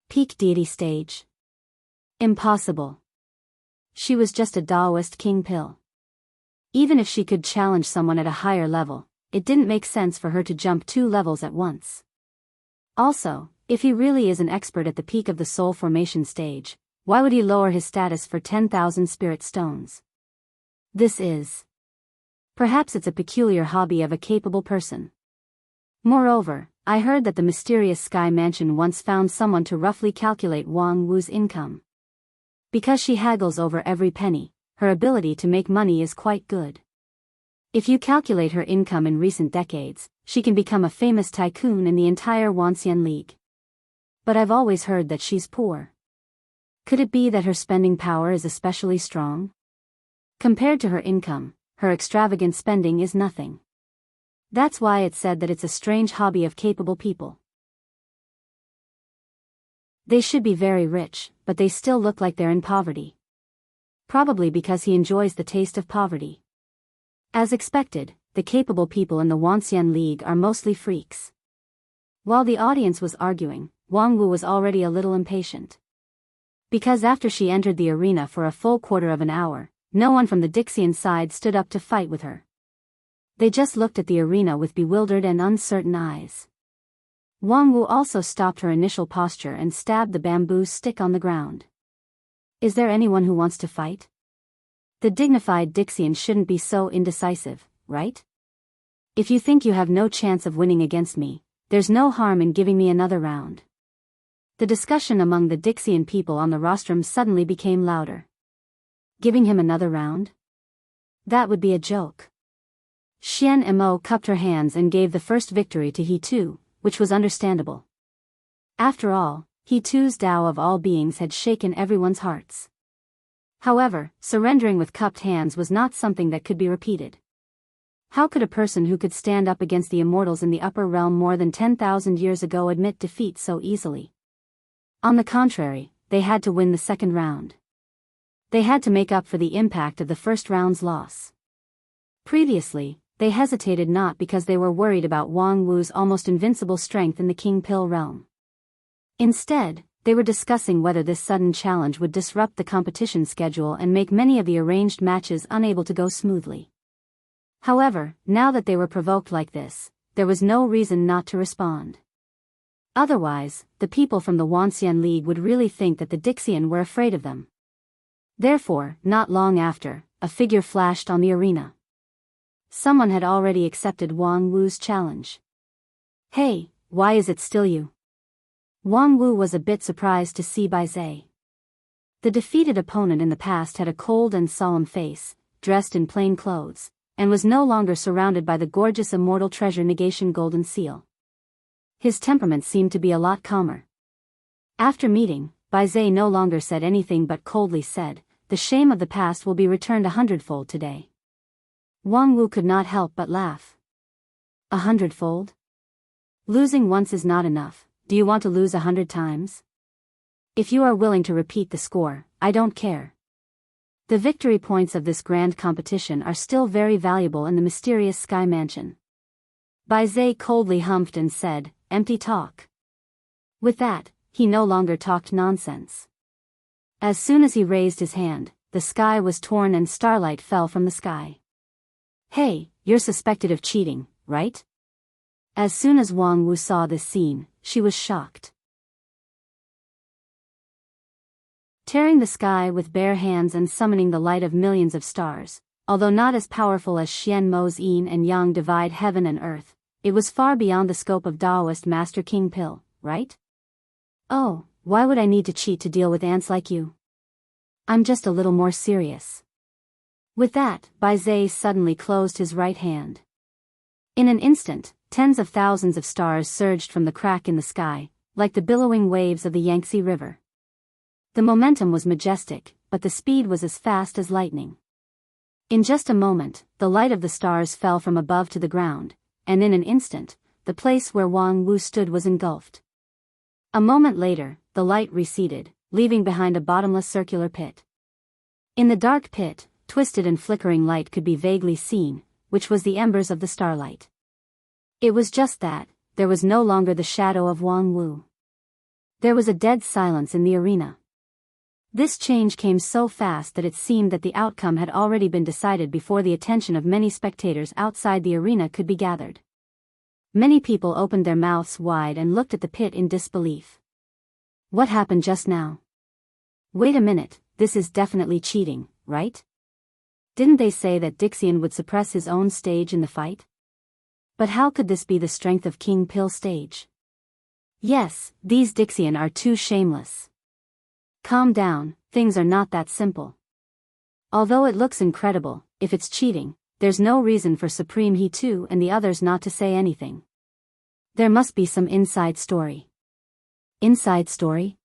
Peak deity stage? Impossible. She was just a Daoist King Pil. Even if she could challenge someone at a higher level, it didn't make sense for her to jump 2 levels at once. Also, if he really is an expert at the peak of the soul formation stage, why would he lower his status for 10,000 spirit stones? Perhaps it's a peculiar hobby of a capable person. Moreover, I heard that the mysterious Sky Mansion once found someone to roughly calculate Wang Wu's income. Because she haggles over every penny, her ability to make money is quite good. If you calculate her income in recent decades, she can become a famous tycoon in the entire Wanxian League. But I've always heard that she's poor. Could it be that her spending power is especially strong? Compared to her income, her extravagant spending is nothing. That's why it's said that it's a strange hobby of capable people. They should be very rich, but they still look like they're in poverty. Probably because he enjoys the taste of poverty. As expected, the capable people in the Wanxian League are mostly freaks. While the audience was arguing, Wang Wu was already a little impatient. Because after she entered the arena for a full quarter of an hour, no one from the Dixian side stood up to fight with her. They just looked at the arena with bewildered and uncertain eyes. Wang Wu also stopped her initial posture and stabbed the bamboo stick on the ground. Is there anyone who wants to fight? The dignified Dixian shouldn't be so indecisive, right? If you think you have no chance of winning against me, there's no harm in giving me another round. The discussion among the Dixian people on the rostrum suddenly became louder. Giving him another round? That would be a joke. Xian Mo cupped her hands and gave the first victory to He Tu, which was understandable. After all, He Tu's Tao of all beings had shaken everyone's hearts. However, surrendering with cupped hands was not something that could be repeated. How could a person who could stand up against the immortals in the upper realm more than 10,000 years ago admit defeat so easily? On the contrary, they had to win the second round. They had to make up for the impact of the first round's loss. Previously, they hesitated not because they were worried about Wang Wu's almost invincible strength in the King Pill realm. Instead, they were discussing whether this sudden challenge would disrupt the competition schedule and make many of the arranged matches unable to go smoothly. However, now that they were provoked like this, there was no reason not to respond. Otherwise, the people from the Wanxian League would really think that the Dixian were afraid of them. Therefore, not long after, a figure flashed on the arena. Someone had already accepted Wang Wu's challenge. Hey, why is it still you? Wang Wu was a bit surprised to see Bai Zhe. The defeated opponent in the past had a cold and solemn face, dressed in plain clothes, and was no longer surrounded by the gorgeous immortal treasure negation golden seal. His temperament seemed to be a lot calmer. After meeting, Bai Zhe no longer said anything but coldly said, "The shame of the past will be returned 100-fold today." Wang Wu could not help but laugh. 100-fold? Losing once is not enough. Do you want to lose 100 times? If you are willing to repeat the score, I don't care. The victory points of this grand competition are still very valuable in the mysterious Sky Mansion. Bai Zhe coldly humphed and said, "Empty talk." With that, he no longer talked nonsense. As soon as he raised his hand, the sky was torn and starlight fell from the sky. Hey, you're suspected of cheating, right? As soon as Wang Wu saw this scene, she was shocked. Tearing the sky with bare hands and summoning the light of millions of stars, although not as powerful as Xian Mo's yin and yang divide heaven and earth, it was far beyond the scope of Taoist Master King Pill, right? Oh, why would I need to cheat to deal with ants like you? I'm just a little more serious. With that, Bai Zhe suddenly closed his right hand. In an instant, tens of thousands of stars surged from the crack in the sky, like the billowing waves of the Yangtze River. The momentum was majestic, but the speed was as fast as lightning. In just a moment, the light of the stars fell from above to the ground, and in an instant, the place where Wang Wu stood was engulfed. A moment later, the light receded, leaving behind a bottomless circular pit. In the dark pit, twisted and flickering light could be vaguely seen, which was the embers of the starlight. It was just that, there was no longer the shadow of Wang Wu. There was a dead silence in the arena. This change came so fast that it seemed that the outcome had already been decided before the attention of many spectators outside the arena could be gathered. Many people opened their mouths wide and looked at the pit in disbelief. What happened just now? Wait a minute, this is definitely cheating, right? Didn't they say that Dixian would suppress his own stage in the fight? But how could this be the strength of King Pill's stage? Yes, these Dixian are too shameless. Calm down, things are not that simple. Although it looks incredible, if it's cheating, there's no reason for Supreme He Tu and the others not to say anything. There must be some inside story. Inside story?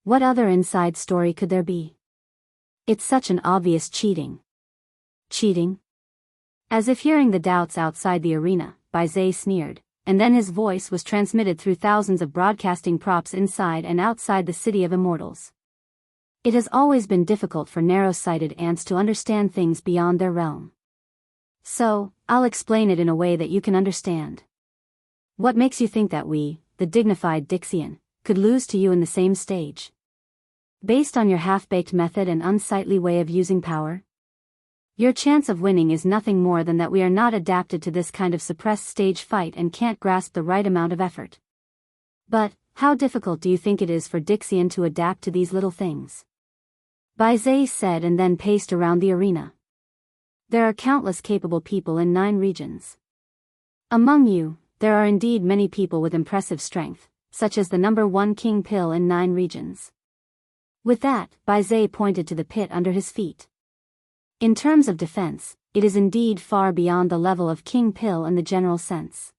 What other inside story could there be? It's such an obvious cheating. Cheating? As if hearing the doubts outside the arena, Biyao sneered, and then his voice was transmitted through thousands of broadcasting props inside and outside the City of Immortals. It has always been difficult for narrow-sighted ants to understand things beyond their realm. So, I'll explain it in a way that you can understand. What makes you think that we, the dignified Dixian, could lose to you in the same stage? Based on your half-baked method and unsightly way of using power? Your chance of winning is nothing more than that we are not adapted to this kind of suppressed stage fight and can't grasp the right amount of effort. But, how difficult do you think it is for Dixian to adapt to these little things? Biyao said and then paced around the arena. There are countless capable people in 9 regions. Among you, there are indeed many people with impressive strength, such as the number 1 King Pill in 9 regions. With that, Biyao pointed to the pit under his feet. In terms of defense, it is indeed far beyond the level of King Pill in the general sense.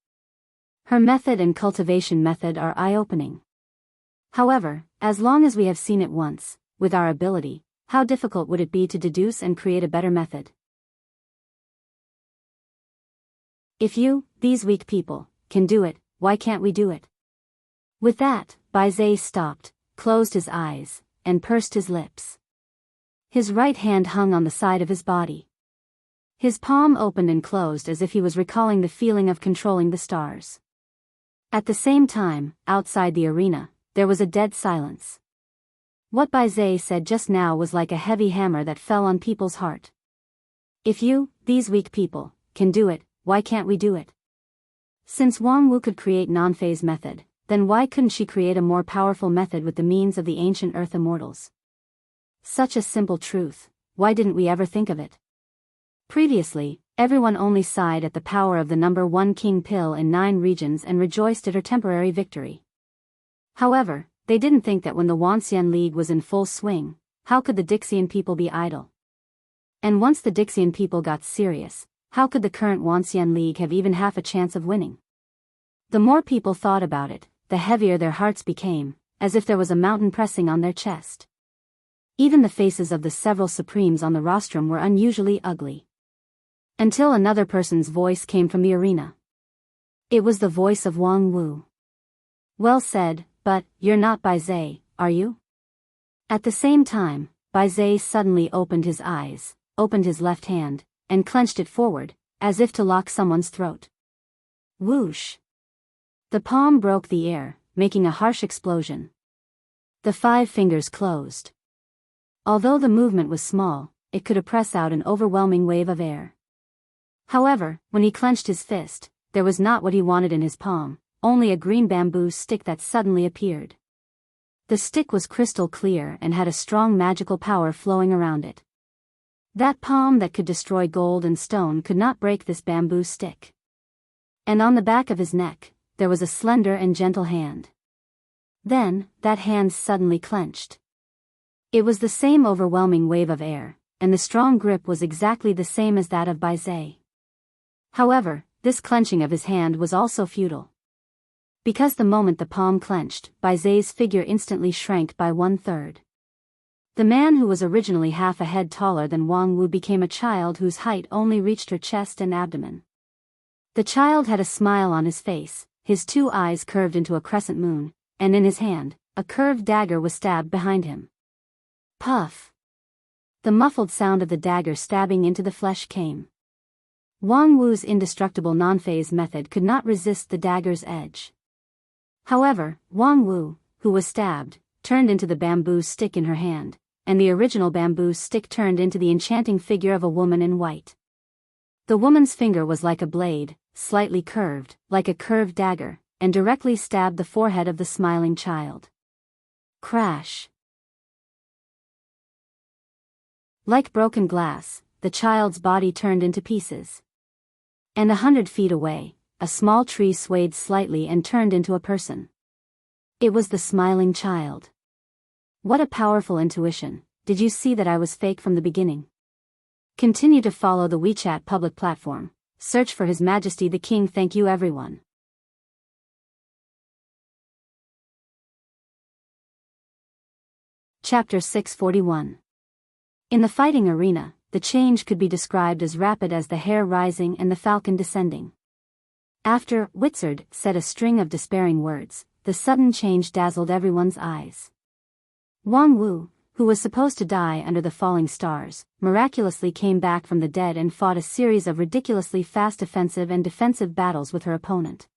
Her method and cultivation method are eye-opening. However, as long as we have seen it once, with our ability, how difficult would it be to deduce and create a better method? If you, these weak people, can do it, why can't we do it? With that, Biyao stopped, closed his eyes, and pursed his lips. His right hand hung on the side of his body. His palm opened and closed as if he was recalling the feeling of controlling the stars. At the same time, outside the arena, there was a dead silence. What Biyao said just now was like a heavy hammer that fell on people's heart. If you, these weak people, can do it, why can't we do it? Since Wang Wu could create non-phase method, then why couldn't she create a more powerful method with the means of the ancient Earth Immortals? Such a simple truth, why didn't we ever think of it? Previously, everyone only sighed at the power of the number 1 King Pill in 9 regions and rejoiced at her temporary victory. However, they didn't think that when the Wanxian League was in full swing, how could the Dixian people be idle? And once the Dixian people got serious, how could the current Wanxian League have even half a chance of winning? The more people thought about it, the heavier their hearts became, as if there was a mountain pressing on their chest. Even the faces of the several supremes on the rostrum were unusually ugly. Until another person's voice came from the arena. It was the voice of Wang Wu. Well said, but, you're not Biyao, are you? At the same time, Biyao suddenly opened his eyes, opened his left hand, and clenched it forward, as if to lock someone's throat. Whoosh! The palm broke the air, making a harsh explosion. The 5 fingers closed. Although the movement was small, it could press out an overwhelming wave of air. However, when he clenched his fist, there was not what he wanted in his palm, only a green bamboo stick that suddenly appeared. The stick was crystal clear and had a strong magical power flowing around it. That palm that could destroy gold and stone could not break this bamboo stick. And on the back of his neck, there was a slender and gentle hand. Then, that hand suddenly clenched. It was the same overwhelming wave of air, and the strong grip was exactly the same as that of Biyao. However, this clenching of his hand was also futile. Because the moment the palm clenched, Biyao's figure instantly shrank by 1/3. The man who was originally half a head taller than Wang Wu became a child whose height only reached her chest and abdomen. The child had a smile on his face, his 2 eyes curved into a crescent moon, and in his hand, a curved dagger was stabbed behind him. Puff! The muffled sound of the dagger stabbing into the flesh came. Wang Wu's indestructible non-phase method could not resist the dagger's edge. However, Wang Wu, who was stabbed, turned into the bamboo stick in her hand, and the original bamboo stick turned into the enchanting figure of a woman in white. The woman's finger was like a blade, slightly curved, like a curved dagger, and directly stabbed the forehead of the smiling child. Crash! Like broken glass, the child's body turned into pieces. And 100 feet away, a small tree swayed slightly and turned into a person. It was the smiling child. What a powerful intuition! Did you see that I was fake from the beginning? Continue to follow the WeChat public platform. Search for His Majesty the King. Thank you everyone. Chapter 641. In the fighting arena, the change could be described as rapid as the hare rising and the falcon descending. After Wizard said a string of despairing words, the sudden change dazzled everyone's eyes. Wang Wu, who was supposed to die under the falling stars, miraculously came back from the dead and fought a series of ridiculously fast offensive and defensive battles with her opponent.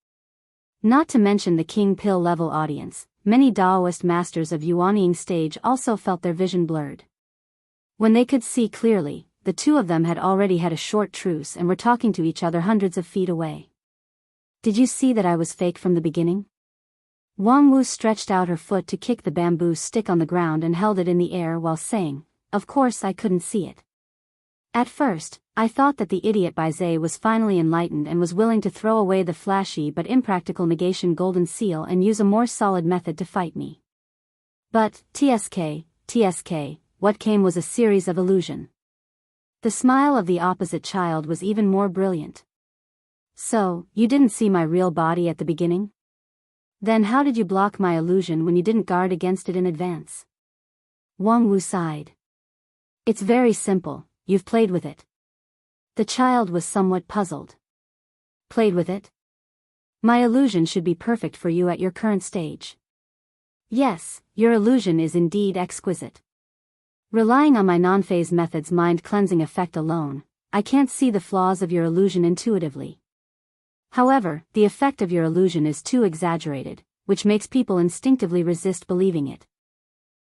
Not to mention the King Pill level audience, many Daoist masters of Yuanying stage also felt their vision blurred. When they could see clearly, the two of them had already had a short truce and were talking to each other hundreds of feet away. Did you see that I was fake from the beginning? Wang Wu stretched out her foot to kick the bamboo stick on the ground and held it in the air while saying, "Of course I couldn't see it. At first, I thought that the idiot Baize was finally enlightened and was willing to throw away the flashy but impractical negation golden seal and use a more solid method to fight me. But, TSK, what came was a series of illusion." The smile of the opposite child was even more brilliant. "So, you didn't see my real body at the beginning? Then how did you block my illusion when you didn't guard against it in advance?" Wang Wu sighed. "It's very simple, you've played with it." The child was somewhat puzzled. "Played with it? My illusion should be perfect for you at your current stage." "Yes, your illusion is indeed exquisite. Relying on my non-phase method's mind-cleansing effect alone, I can't see the flaws of your illusion intuitively. However, the effect of your illusion is too exaggerated, which makes people instinctively resist believing it."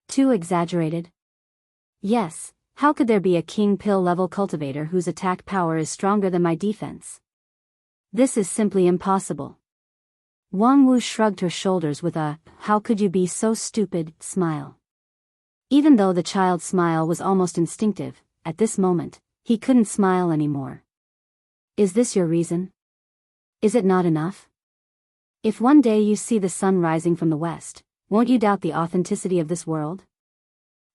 Too exaggerated? Yes, how could there be a King Pill level cultivator whose attack power is stronger than my defense? This is simply impossible. Wang Wu shrugged her shoulders with a "how could you be so stupid" smile. Even though the child's smile was almost instinctive, at this moment, he couldn't smile anymore. "Is this your reason? Is it not enough? If one day you see the sun rising from the west, won't you doubt the authenticity of this world?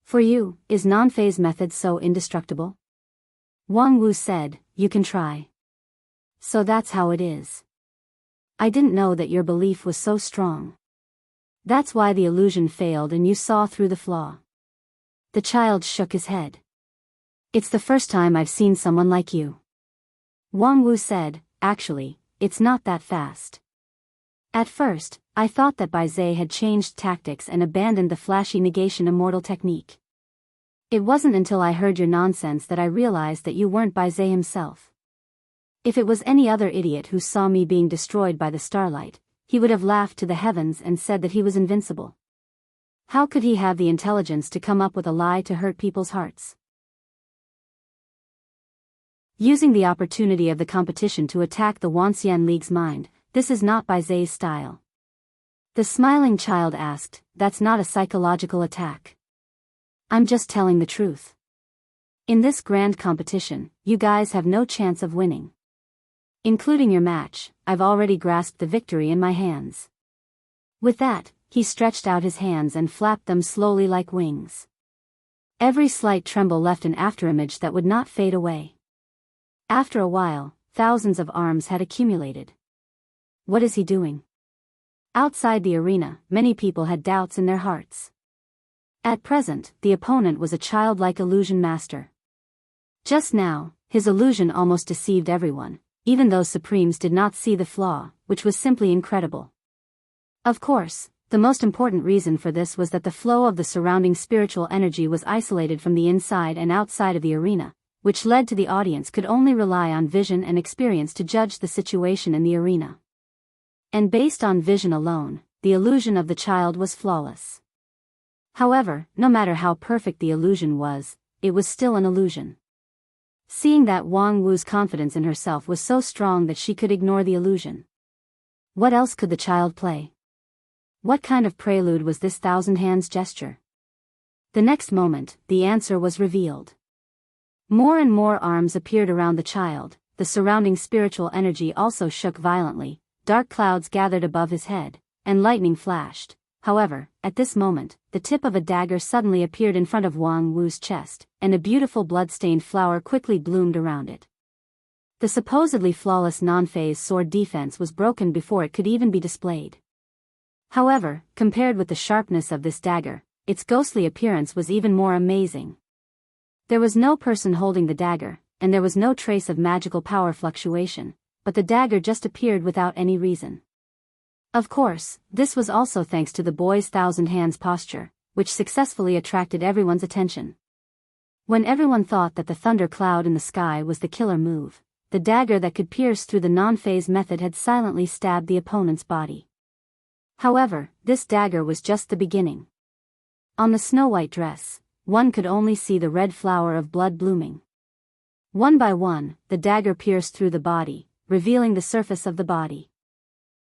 For you, is non-phase method so indestructible?" Wang Wu said, "You can try. So that's how it is. I didn't know that your belief was so strong. That's why the illusion failed and you saw through the flaw." The child shook his head. "It's the first time I've seen someone like you." Wang Wu said, "Actually, it's not that fast. At first, I thought that Baize had changed tactics and abandoned the flashy negation immortal technique. It wasn't until I heard your nonsense that I realized that you weren't Baize himself. If it was any other idiot who saw me being destroyed by the starlight, he would have laughed to the heavens and said that he was invincible. How could he have the intelligence to come up with a lie to hurt people's hearts?" Using the opportunity of the competition to attack the Wanxian League's mind, this is not Baize's style. The smiling child asked, "That's not a psychological attack. I'm just telling the truth. In this grand competition, you guys have no chance of winning. Including your match, I've already grasped the victory in my hands." With that, he stretched out his hands and flapped them slowly like wings. Every slight tremble left an afterimage that would not fade away. After a while, thousands of arms had accumulated. What is he doing? Outside the arena, many people had doubts in their hearts. At present, the opponent was a childlike illusion master. Just now, his illusion almost deceived everyone, even those Supremes did not see the flaw, which was simply incredible. Of course, the most important reason for this was that the flow of the surrounding spiritual energy was isolated from the inside and outside of the arena, which led to the audience could only rely on vision and experience to judge the situation in the arena. And based on vision alone, the illusion of the child was flawless. However, no matter how perfect the illusion was, it was still an illusion. Seeing that Wang Wu's confidence in herself was so strong that she could ignore the illusion. What else could the child play? What kind of prelude was this thousand hands gesture? The next moment, the answer was revealed. More and more arms appeared around the child, the surrounding spiritual energy also shook violently, dark clouds gathered above his head, and lightning flashed. However, at this moment, the tip of a dagger suddenly appeared in front of Wang Wu's chest, and a beautiful blood-stained flower quickly bloomed around it. The supposedly flawless non-phase sword defense was broken before it could even be displayed. However, compared with the sharpness of this dagger, its ghostly appearance was even more amazing. There was no person holding the dagger, and there was no trace of magical power fluctuation, but the dagger just appeared without any reason. Of course, this was also thanks to the boy's thousand hands posture, which successfully attracted everyone's attention. When everyone thought that the thunder cloud in the sky was the killer move, the dagger that could pierce through the non-phase method had silently stabbed the opponent's body. However, this dagger was just the beginning. On the snow-white dress, one could only see the red flower of blood blooming. One by one, the dagger pierced through the body, revealing the surface of the body.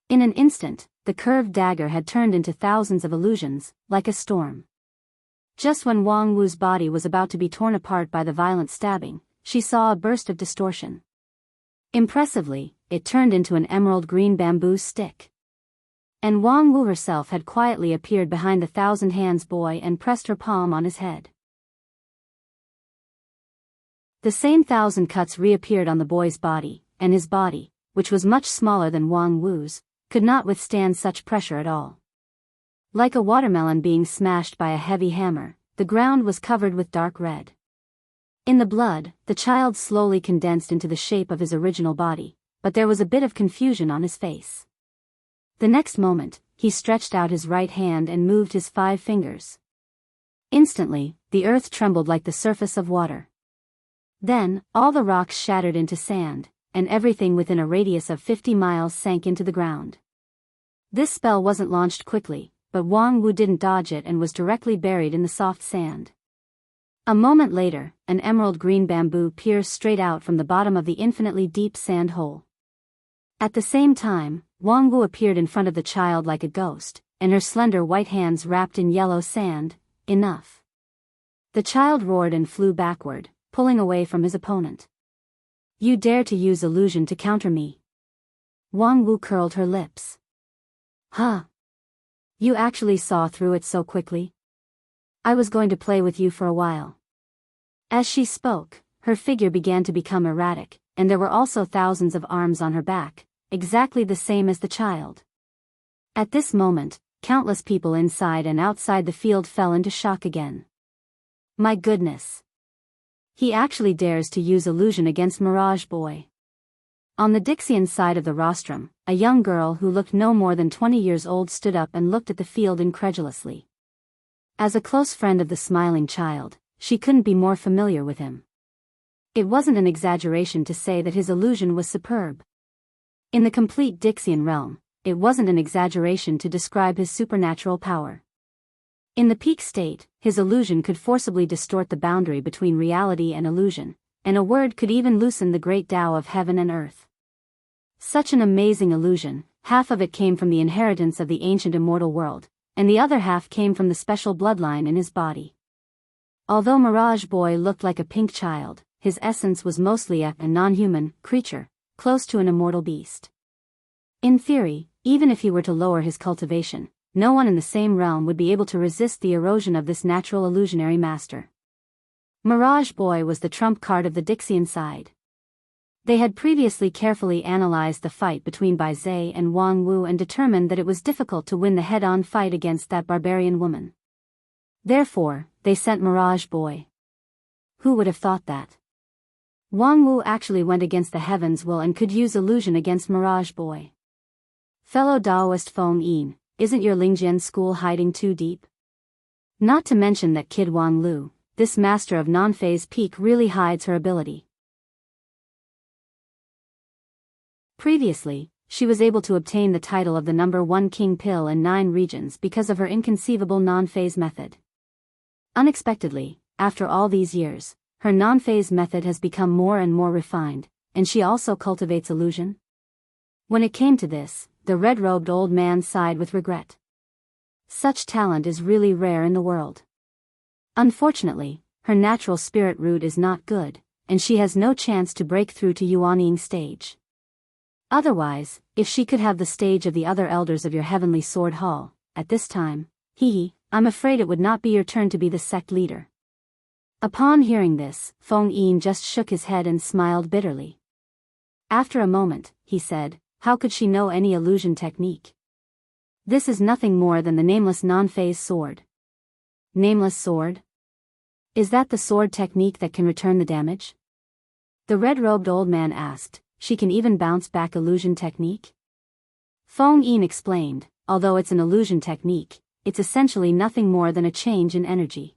In an instant, the curved dagger had turned into thousands of illusions, like a storm. Just when Wang Wu's body was about to be torn apart by the violent stabbing, she saw a burst of distortion. Impressively, it turned into an emerald green bamboo stick. And Wang Wu herself had quietly appeared behind the thousand hands boy and pressed her palm on his head. The same thousand cuts reappeared on the boy's body, and his body, which was much smaller than Wang Wu's, could not withstand such pressure at all. Like a watermelon being smashed by a heavy hammer, the ground was covered with dark red. In the blood, the child slowly condensed into the shape of his original body, but there was a bit of confusion on his face. The next moment, he stretched out his right hand and moved his 5 fingers. Instantly, the earth trembled like the surface of water. Then, all the rocks shattered into sand, and everything within a radius of 50 miles sank into the ground. This spell wasn't launched quickly, but Wang Wu didn't dodge it and was directly buried in the soft sand. A moment later, an emerald green bamboo pierced straight out from the bottom of the infinitely deep sand hole. At the same time, Wang Wu appeared in front of the child like a ghost, and her slender white hands wrapped in yellow sand. Enough. The child roared and flew backward, pulling away from his opponent. You dare to use illusion to counter me? Wang Wu curled her lips. Huh? You actually saw through it so quickly? I was going to play with you for a while. As she spoke, her figure began to become erratic, and there were also thousands of arms on her back, exactly the same as the child. At this moment, countless people inside and outside the field fell into shock again. My goodness! He actually dares to use illusion against Mirage Boy. On the Dixian side of the rostrum, a young girl who looked no more than 20 years old stood up and looked at the field incredulously. As a close friend of the smiling child, she couldn't be more familiar with him. It wasn't an exaggeration to say that his illusion was superb. In the complete Dixian realm, it wasn't an exaggeration to describe his supernatural power. In the peak state, his illusion could forcibly distort the boundary between reality and illusion, and a word could even loosen the great Tao of heaven and earth. Such an amazing illusion, half of it came from the inheritance of the ancient immortal world, and the other half came from the special bloodline in his body. Although Mirage Boy looked like a pink child, his essence was mostly a non-human creature, close to an immortal beast. In theory, even if he were to lower his cultivation, no one in the same realm would be able to resist the erosion of this natural illusionary master. Mirage Boy was the trump card of the Dixian side. They had previously carefully analyzed the fight between Bai Zhe and Wang Wu and determined that it was difficult to win the head-on fight against that barbarian woman. Therefore, they sent Mirage Boy. Who would have thought that? Wang Wu actually went against the heaven's will and could use illusion against Mirage Boy. Fellow Daoist Feng Yin, isn't your Lingjian school hiding too deep? Not to mention that kid Wang Lu, this master of non-phase peak really hides her ability. Previously, she was able to obtain the title of the number 1 king pill in 9 regions because of her inconceivable non-phase method. Unexpectedly, after all these years, her non-phase method has become more and more refined, and she also cultivates illusion. When it came to this, the red-robed old man sighed with regret. Such talent is really rare in the world. Unfortunately, her natural spirit root is not good, and she has no chance to break through to Yuanying stage. Otherwise, if she could have the stage of the other elders of your heavenly sword hall, at this time, I'm afraid it would not be your turn to be the sect leader. Upon hearing this, Feng Yin just shook his head and smiled bitterly. After a moment, he said, how could she know any illusion technique? This is nothing more than the nameless non-phase sword. Nameless sword? Is that the sword technique that can return the damage? The red-robed old man asked. She can even bounce back illusion technique? Feng Yin explained, although it's an illusion technique, it's essentially nothing more than a change in energy.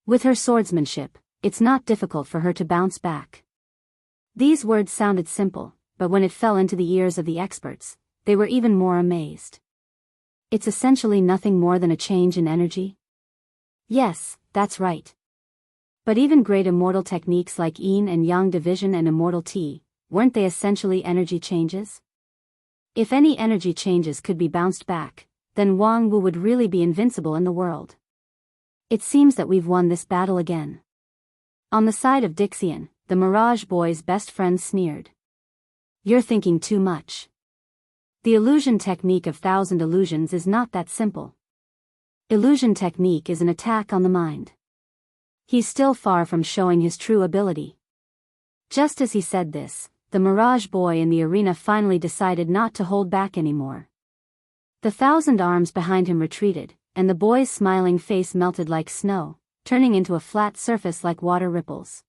With her swordsmanship, it's not difficult for her to bounce back. These words sounded simple, but when it fell into the ears of the experts, they were even more amazed. It's essentially nothing more than a change in energy? Yes, that's right. But even great immortal techniques like Yin and Yang division and immortal Ti, weren't they essentially energy changes? If any energy changes could be bounced back, then Wang Wu would really be invincible in the world. It seems that we've won this battle again. On the side of Dixian, the Mirage Boy's best friend sneered. You're thinking too much. The illusion technique of 1,000 illusions is not that simple. Illusion technique is an attack on the mind. He's still far from showing his true ability. Just as he said this, the Mirage Boy in the arena finally decided not to hold back anymore. The 1,000 arms behind him retreated, and the boy's smiling face melted like snow, turning into a flat surface like water ripples.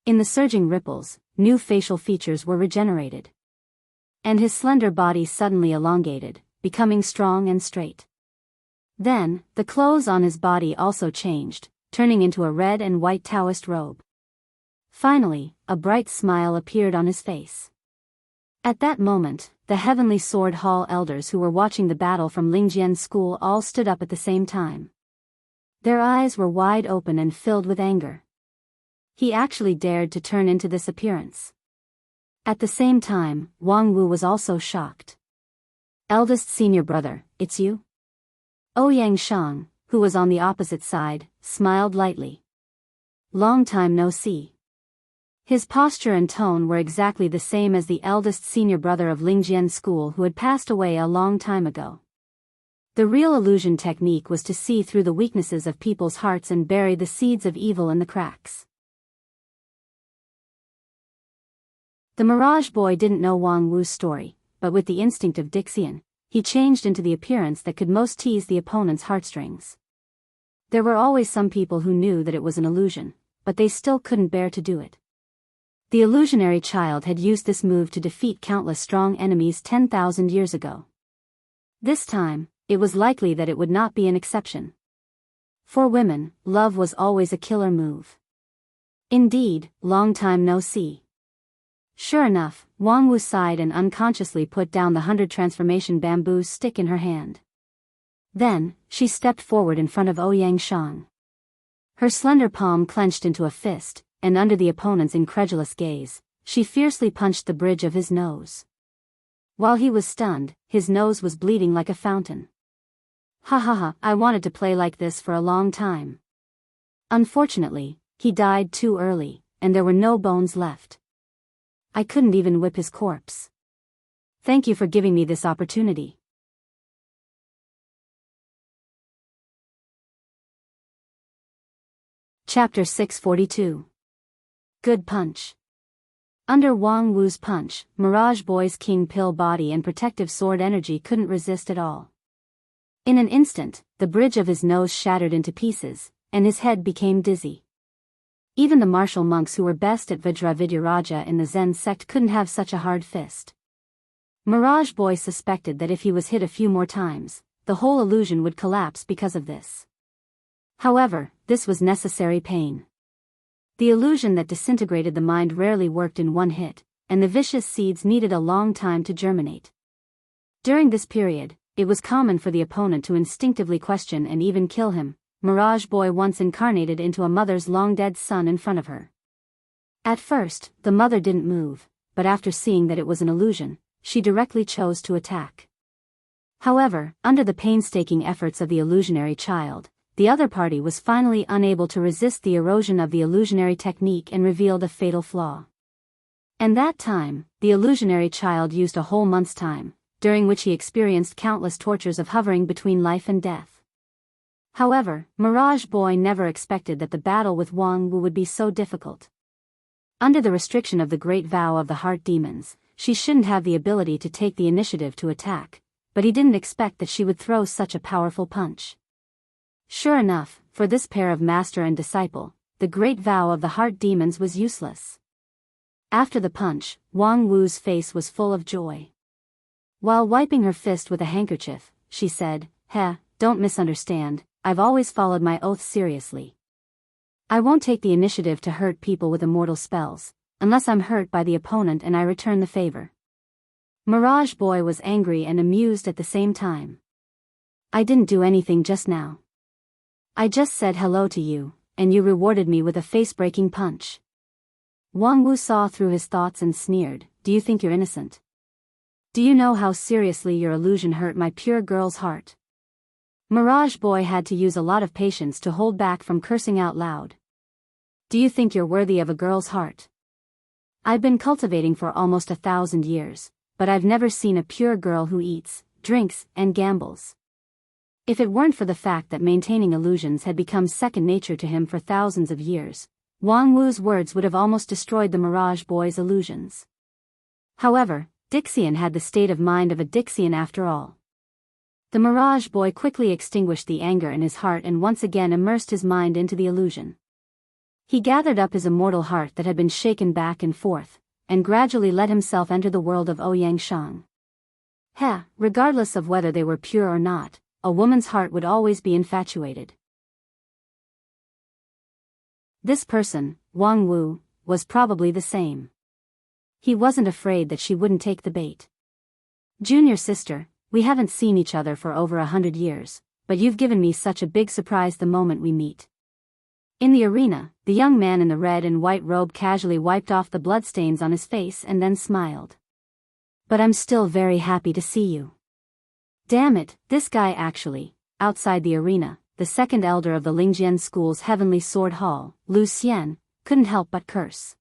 In the surging ripples, new facial features were regenerated. And his slender body suddenly elongated, becoming strong and straight. Then, the clothes on his body also changed, turning into a red and white Taoist robe. Finally, a bright smile appeared on his face. At that moment, the Heavenly Sword Hall elders who were watching the battle from Lingjian's school all stood up at the same time. Their eyes were wide open and filled with anger. He actually dared to turn into this appearance. At the same time, Wang Wu was also shocked. Eldest senior brother, it's you? Ouyang Shang, who was on the opposite side, smiled lightly. Long time no see. His posture and tone were exactly the same as the eldest senior brother of Lingjian's school who had passed away a long time ago. The real illusion technique was to see through the weaknesses of people's hearts and bury the seeds of evil in the cracks. The Mirage Boy didn't know Wang Wu's story, but with the instinct of Dixian, he changed into the appearance that could most tease the opponent's heartstrings. There were always some people who knew that it was an illusion, but they still couldn't bear to do it. The illusionary child had used this move to defeat countless strong enemies 10,000 years ago. This time, it was likely that it would not be an exception. For women, love was always a killer move. Indeed, long time no see. Sure enough, Wang Wu sighed and unconsciously put down the 100 transformation bamboo stick in her hand. Then, she stepped forward in front of Ouyang Shang. Her slender palm clenched into a fist, and under the opponent's incredulous gaze, she fiercely punched the bridge of his nose. While he was stunned, his nose was bleeding like a fountain. Ha ha ha, I wanted to play like this for a long time. Unfortunately, he died too early, and there were no bones left. I couldn't even whip his corpse. Thank you for giving me this opportunity. Chapter 642. Good punch. Under Wang Wu's punch, Mirage Boy's king pill body and protective sword energy couldn't resist at all. In an instant, the bridge of his nose shattered into pieces, and his head became dizzy. Even the martial monks who were best at Vajravidyaraja in the Zen sect couldn't have such a hard fist. Mirage Boy suspected that if he was hit a few more times, the whole illusion would collapse because of this. However, this was necessary pain. The illusion that disintegrated the mind rarely worked in one hit, and the vicious seeds needed a long time to germinate. During this period, it was common for the opponent to instinctively question and even kill him. Mirage Boy once incarnated into a mother's long-dead son in front of her. At first, the mother didn't move, but after seeing that it was an illusion, she directly chose to attack. However, under the painstaking efforts of the illusionary child, the other party was finally unable to resist the erosion of the illusionary technique and revealed a fatal flaw. And that time, the illusionary child used a whole month's time, during which he experienced countless tortures of hovering between life and death. However, Mirage Boy never expected that the battle with Wang Wu would be so difficult. Under the restriction of the great vow of the heart demons, she shouldn't have the ability to take the initiative to attack, but he didn't expect that she would throw such a powerful punch. Sure enough, for this pair of master and disciple, the great vow of the heart demons was useless. After the punch, Wang Wu's face was full of joy. While wiping her fist with a handkerchief, she said, don't misunderstand, I've always followed my oath seriously. I won't take the initiative to hurt people with immortal spells, unless I'm hurt by the opponent and I return the favor. Mirage Boy was angry and amused at the same time. I didn't do anything just now. I just said hello to you, and you rewarded me with a face-breaking punch. Wang Wu saw through his thoughts and sneered, do you think you're innocent? Do you know how seriously your illusion hurt my pure girl's heart? Mirage Boy had to use a lot of patience to hold back from cursing out loud. Do you think you're worthy of a girl's heart? I've been cultivating for almost 1,000 years, but I've never seen a pure girl who eats, drinks, and gambles. If it weren't for the fact that maintaining illusions had become second nature to him for thousands of years, Wang Wu's words would have almost destroyed the Mirage Boy's illusions. However, Dixian had the state of mind of a Dixian after all. The Mirage Boy quickly extinguished the anger in his heart and once again immersed his mind into the illusion. He gathered up his immortal heart that had been shaken back and forth, and gradually let himself enter the world of Ouyang Shang. Regardless of whether they were pure or not, a woman's heart would always be infatuated. This person, Wang Wu, was probably the same. He wasn't afraid that she wouldn't take the bait. Junior sister, we haven't seen each other for over 100 years, but you've given me such a big surprise the moment we meet. In the arena, the young man in the red and white robe casually wiped off the bloodstains on his face and then smiled. But I'm still very happy to see you. Damn it, this guy actually. Outside the arena, the second elder of the Lingjian School's Heavenly Sword Hall, Lu Xian, couldn't help but curse.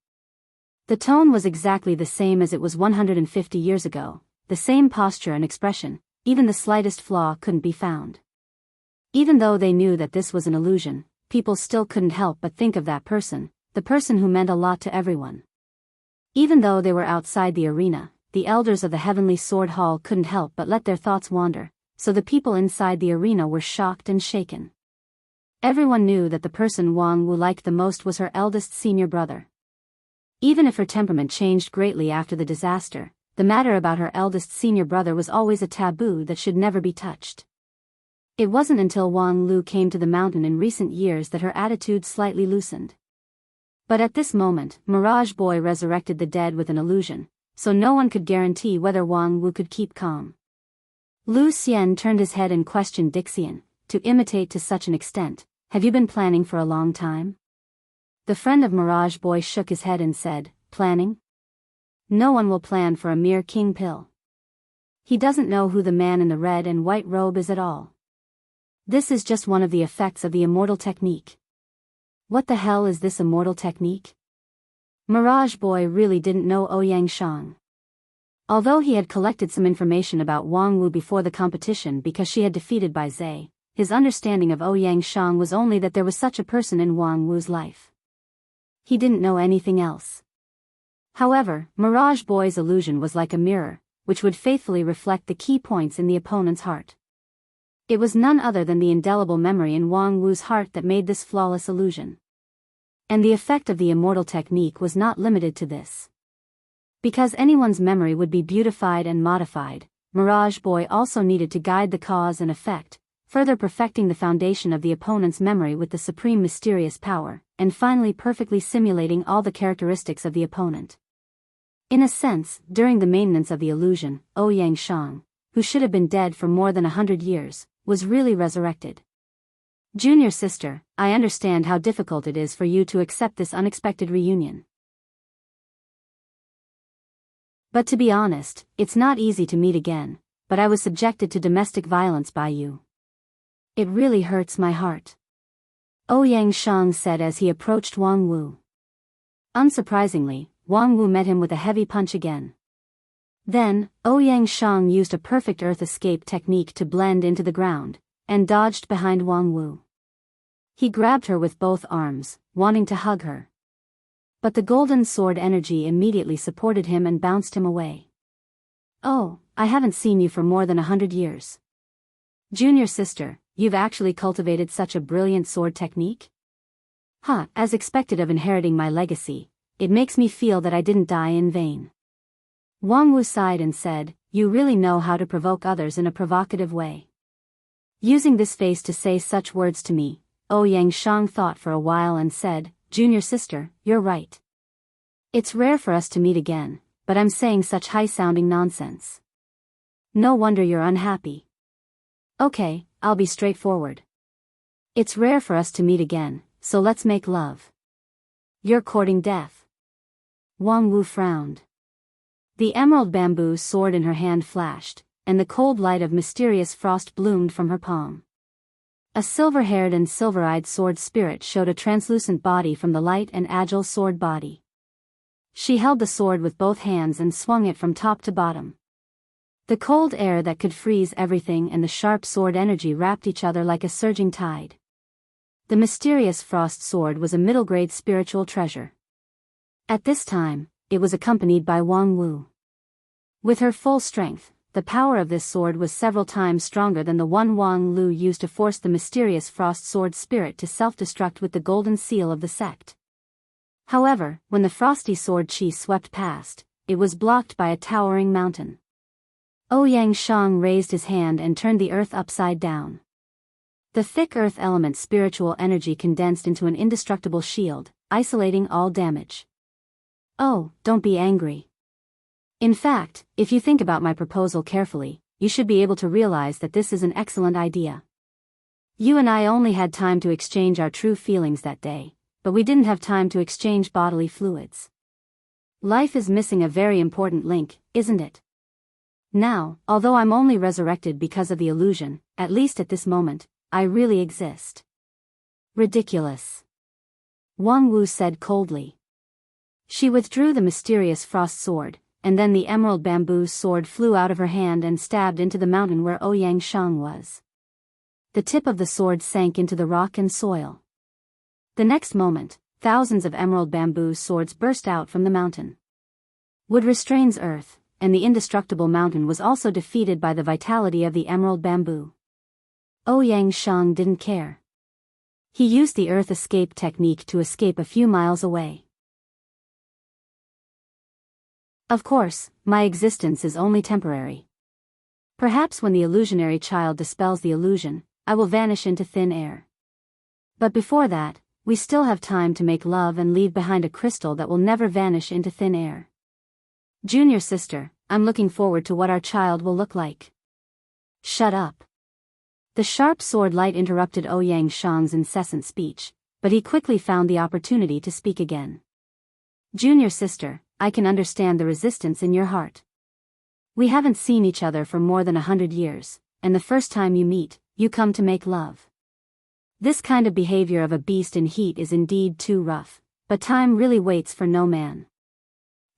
The tone was exactly the same as it was 150 years ago, the same posture and expression, even the slightest flaw couldn't be found. Even though they knew that this was an illusion, people still couldn't help but think of that person, the person who meant a lot to everyone. Even though they were outside the arena, the elders of the Heavenly Sword Hall couldn't help but let their thoughts wander, so the people inside the arena were shocked and shaken. Everyone knew that the person Wang Wu liked the most was her eldest senior brother. Even if her temperament changed greatly after the disaster, the matter about her eldest senior brother was always a taboo that should never be touched. It wasn't until Wang Lu came to the mountain in recent years that her attitude slightly loosened. But at this moment, Mirage Boy resurrected the dead with an illusion, so no one could guarantee whether Wang Wu could keep calm. Lu Xian turned his head and questioned Dixian, to imitate to such an extent, have you been planning for a long time? The friend of Mirage Boy shook his head and said, planning? No one will plan for a mere king pill. He doesn't know who the man in the red and white robe is at all. This is just one of the effects of the immortal technique. What the hell is this immortal technique? Mirage Boy really didn't know Ouyang Shang. Although he had collected some information about Wang Wu before the competition because she had defeated Bai Zhe, his understanding of Ouyang Shang was only that there was such a person in Wang Wu's life. He didn't know anything else. However, Mirage Boy's illusion was like a mirror, which would faithfully reflect the key points in the opponent's heart. It was none other than the indelible memory in Wang Wu's heart that made this flawless illusion. And the effect of the immortal technique was not limited to this. Because anyone's memory would be beautified and modified, Mirage Boy also needed to guide the cause and effect, further perfecting the foundation of the opponent's memory with the supreme mysterious power, and finally perfectly simulating all the characteristics of the opponent. In a sense, during the maintenance of the illusion, Ouyang Shang, who should have been dead for more than 100 years, was really resurrected. Junior sister, I understand how difficult it is for you to accept this unexpected reunion. But to be honest, it's not easy to meet again, but I was subjected to domestic violence by you. It really hurts my heart. Ouyang Shang said as he approached Wang Wu. Unsurprisingly, Wang Wu met him with a heavy punch again. Then, Ouyang Shang used a perfect earth escape technique to blend into the ground, and dodged behind Wang Wu. He grabbed her with both arms, wanting to hug her. But the golden sword energy immediately supported him and bounced him away. Oh, I haven't seen you for more than 100 years. Junior sister, you've actually cultivated such a brilliant sword technique? Huh, as expected of inheriting my legacy, it makes me feel that I didn't die in vain. Wang Wu sighed and said, you really know how to provoke others in a provocative way. Using this face to say such words to me, Ouyang Shang thought for a while and said, Junior sister, you're right. It's rare for us to meet again, but I'm saying such high-sounding nonsense. No wonder you're unhappy. Okay, I'll be straightforward. It's rare for us to meet again, so let's make love. You're courting death. Wang Wu frowned. The emerald bamboo sword in her hand flashed, and the cold light of mysterious frost bloomed from her palm. A silver-haired and silver-eyed sword spirit showed a translucent body from the light and agile sword body. She held the sword with both hands and swung it from top to bottom. The cold air that could freeze everything and the sharp sword energy wrapped each other like a surging tide. The mysterious frost sword was a middle-grade spiritual treasure. At this time, it was accompanied by Wang Wu. With her full strength, the power of this sword was several times stronger than the one Wang Lu used to force the mysterious frost sword spirit to self-destruct with the golden seal of the sect. However, when the frosty sword chi swept past, it was blocked by a towering mountain. Ouyang Shang raised his hand and turned the earth upside down. The thick earth element spiritual energy condensed into an indestructible shield, isolating all damage. Oh, don't be angry. In fact, if you think about my proposal carefully, you should be able to realize that this is an excellent idea. You and I only had time to exchange our true feelings that day, but we didn't have time to exchange bodily fluids. Life is missing a very important link, isn't it? Now, although I'm only resurrected because of the illusion, at least at this moment, I really exist. Ridiculous. Wang Wu said coldly. She withdrew the mysterious frost sword, and then the emerald bamboo sword flew out of her hand and stabbed into the mountain where Ouyang Shang was. The tip of the sword sank into the rock and soil. The next moment, thousands of emerald bamboo swords burst out from the mountain. Wood restrains earth, and the indestructible mountain was also defeated by the vitality of the emerald bamboo. Ouyang Shang didn't care. He used the earth escape technique to escape a few miles away. Of course, my existence is only temporary. Perhaps when the illusionary child dispels the illusion, I will vanish into thin air. But before that, we still have time to make love and leave behind a crystal that will never vanish into thin air. Junior sister, I'm looking forward to what our child will look like. Shut up. The sharp sword light interrupted Ouyang Shang's incessant speech, but he quickly found the opportunity to speak again. Junior sister, I can understand the resistance in your heart. We haven't seen each other for more than 100 years, and the first time you meet, you come to make love. This kind of behavior of a beast in heat is indeed too rough, but time really waits for no man.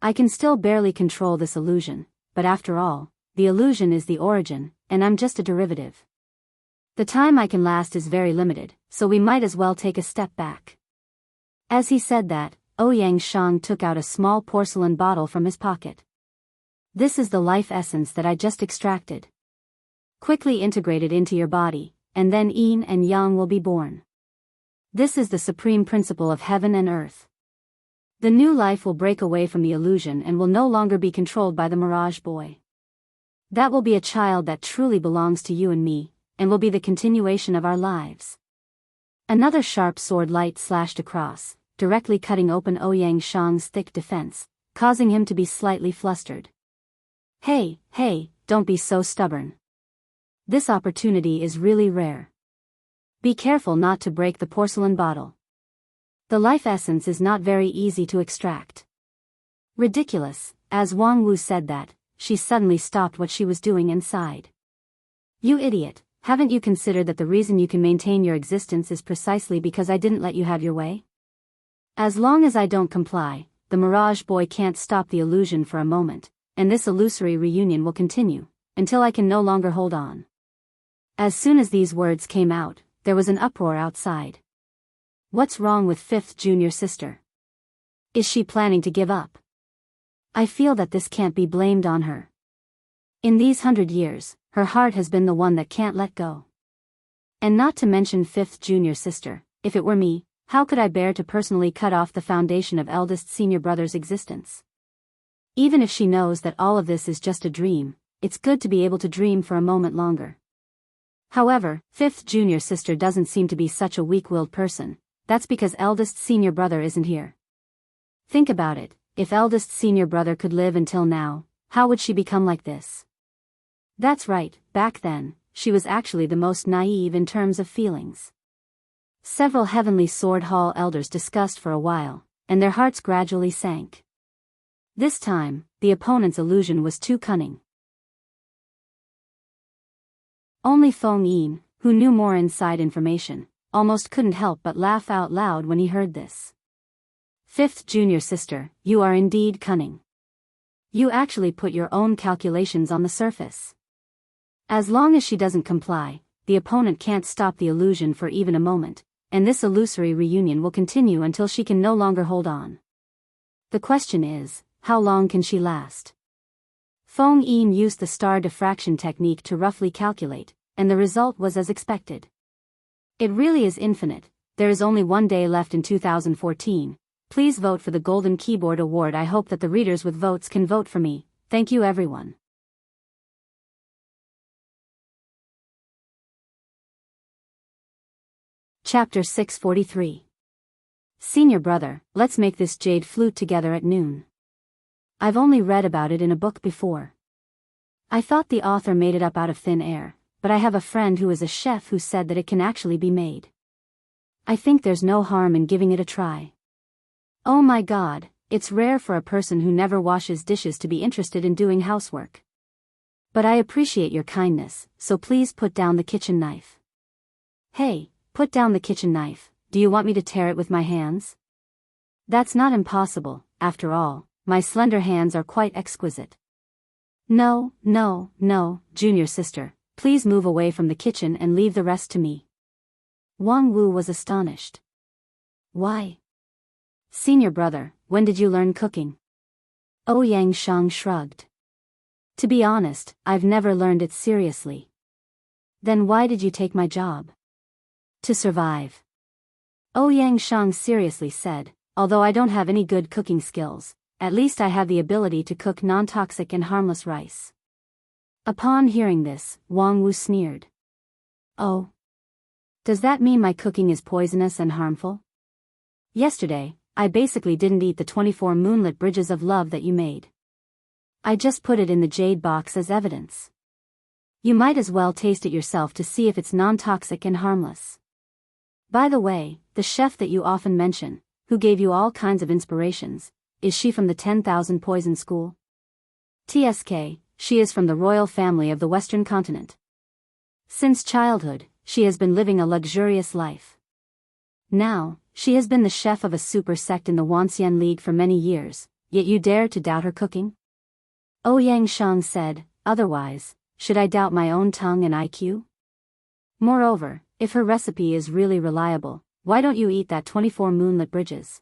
I can still barely control this illusion, but after all, the illusion is the origin, and I'm just a derivative. The time I can last is very limited, so we might as well take a step back. As he said that, Ouyang Shang took out a small porcelain bottle from his pocket. This is the life essence that I just extracted. Quickly integrate it into your body, and then yin and yang will be born. This is the supreme principle of heaven and earth. The new life will break away from the illusion and will no longer be controlled by the mirage boy. That will be a child that truly belongs to you and me, and will be the continuation of our lives. Another sharp sword light slashed across, directly cutting open Ouyang Shang's thick defense, causing him to be slightly flustered. Hey, don't be so stubborn. This opportunity is really rare. Be careful not to break the porcelain bottle. The life essence is not very easy to extract. Ridiculous. As Wang Wu said that, she suddenly stopped what she was doing and sighed. You idiot, haven't you considered that the reason you can maintain your existence is precisely because I didn't let you have your way? As long as I don't comply, the mirage boy can't stop the illusion for a moment, and this illusory reunion will continue, until I can no longer hold on. As soon as these words came out, there was an uproar outside. What's wrong with fifth junior sister? Is she planning to give up? I feel that this can't be blamed on her. In these 100 years, her heart has been the one that can't let go. And not to mention fifth junior sister. If it were me, how could I bear to personally cut off the foundation of eldest senior brother's existence? Even if she knows that all of this is just a dream, it's good to be able to dream for a moment longer. However, fifth junior sister doesn't seem to be such a weak-willed person. That's because eldest senior brother isn't here. Think about it, if eldest senior brother could live until now, how would she become like this? That's right, back then, she was actually the most naive in terms of feelings. Several Heavenly Sword Hall elders discussed for a while, and their hearts gradually sank. This time, the opponent's illusion was too cunning. Only Feng Yin, who knew more inside information, almost couldn't help but laugh out loud when he heard this. Fifth junior sister, you are indeed cunning. You actually put your own calculations on the surface. As long as she doesn't comply, the opponent can't stop the illusion for even a moment, and this illusory reunion will continue until she can no longer hold on. The question is, how long can she last? Feng Yin used the star diffraction technique to roughly calculate, and the result was as expected. It really is infinite. There is only one day left in 2014. Please vote for the Golden Keyboard Award. I hope that the readers with votes can vote for me. Thank you everyone. Chapter 643. Senior brother, let's make this jade flute together at noon. I've only read about it in a book before. I thought the author made it up out of thin air, but I have a friend who is a chef who said that it can actually be made. I think there's no harm in giving it a try. Oh my God, it's rare for a person who never washes dishes to be interested in doing housework. But I appreciate your kindness, so please put down the kitchen knife. Hey, put down the kitchen knife. Do you want me to tear it with my hands? That's not impossible, after all, my slender hands are quite exquisite. No, no, no, junior sister, please move away from the kitchen and leave the rest to me. Wang Wu was astonished. Why? Senior brother, when did you learn cooking? Ouyang Shang shrugged. To be honest, I've never learned it seriously. Then why did you take my job? To survive. Ouyang Shang seriously said, although I don't have any good cooking skills, at least I have the ability to cook non-toxic and harmless rice. Upon hearing this, Wang Wu sneered. Oh. Does that mean my cooking is poisonous and harmful? Yesterday, I basically didn't eat the 24 moonlit bridges of love that you made. I just put it in the jade box as evidence. You might as well taste it yourself to see if it's non-toxic and harmless. By the way, the chef that you often mention, who gave you all kinds of inspirations, is she from the 10,000 Poison School? TSK, she is from the royal family of the Western continent. Since childhood, she has been living a luxurious life. Now, she has been the chef of a super sect in the Wanxian League for many years, yet you dare to doubt her cooking? Ouyang Shang said, otherwise, should I doubt my own tongue and IQ? Moreover, if her recipe is really reliable, why don't you eat that 24 moonlit bridges?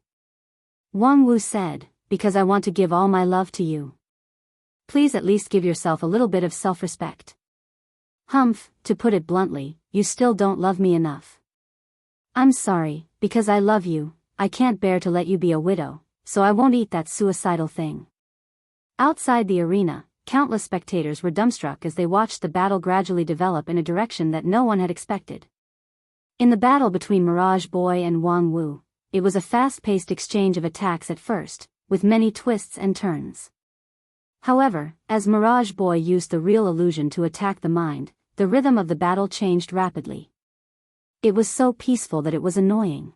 Wang Wu said, because I want to give all my love to you. Please at least give yourself a little bit of self-respect. Humph, to put it bluntly, you still don't love me enough. I'm sorry, because I love you, I can't bear to let you be a widow, so I won't eat that suicidal thing. Outside the arena, countless spectators were dumbstruck as they watched the battle gradually develop in a direction that no one had expected. In the battle between Mirage Boy and Wang Wu, it was a fast-paced exchange of attacks at first, with many twists and turns. However, as Mirage Boy used the real illusion to attack the mind, the rhythm of the battle changed rapidly. It was so peaceful that it was annoying.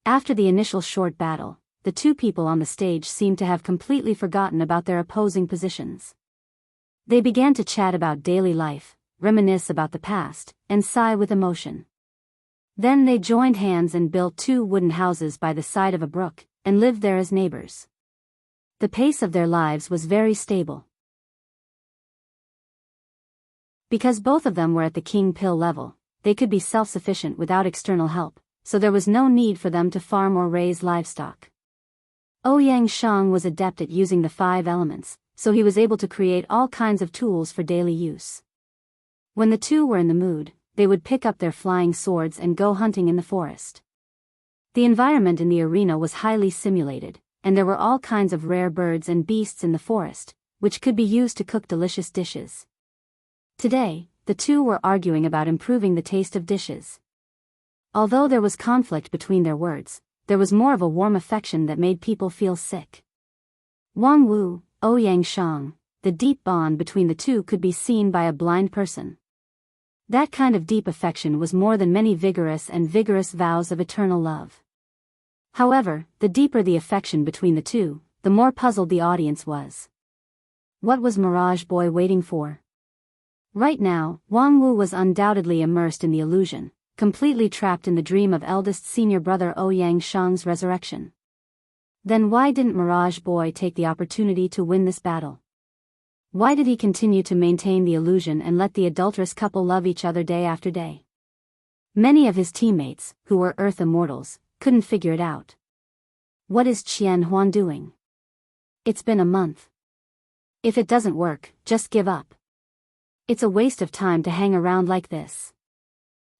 After the initial short battle, the two people on the stage seemed to have completely forgotten about their opposing positions. They began to chat about daily life, reminisce about the past, and sigh with emotion. Then they joined hands and built 2 wooden houses by the side of a brook, and lived there as neighbors. The pace of their lives was very stable. Because both of them were at the king pill level, they could be self-sufficient without external help, so there was no need for them to farm or raise livestock. Ouyang Shang was adept at using the 5 elements, so he was able to create all kinds of tools for daily use. When the two were in the mood, they would pick up their flying swords and go hunting in the forest. The environment in the arena was highly simulated, and there were all kinds of rare birds and beasts in the forest, which could be used to cook delicious dishes. Today, the two were arguing about improving the taste of dishes. Although there was conflict between their words, there was more of a warm affection that made people feel sick. Wang Wu, Ouyang Shang, the deep bond between the two could be seen by a blind person. That kind of deep affection was more than many vigorous vows of eternal love. However, the deeper the affection between the two, the more puzzled the audience was. What was Mirage Boy waiting for? Right now, Wang Wu was undoubtedly immersed in the illusion, completely trapped in the dream of eldest senior brother Ouyang Shang's resurrection. Then why didn't Mirage Boy take the opportunity to win this battle? Why did he continue to maintain the illusion and let the adulterous couple love each other day after day? Many of his teammates, who were Earth Immortals, couldn't figure it out. What is Qian Huan doing? It's been a month. If it doesn't work, just give up. It's a waste of time to hang around like this.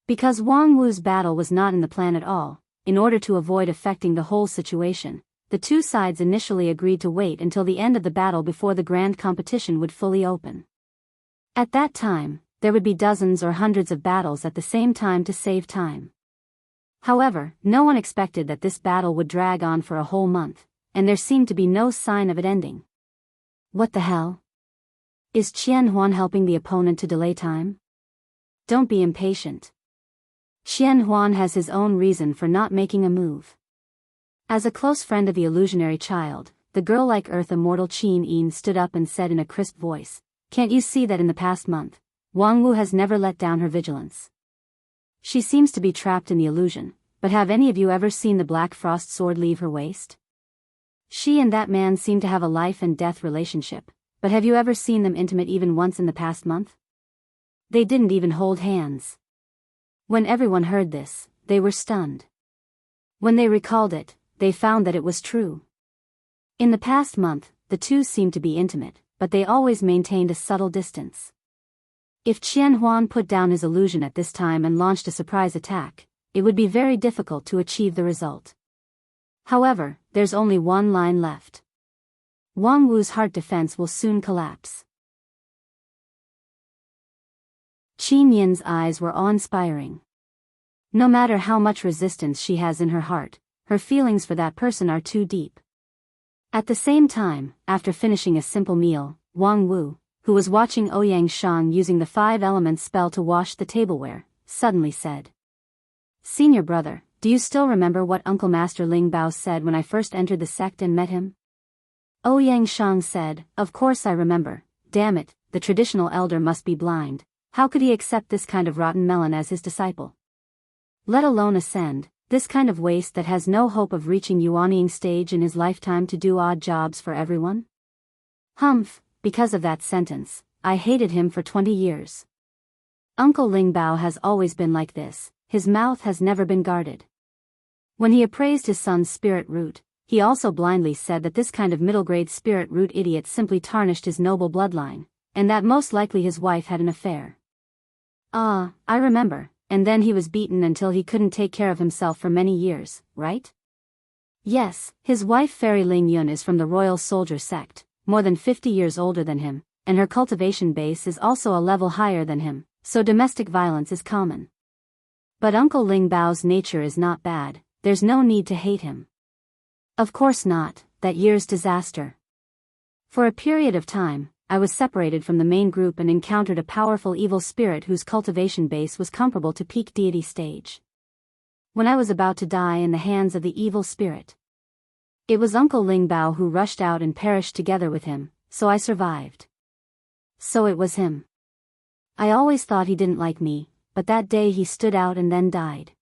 Because Wang Wu's battle was not in the plan at all, in order to avoid affecting the whole situation, the two sides initially agreed to wait until the end of the battle before the grand competition would fully open. At that time, there would be dozens or hundreds of battles at the same time to save time. However, no one expected that this battle would drag on for a whole month, and there seemed to be no sign of it ending. What the hell? Is Qian Huan helping the opponent to delay time? Don't be impatient. Qian Huan has his own reason for not making a move. As a close friend of the illusionary child, the girl-like Earth Immortal Qin Yin stood up and said in a crisp voice, "Can't you see that in the past month, Wang Wu has never let down her vigilance? She seems to be trapped in the illusion, but have any of you ever seen the Black Frost sword leave her waist? She and that man seem to have a life and death relationship, but have you ever seen them intimate even once in the past month? They didn't even hold hands." When everyone heard this, they were stunned. When they recalled it, they found that it was true. In the past month, the two seemed to be intimate, but they always maintained a subtle distance. If Qian Huan put down his illusion at this time and launched a surprise attack, it would be very difficult to achieve the result. However, there's only one line left. Wang Wu's heart defense will soon collapse. Qin Yin's eyes were awe-inspiring. No matter how much resistance she has in her heart, her feelings for that person are too deep. At the same time, after finishing a simple meal, Wang Wu, who was watching Ouyang Shang using the 5 elements spell to wash the tableware, suddenly said, "Senior brother, do you still remember what Uncle Master Ling Bao said when I first entered the sect and met him?" Ouyang Shang said, "Of course I remember. Damn it, the traditional elder must be blind. How could he accept this kind of rotten melon as his disciple? Let alone ascend, this kind of waste that has no hope of reaching Yuanying stage in his lifetime to do odd jobs for everyone?" Humph, because of that sentence, I hated him for 20 years. Uncle Ling Bao has always been like this, his mouth has never been guarded. When he appraised his son's spirit root, he also blindly said that this kind of middle-grade spirit root idiot simply tarnished his noble bloodline, and that most likely his wife had an affair. Ah, I remember. And then he was beaten until he couldn't take care of himself for many years, right? Yes, his wife Fairy Ling Yun is from the Royal Soldier sect, more than 50 years older than him, and her cultivation base is also a level higher than him, so domestic violence is common. But Uncle Ling Bao's nature is not bad, there's no need to hate him. Of course not, that year's disaster. For a period of time, I was separated from the main group and encountered a powerful evil spirit whose cultivation base was comparable to peak deity stage. When I was about to die in the hands of the evil spirit, it was Uncle Ling Bao who rushed out and perished together with him, so I survived. So it was him. I always thought he didn't like me, but that day he stood out and then died.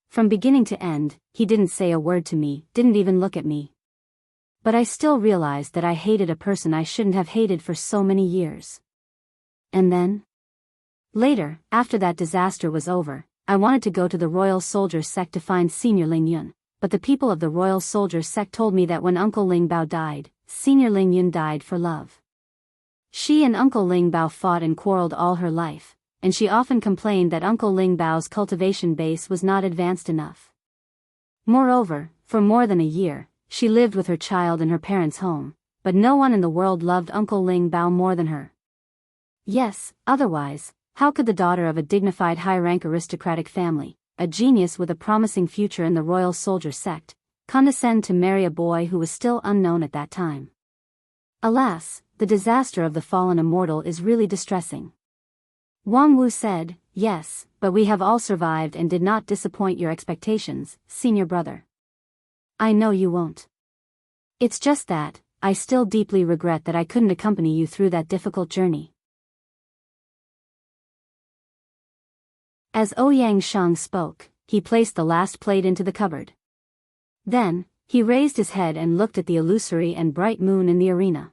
From beginning to end, he didn't say a word to me, didn't even look at me. But I still realized that I hated a person I shouldn't have hated for so many years. And then? Later, after that disaster was over, I wanted to go to the Royal Soldier sect to find Senior Ling Yun, but the people of the Royal Soldier sect told me that when Uncle Ling Bao died, Senior Ling Yun died for love. She and Uncle Ling Bao fought and quarreled all her life, and she often complained that Uncle Ling Bao's cultivation base was not advanced enough. Moreover, for more than a year, she lived with her child in her parents' home, but no one in the world loved Uncle Ling Bao more than her. Yes, otherwise, how could the daughter of a dignified high-rank aristocratic family, a genius with a promising future in the royal soldier sect, condescend to marry a boy who was still unknown at that time? Alas, the disaster of the fallen immortal is really distressing. Wang Wu said, "Yes, but we have all survived and did not disappoint your expectations, senior brother. I know you won't. It's just that, I still deeply regret that I couldn't accompany you through that difficult journey." As Ouyang Shang spoke, he placed the last plate into the cupboard. Then, he raised his head and looked at the illusory and bright moon in the arena.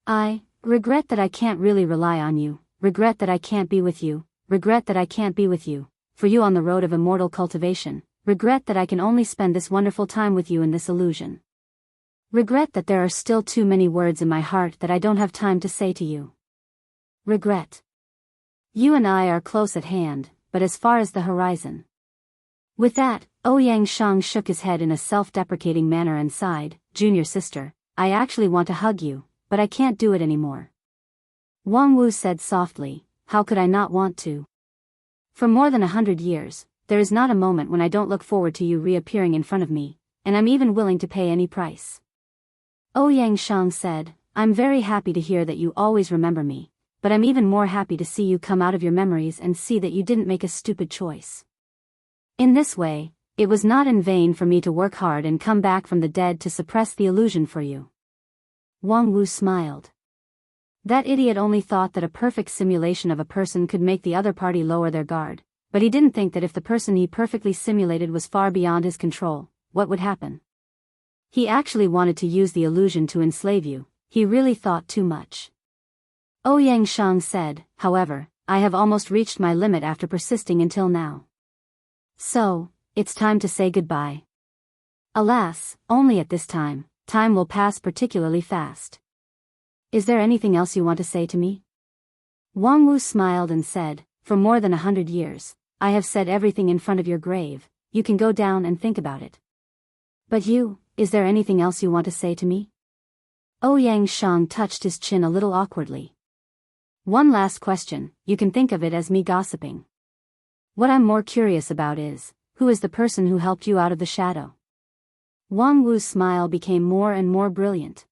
"I regret that I can't really rely on you, regret that I can't be with you, regret that I can't be with you, for you on the road of immortal cultivation, regret that I can only spend this wonderful time with you in this illusion. Regret that there are still too many words in my heart that I don't have time to say to you. Regret. You and I are close at hand, but as far as the horizon." With that, Ouyang Shang shook his head in a self-deprecating manner and sighed, "Junior sister, I actually want to hug you, but I can't do it anymore." Wang Wu said softly, "How could I not want to? For more than 100 years, there is not a moment when I don't look forward to you reappearing in front of me, and I'm even willing to pay any price." Ouyang Shang said, "I'm very happy to hear that you always remember me, but I'm even more happy to see you come out of your memories and see that you didn't make a stupid choice. In this way, it was not in vain for me to work hard and come back from the dead to suppress the illusion for you." Wang Wu smiled. That idiot only thought that a perfect simulation of a person could make the other party lower their guard, but he didn't think that if the person he perfectly simulated was far beyond his control, what would happen? He actually wanted to use the illusion to enslave you. He really thought too much. Ouyang Shang said, "However, I have almost reached my limit after persisting until now. So, it's time to say goodbye. Alas, only at this time will pass particularly fast. Is there anything else you want to say to me?" Wang Wu smiled and said, "For more than 100 years, I have said everything in front of your grave. You can go down and think about it. But you, is there anything else you want to say to me?" Ouyang Shang touched his chin a little awkwardly. "One last question, you can think of it as me gossiping. What I'm more curious about is, who is the person who helped you out of the shadow?" Wang Wu's smile became more and more brilliant.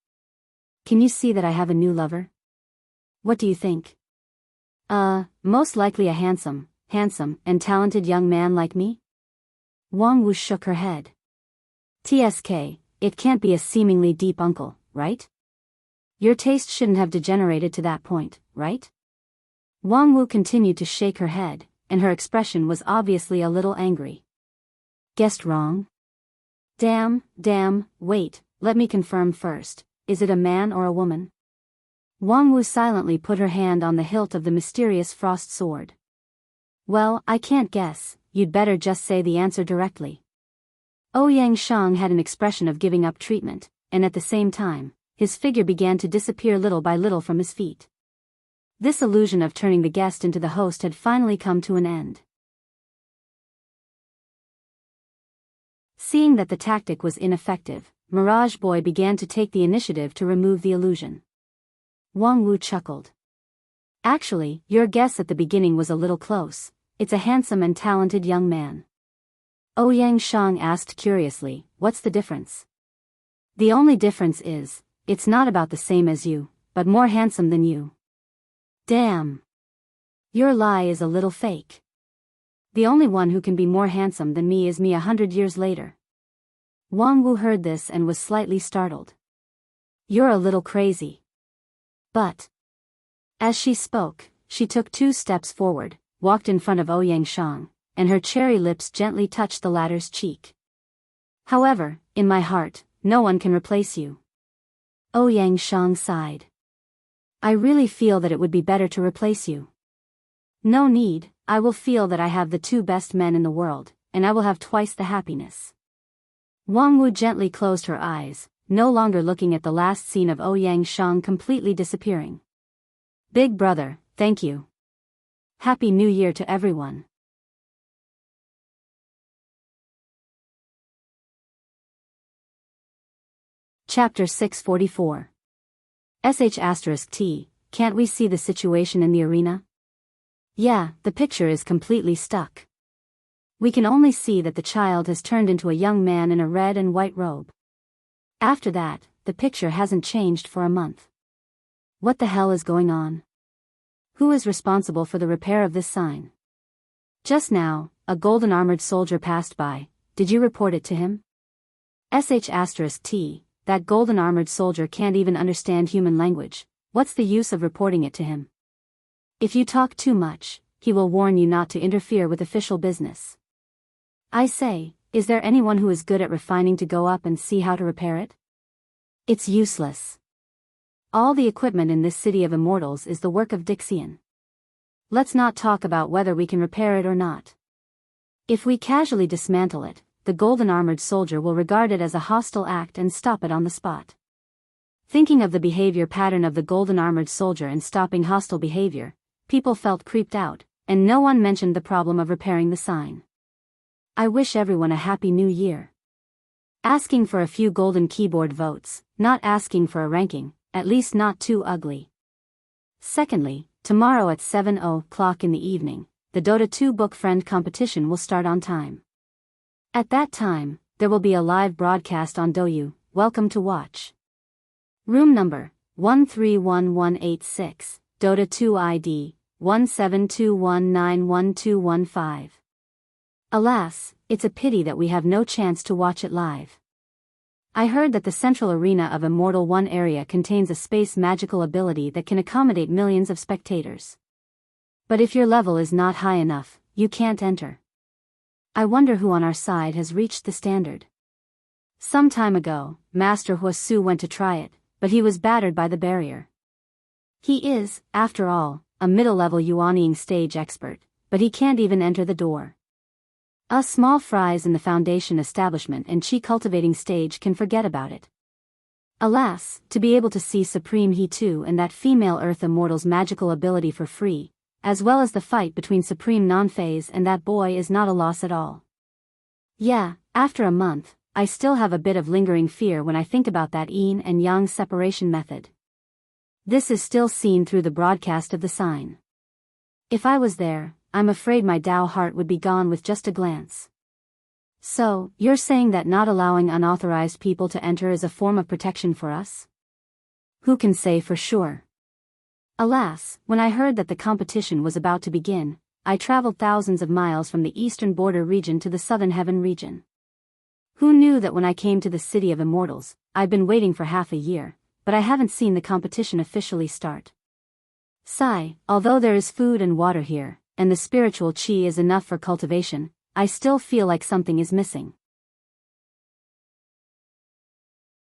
"Can you see that I have a new lover? What do you think? Most likely a handsome, and talented young man like me?" Wang Wu shook her head. "TSK, it can't be a seemingly deep uncle, right? Your taste shouldn't have degenerated to that point, right?" Wang Wu continued to shake her head, and her expression was obviously a little angry. "Guessed wrong? Damn, wait, let me confirm first, is it a man or a woman?" Wang Wu silently put her hand on the hilt of the mysterious frost sword. "Well, I can't guess, you'd better just say the answer directly." Ouyang Shang had an expression of giving up treatment, and at the same time, his figure began to disappear little by little from his feet. This illusion of turning the guest into the host had finally come to an end. Seeing that the tactic was ineffective, Mirage Boy began to take the initiative to remove the illusion. Wang Wu chuckled. "Actually, your guess at the beginning was a little close. It's a handsome and talented young man." Ouyang Shang asked curiously, "What's the difference?" "The only difference is, it's not about the same as you, but more handsome than you." "Damn. Your lie is a little fake. The only one who can be more handsome than me is me 100 years later." Wang Wu heard this and was slightly startled. "You're a little crazy." But, as she spoke, she took 2 steps forward, walked in front of Ouyang Shang, and her cherry lips gently touched the latter's cheek. "However, in my heart, no one can replace you." Ouyang Shang sighed. "I really feel that it would be better to replace you." "No need, I will feel that I have the 2 best men in the world, and I will have twice the happiness." Wang Wu gently closed her eyes, no longer looking at the last scene of Ouyang Shang completely disappearing. "Big brother, thank you. Happy New Year to everyone. Chapter 644. *T. Can't we see the situation in the arena? Yeah, the picture is completely stuck. We can only see that the child has turned into a young man in a red and white robe. After that, the picture hasn't changed for a month. What the hell is going on? Who is responsible for the repair of this sign? Just now, a golden armored soldier passed by. Did you report it to him? *T. That golden armored soldier can't even understand human language. What's the use of reporting it to him? If you talk too much, he will warn you not to interfere with official business. I say, is there anyone who is good at refining to go up and see how to repair it? It's useless. All the equipment in this city of immortals is the work of Dixian. Let's not talk about whether we can repair it or not. If we casually dismantle it, the golden armored soldier will regard it as a hostile act and stop it on the spot. Thinking of the behavior pattern of the golden armored soldier and stopping hostile behavior, people felt creeped out, and no one mentioned the problem of repairing the sign. I wish everyone a happy new year. Asking for a few golden keyboard votes, not asking for a ranking, at least not too ugly. Secondly, tomorrow at 7:00 in the evening, the Dota 2 book friend competition will start on time. At that time, there will be a live broadcast on Douyu. Welcome to watch. Room number 131186, Dota 2 ID 1721911215. Alas, it's a pity that we have no chance to watch it live. I heard that the central arena of Immortal 1 area contains a space magical ability that can accommodate millions of spectators. But if your level is not high enough, you can't enter. I wonder who on our side has reached the standard. Some time ago, Master Huasu went to try it, but he was battered by the barrier. He is, after all, a middle-level Yuaniing stage expert, but he can't even enter the door. Us small fries in the foundation establishment and chi cultivating stage can forget about it. Alas, to be able to see Supreme He 2 and that female Earth Immortal's magical ability for free, as well as the fight between Supreme Non-Phase and that boy is not a loss at all. Yeah, after a month, I still have a bit of lingering fear when I think about that yin and yang separation method. This is still seen through the broadcast of the sign. If I was there, I'm afraid my Tao heart would be gone with just a glance. So, you're saying that not allowing unauthorized people to enter is a form of protection for us? Who can say for sure? Alas, when I heard that the competition was about to begin, I traveled thousands of miles from the eastern border region to the southern heaven region. Who knew that when I came to the city of immortals, I'd been waiting for half a year, but I haven't seen the competition officially start. Sigh, although there is food and water here, and the spiritual chi is enough for cultivation, I still feel like something is missing.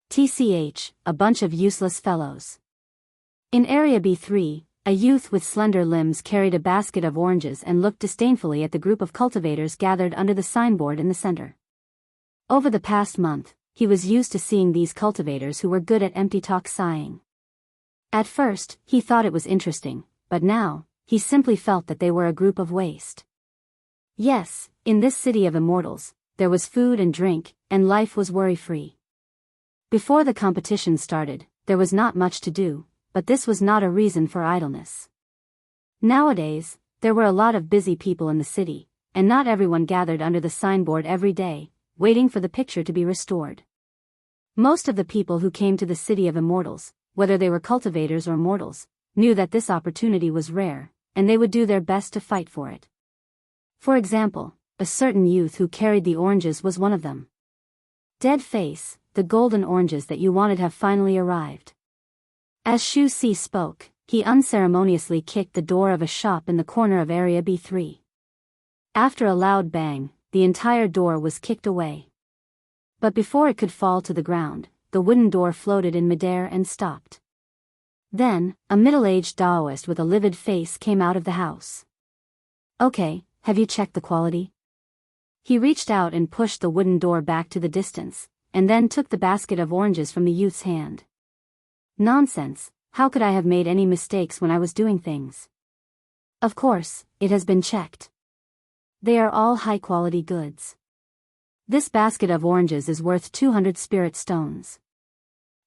TCH, a bunch of useless fellows. In Area B3, a youth with slender limbs carried a basket of oranges and looked disdainfully at the group of cultivators gathered under the signboard in the center. Over the past month, he was used to seeing these cultivators who were good at empty talk sighing. At first, he thought it was interesting, but now, he simply felt that they were a group of waste. Yes, in this city of immortals, there was food and drink, and life was worry-free. Before the competition started, there was not much to do, but this was not a reason for idleness. Nowadays, there were a lot of busy people in the city, and not everyone gathered under the signboard every day, waiting for the picture to be restored. Most of the people who came to the city of immortals, whether they were cultivators or mortals, knew that this opportunity was rare, and they would do their best to fight for it. For example, a certain youth who carried the oranges was one of them. Dead face, the golden oranges that you wanted have finally arrived. As Shu Si spoke, he unceremoniously kicked the door of a shop in the corner of Area B3. After a loud bang, the entire door was kicked away. But before it could fall to the ground, the wooden door floated in midair and stopped. Then, a middle-aged Taoist with a livid face came out of the house. Okay, have you checked the quality? He reached out and pushed the wooden door back to the distance, and then took the basket of oranges from the youth's hand. Nonsense, how could I have made any mistakes when I was doing things? Of course, it has been checked. They are all high-quality goods. This basket of oranges is worth 200 spirit stones.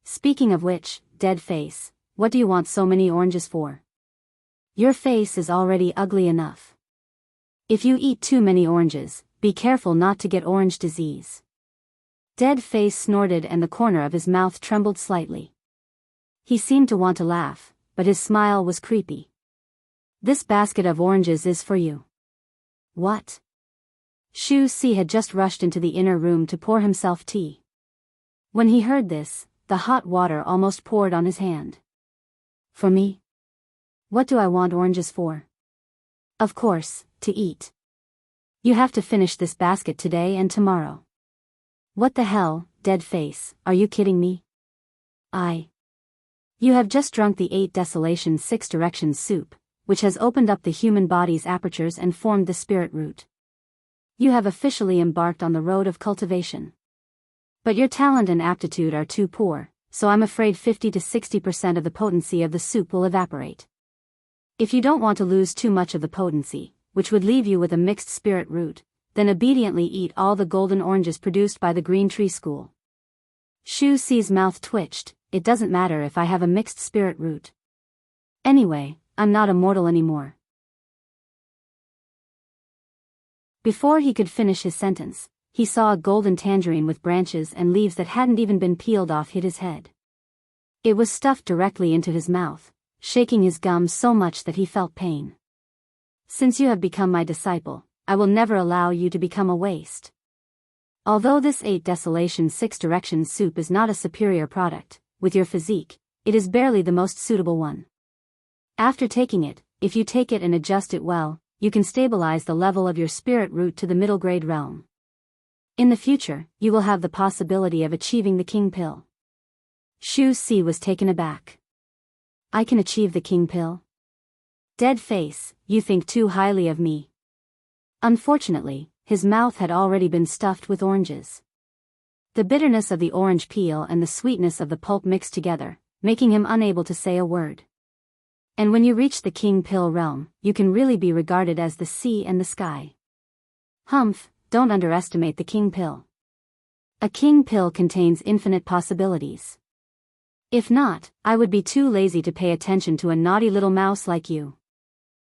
Speaking of which, dead face, what do you want so many oranges for? Your face is already ugly enough. If you eat too many oranges, be careful not to get orange disease. Dead face snorted and the corner of his mouth trembled slightly. He seemed to want to laugh, but his smile was creepy. This basket of oranges is for you. What? Shu Si had just rushed into the inner room to pour himself tea. When he heard this, the hot water almost poured on his hand. For me? What do I want oranges for? Of course, to eat. You have to finish this basket today and tomorrow. What the hell, dead face, are you kidding me? You have just drunk the 8 Desolation 6 Directions soup, which has opened up the human body's apertures and formed the spirit root. You have officially embarked on the road of cultivation. But your talent and aptitude are too poor, so I'm afraid 50 to 60% of the potency of the soup will evaporate. If you don't want to lose too much of the potency, which would leave you with a mixed spirit root, then obediently eat all the golden oranges produced by the Green Tree School. Shu Si's mouth twitched. It doesn't matter if I have a mixed spirit root. Anyway, I'm not immortal anymore. Before he could finish his sentence, he saw a golden tangerine with branches and leaves that hadn't even been peeled off hit his head. It was stuffed directly into his mouth, shaking his gums so much that he felt pain. Since you have become my disciple, I will never allow you to become a waste. Although this 8 Desolation 6 Directions soup is not a superior product, with your physique, it is barely the most suitable one. After taking it, if you take it and adjust it well, you can stabilize the level of your spirit root to the middle grade realm. In the future, you will have the possibility of achieving the king pill. Shu Si was taken aback. I can achieve the king pill? Dead face, you think too highly of me. Unfortunately, his mouth had already been stuffed with oranges. The bitterness of the orange peel and the sweetness of the pulp mixed together, making him unable to say a word. And when you reach the king pill realm, you can really be regarded as the sea and the sky. Humph, don't underestimate the king pill. A king pill contains infinite possibilities. If not, I would be too lazy to pay attention to a naughty little mouse like you.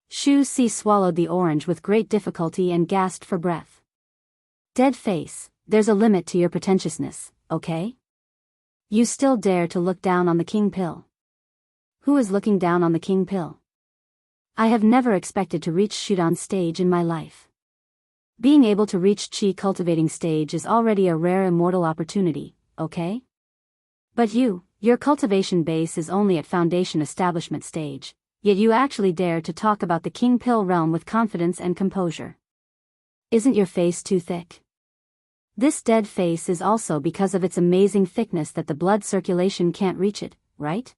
Shu Si swallowed the orange with great difficulty and gasped for breath. Dead face, there's a limit to your pretentiousness, okay? You still dare to look down on the king pill? Who is looking down on the king pill? I have never expected to reach Shudan stage in my life. Being able to reach Qi cultivating stage is already a rare immortal opportunity, okay? But your cultivation base is only at foundation establishment stage, yet you actually dare to talk about the king pill realm with confidence and composure. Isn't your face too thick? This dead face is also because of its amazing thickness that the blood circulation can't reach it, right?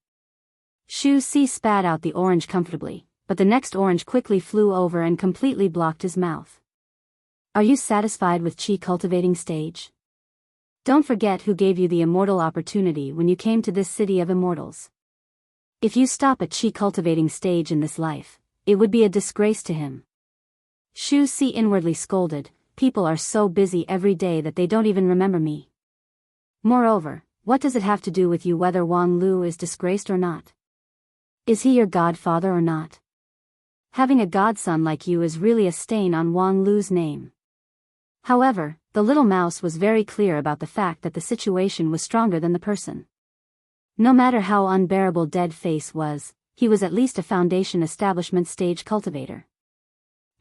Shu Si spat out the orange comfortably, but the next orange quickly flew over and completely blocked his mouth. Are you satisfied with Qi cultivating stage? Don't forget who gave you the immortal opportunity when you came to this city of immortals. If you stop at Qi cultivating stage in this life, it would be a disgrace to him. Shu Si inwardly scolded, people are so busy every day that they don't even remember me. Moreover, what does it have to do with you whether Wang Lu is disgraced or not? Is he your godfather or not? Having a godson like you is really a stain on Wang Lu's name. However, the little mouse was very clear about the fact that the situation was stronger than the person. No matter how unbearable Dead Face was, he was at least a foundation establishment stage cultivator.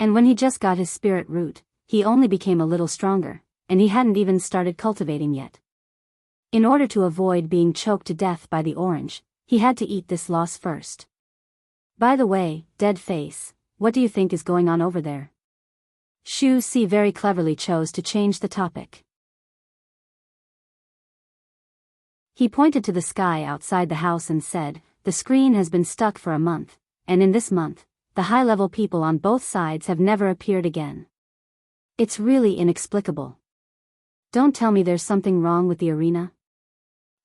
And when he just got his spirit root, he only became a little stronger, and he hadn't even started cultivating yet. In order to avoid being choked to death by the orange, he had to eat this loss first. By the way, Dead Face, what do you think is going on over there? Shu Si very cleverly chose to change the topic. He pointed to the sky outside the house and said, the screen has been stuck for a month, and in this month, the high-level people on both sides have never appeared again. It's really inexplicable. Don't tell me there's something wrong with the arena?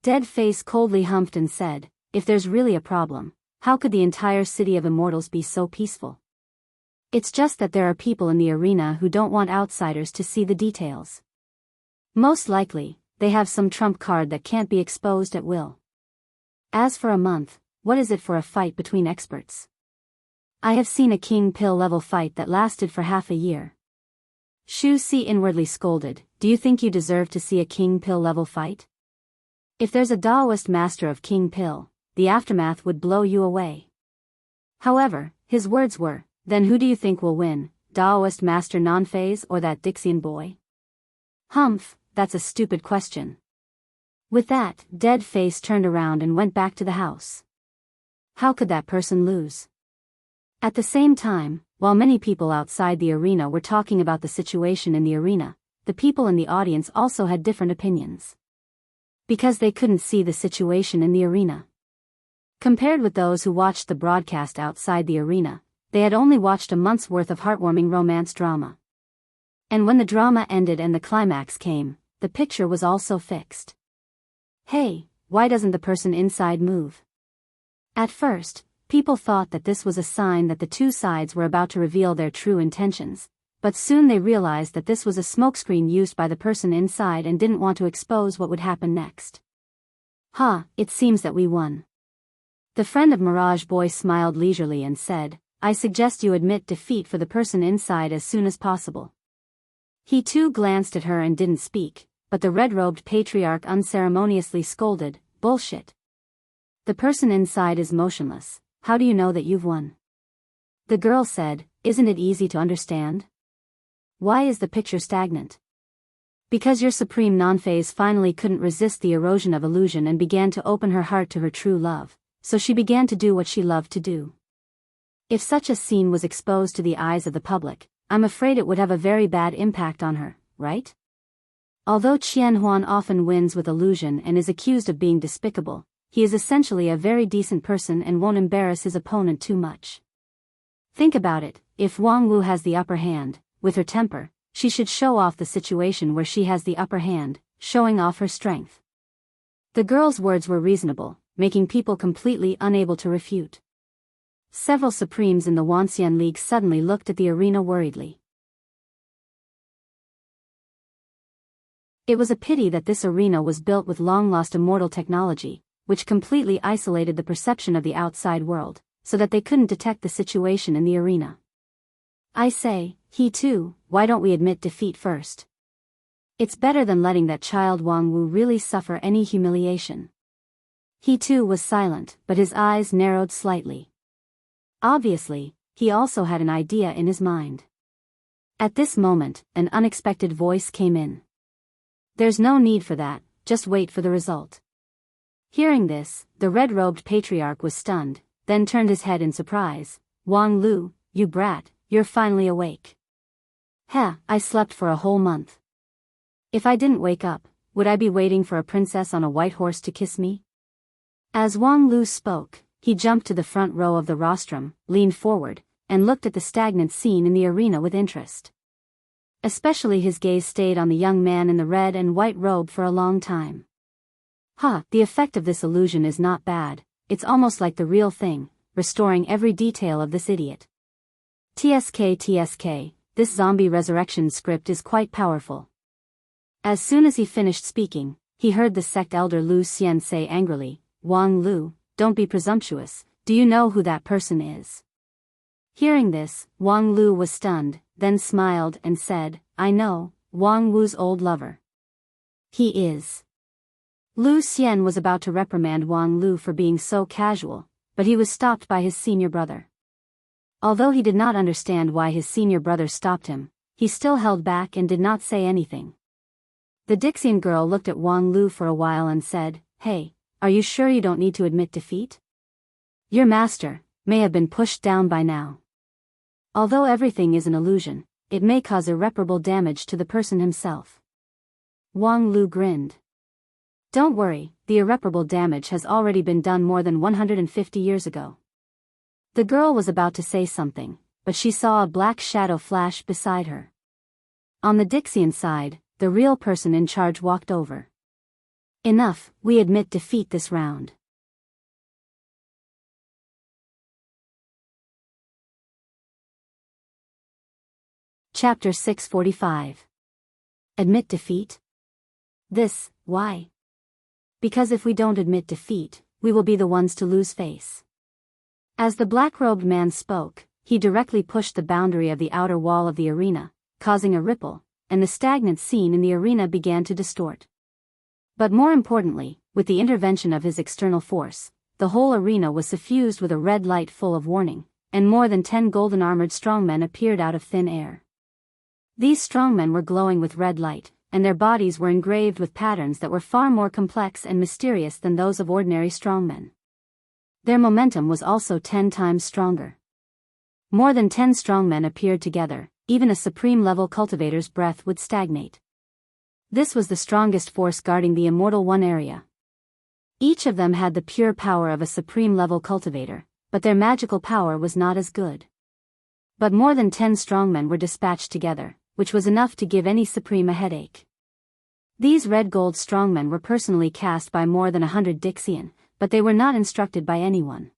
Dead Face coldly humphed and said, if there's really a problem, how could the entire city of immortals be so peaceful? It's just that there are people in the arena who don't want outsiders to see the details. Most likely, they have some trump card that can't be exposed at will. As for a month, what is it for a fight between experts? I have seen a king pill level fight that lasted for half a year. Shu Si inwardly scolded, do you think you deserve to see a king pill level fight? If there's a Daoist master of king pill, the aftermath would blow you away. However, his words were, then who do you think will win, Daoist master non-phase or that Dixian boy? Humph, that's a stupid question. With that, Dead Face turned around and went back to the house. How could that person lose? At the same time, while many people outside the arena were talking about the situation in the arena, the people in the audience also had different opinions. Because they couldn't see the situation in the arena. Compared with those who watched the broadcast outside the arena, they had only watched a month's worth of heartwarming romance drama. And when the drama ended and the climax came, the picture was also fixed. Hey, why doesn't the person inside move? At first, people thought that this was a sign that the two sides were about to reveal their true intentions, but soon they realized that this was a smokescreen used by the person inside and didn't want to expose what would happen next. It seems that we won. The friend of Mirage Boy smiled leisurely and said, I suggest you admit defeat for the person inside as soon as possible. He too glanced at her and didn't speak, but the red-robed patriarch unceremoniously scolded, bullshit. The person inside is motionless. How do you know that you've won? The girl said, isn't it easy to understand? Why is the picture stagnant? Because your supreme non-phase finally couldn't resist the erosion of illusion and began to open her heart to her true love, so she began to do what she loved to do. If such a scene was exposed to the eyes of the public, I'm afraid it would have a very bad impact on her, right? Although Qian Huan often wins with illusion and is accused of being despicable, he is essentially a very decent person and won't embarrass his opponent too much. Think about it, if Wang Wu has the upper hand, with her temper, she should show off the situation where she has the upper hand, showing off her strength. The girl's words were reasonable, making people completely unable to refute. Several Supremes in the Wanxian League suddenly looked at the arena worriedly. It was a pity that this arena was built with long-lost immortal technology, which completely isolated the perception of the outside world, so that they couldn't detect the situation in the arena. I say, he too, why don't we admit defeat first? It's better than letting that child Wang Wu really suffer any humiliation. He too was silent, but his eyes narrowed slightly. Obviously, he also had an idea in his mind. At this moment, an unexpected voice came in. There's no need for that, just wait for the result. Hearing this, the red-robed patriarch was stunned, then turned his head in surprise. Wang Lu, you brat, you're finally awake. I slept for a whole month. If I didn't wake up, would I be waiting for a princess on a white horse to kiss me? As Wang Lu spoke, he jumped to the front row of the rostrum, leaned forward, and looked at the stagnant scene in the arena with interest. Especially his gaze stayed on the young man in the red and white robe for a long time. The effect of this illusion is not bad, it's almost like the real thing, restoring every detail of this idiot. TSK, this zombie resurrection script is quite powerful. As soon as he finished speaking, he heard the sect elder Lu Xian say angrily, Wang Lu, don't be presumptuous, do you know who that person is? Hearing this, Wang Lu was stunned, then smiled and said, I know, Wang Wu's old lover. He is. Lu Xian was about to reprimand Wang Lu for being so casual, but he was stopped by his senior brother. Although he did not understand why his senior brother stopped him, he still held back and did not say anything. The Dixian girl looked at Wang Lu for a while and said, Hey, are you sure you don't need to admit defeat? Your master may have been pushed down by now. Although everything is an illusion, it may cause irreparable damage to the person himself. Wang Lu grinned. Don't worry, the irreparable damage has already been done more than 150 years ago. The girl was about to say something, but she saw a black shadow flash beside her. On the Dixian side, the real person in charge walked over. Enough, we admit defeat this round. Chapter 645. Admit defeat? Why? Because if we don't admit defeat, we will be the ones to lose face. As the black-robed man spoke, he directly pushed the boundary of the outer wall of the arena, causing a ripple, and the stagnant scene in the arena began to distort. But more importantly, with the intervention of his external force, the whole arena was suffused with a red light full of warning, and more than 10 golden-armored strongmen appeared out of thin air. These strongmen were glowing with red light, and their bodies were engraved with patterns that were far more complex and mysterious than those of ordinary strongmen. Their momentum was also 10 times stronger. More than 10 strongmen appeared together, even a supreme-level cultivator's breath would stagnate. This was the strongest force guarding the Immortal One area. Each of them had the pure power of a supreme-level cultivator, but their magical power was not as good. But more than 10 strongmen were dispatched together, which was enough to give any supreme a headache. These red-gold strongmen were personally cast by more than 100 Dixian, but they were not instructed by anyone.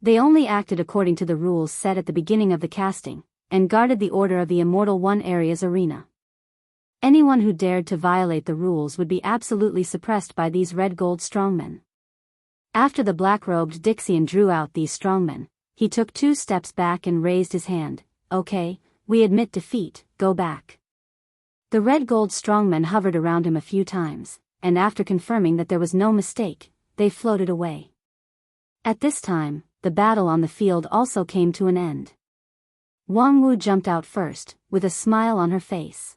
They only acted according to the rules set at the beginning of the casting, and guarded the order of the Immortal One area's arena. Anyone who dared to violate the rules would be absolutely suppressed by these red-gold strongmen. After the black-robed Dixian drew out these strongmen, he took 2 steps back and raised his hand. Okay, we admit defeat, go back. The red-gold strongmen hovered around him a few times, and after confirming that there was no mistake, they floated away. At this time, the battle on the field also came to an end. Wang Wu jumped out first, with a smile on her face.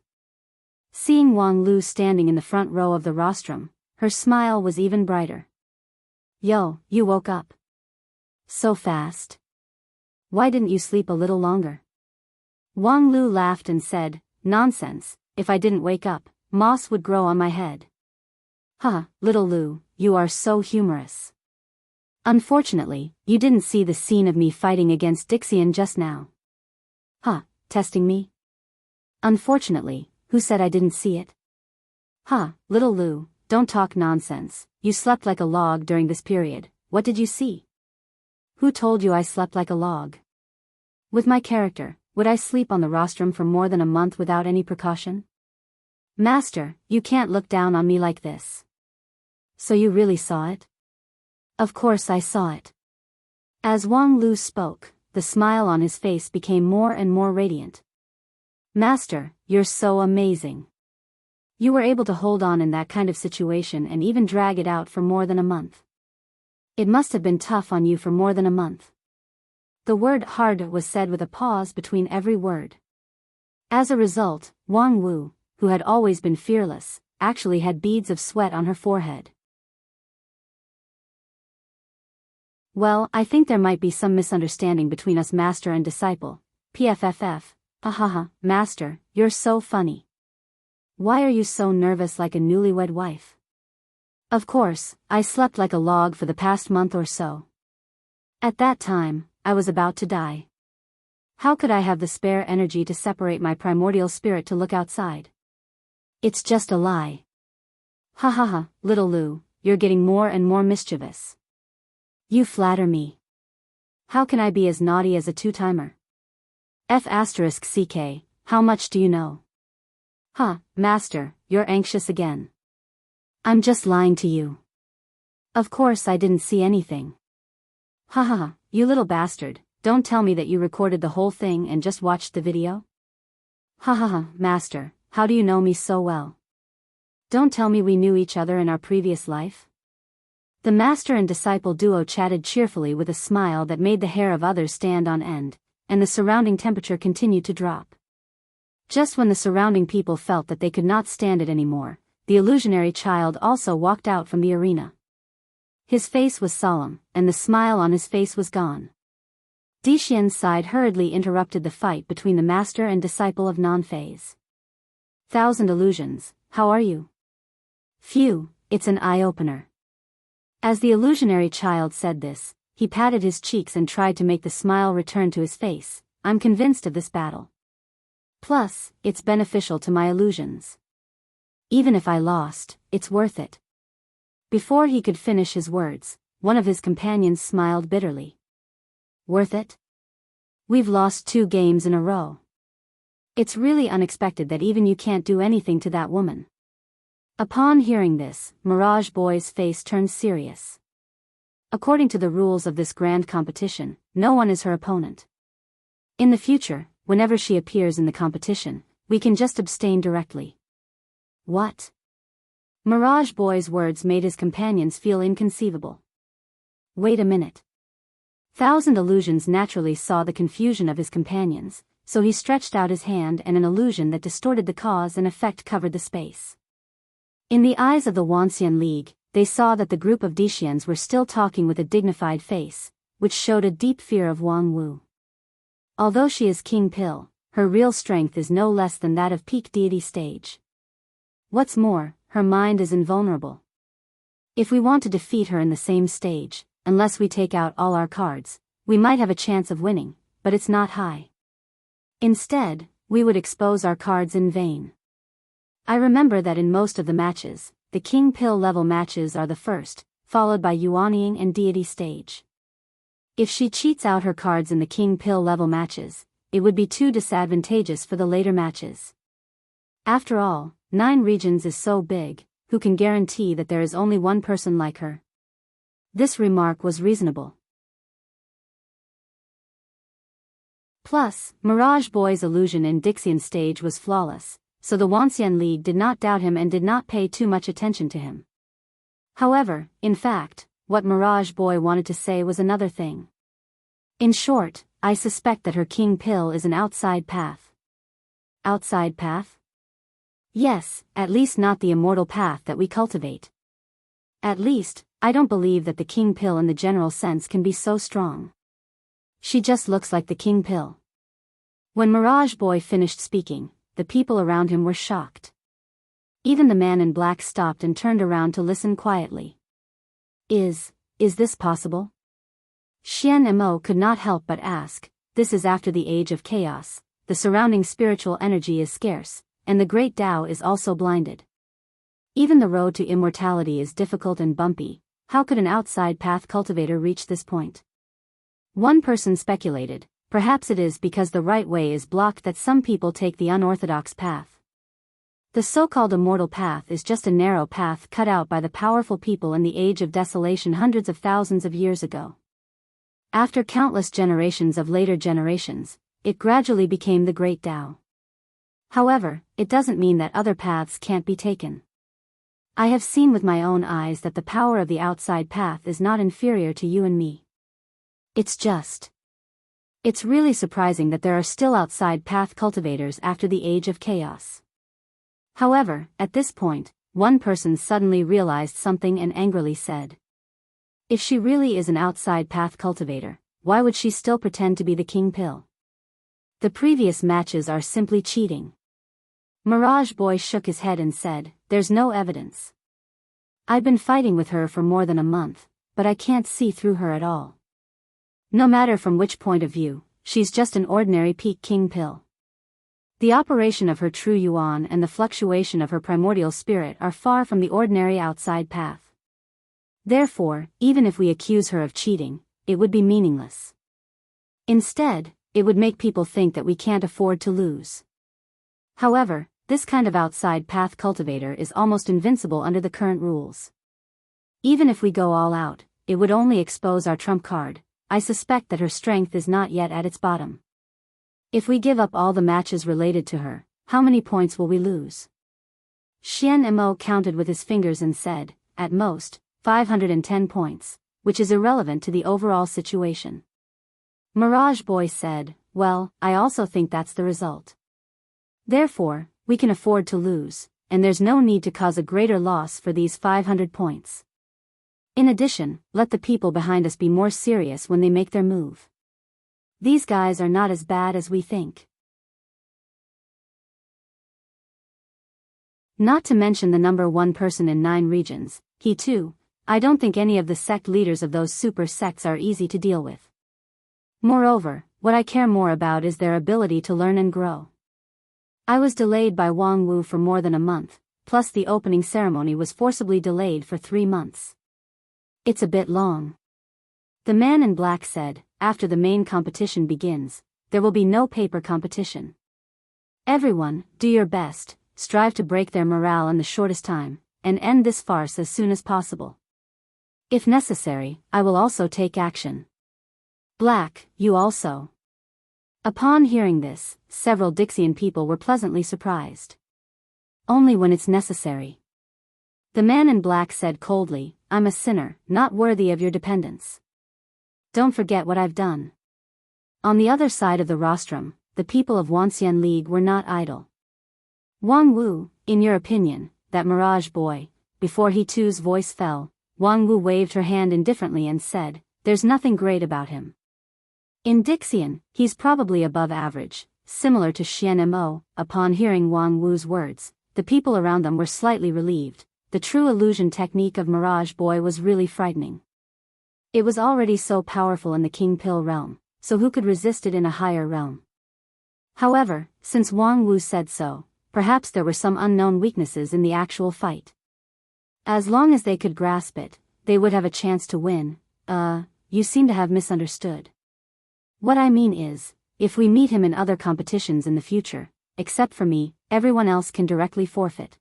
Seeing Wang Lu standing in the front row of the rostrum, her smile was even brighter. Yo, you woke up. So fast. Why didn't you sleep a little longer? Wang Lu laughed and said, nonsense, if I didn't wake up, moss would grow on my head. Little Lu, you are so humorous. Unfortunately, you didn't see the scene of me fighting against Dixian just now. Testing me? Unfortunately, who said I didn't see it? Little Lu, don't talk nonsense, you slept like a log during this period, what did you see? Who told you I slept like a log? With my character, would I sleep on the rostrum for more than a month without any precaution? Master, you can't look down on me like this. So you really saw it? Of course I saw it. As Wang Lu spoke, the smile on his face became more and more radiant. Master, you're so amazing. You were able to hold on in that kind of situation and even drag it out for more than a month. It must have been tough on you for more than a month. The word hard was said with a pause between every word. As a result, Wang Wu, who had always been fearless, actually had beads of sweat on her forehead. Well, I think there might be some misunderstanding between us master and disciple. PFFF. Master, you're so funny. Why are you so nervous like a newlywed wife? Of course, I slept like a log for the past month or so. At that time, I was about to die. How could I have the spare energy to separate my primordial spirit to look outside? It's just a lie. Little Lu, you're getting more and more mischievous. You flatter me. How can I be as naughty as a 2-timer? F***CK, how much do you know? Master, you're anxious again. I'm just lying to you. Of course I didn't see anything. You little bastard, don't tell me that you recorded the whole thing and just watched the video? Master, how do you know me so well? Don't tell me we knew each other in our previous life? The master and disciple duo chatted cheerfully with a smile that made the hair of others stand on end, and the surrounding temperature continued to drop. Just when the surrounding people felt that they could not stand it anymore, the illusionary child also walked out from the arena. His face was solemn, and the smile on his face was gone. Dixian's side hurriedly interrupted the fight between the master and disciple of non-phase. 1,000 illusions, how are you? Phew, it's an eye-opener. As the illusionary child said this, he patted his cheeks and tried to make the smile return to his face. I'm convinced of this battle. Plus, it's beneficial to my illusions. Even if I lost, it's worth it. Before he could finish his words, one of his companions smiled bitterly. Worth it? We've lost 2 games in a row. It's really unexpected that even you can't do anything to that woman." Upon hearing this, Mirage Boy's face turned serious. According to the rules of this grand competition, no one is her opponent. In the future, whenever she appears in the competition, we can just abstain directly. What? Mirage Boy's words made his companions feel inconceivable. Wait a minute. Thousand Illusions naturally saw the confusion of his companions, so he stretched out his hand and an illusion that distorted the cause and effect covered the space. In the eyes of the Wanxian League, they saw that the group of Dixians were still talking with a dignified face, which showed a deep fear of Wang Wu. Although she is King Pill, her real strength is no less than that of peak deity stage. What's more, her mind is invulnerable. If we want to defeat her in the same stage, unless we take out all our cards, we might have a chance of winning, but it's not high. Instead, we would expose our cards in vain. I remember that in most of the matches, the King Pill level matches are the first, followed by Yuanying and deity stage. If she cheats out her cards in the King Pill level matches, it would be too disadvantageous for the later matches. After all, 9 regions is so big, who can guarantee that there is only one person like her? This remark was reasonable. Plus, Mirage Boy's illusion in Dixian stage was flawless, so the Wanxian League did not doubt him and did not pay too much attention to him. However, in fact, what Mirage Boy wanted to say was another thing. In short, I suspect that her King Pill is an outside path. Outside path? Yes, at least not the immortal path that we cultivate. At least, I don't believe that the King Pill in the general sense can be so strong. She just looks like the King Pill. When Mirage Boy finished speaking, the people around him were shocked. Even the man in black stopped and turned around to listen quietly. Is this possible? Xian Mo could not help but ask. This is after the age of chaos, the surrounding spiritual energy is scarce, and the great Tao is also blinded. Even the road to immortality is difficult and bumpy. How could an outside path cultivator reach this point? One person speculated, perhaps it is because the right way is blocked that some people take the unorthodox path. The so-called immortal path is just a narrow path cut out by the powerful people in the age of desolation hundreds of thousands of years ago. After countless generations of later generations, it gradually became the Great Tao. However, it doesn't mean that other paths can't be taken. I have seen with my own eyes that the power of the outside path is not inferior to you and me. It's really surprising that there are still outside path cultivators after the age of chaos. However, at this point, one person suddenly realized something and angrily said, "If she really is an outside path cultivator, why would she still pretend to be the King Pill? The previous matches are simply cheating." Mirage Boy shook his head and said, "There's no evidence. I've been fighting with her for more than a month, but I can't see through her at all. No matter from which point of view, she's just an ordinary peak King Pill. The operation of her true yuan and the fluctuation of her primordial spirit are far from the ordinary outside path. Therefore, even if we accuse her of cheating, it would be meaningless. Instead, it would make people think that we can't afford to lose. However, this kind of outside path cultivator is almost invincible under the current rules. Even if we go all out, it would only expose our trump card. I suspect that her strength is not yet at its bottom. If we give up all the matches related to her, how many points will we lose?" Xian Mo counted with his fingers and said, "At most, 510 points, which is irrelevant to the overall situation." Mirage Boy said, "Well, I also think that's the result. Therefore, we can afford to lose, and there's no need to cause a greater loss for these 500 points. In addition, let the people behind us be more serious when they make their move. These guys are not as bad as we think." Not to mention the number one person in 9 regions, he too. I don't think any of the sect leaders of those super sects are easy to deal with. Moreover, what I care more about is their ability to learn and grow. I was delayed by Wang Wu for more than a month, plus the opening ceremony was forcibly delayed for 3 months. It's a bit long. The man in black said, "After the main competition begins, there will be no paper competition. Everyone, do your best, strive to break their morale in the shortest time, and end this farce as soon as possible. If necessary, I will also take action. Black, you also. Upon hearing this, several Dixian people were pleasantly surprised. Only when it's necessary. The man in black said coldly, I'm a sinner, not worthy of your dependence. Don't forget what I've done. On the other side of the rostrum, the people of Wanxian League were not idle. Wang Wu, in your opinion, that mirage boy, before he too's voice fell, Wang Wu waved her hand indifferently and said, there's nothing great about him. In Dixian, he's probably above average, similar to Xian Mo. Upon hearing Wang Wu's words, the people around them were slightly relieved. The true illusion technique of Mirage Boy was really frightening. It was already so powerful in the King Pill realm, so who could resist it in a higher realm? However, since Wang Wu said so, perhaps there were some unknown weaknesses in the actual fight. As long as they could grasp it, they would have a chance to win. You seem to have misunderstood. What I mean is, if we meet him in other competitions in the future, except for me, everyone else can directly forfeit.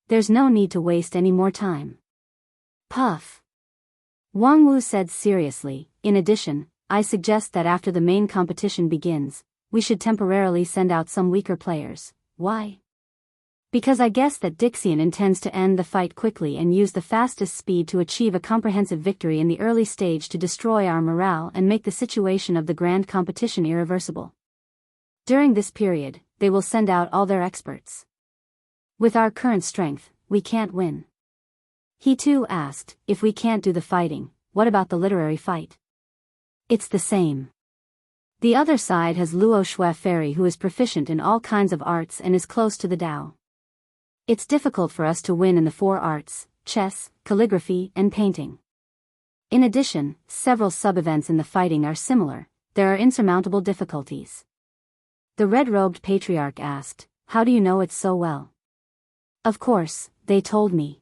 There's no need to waste any more time. Puff. Wang Wu said seriously, in addition, I suggest that after the main competition begins, we should temporarily send out some weaker players. Why? Because I guess that Dixian intends to end the fight quickly and use the fastest speed to achieve a comprehensive victory in the early stage to destroy our morale and make the situation of the grand competition irreversible. During this period, they will send out all their experts. With our current strength, we can't win. He too asked, if we can't do the fighting, what about the literary fight? It's the same. The other side has Luo Shui Fairy who is proficient in all kinds of arts and is close to the Tao. It's difficult for us to win in the 4 arts, chess, calligraphy, and painting. In addition, several sub-events in the fighting are similar, there are insurmountable difficulties. The red-robed patriarch asked, how do you know it so well? Of course, they told me.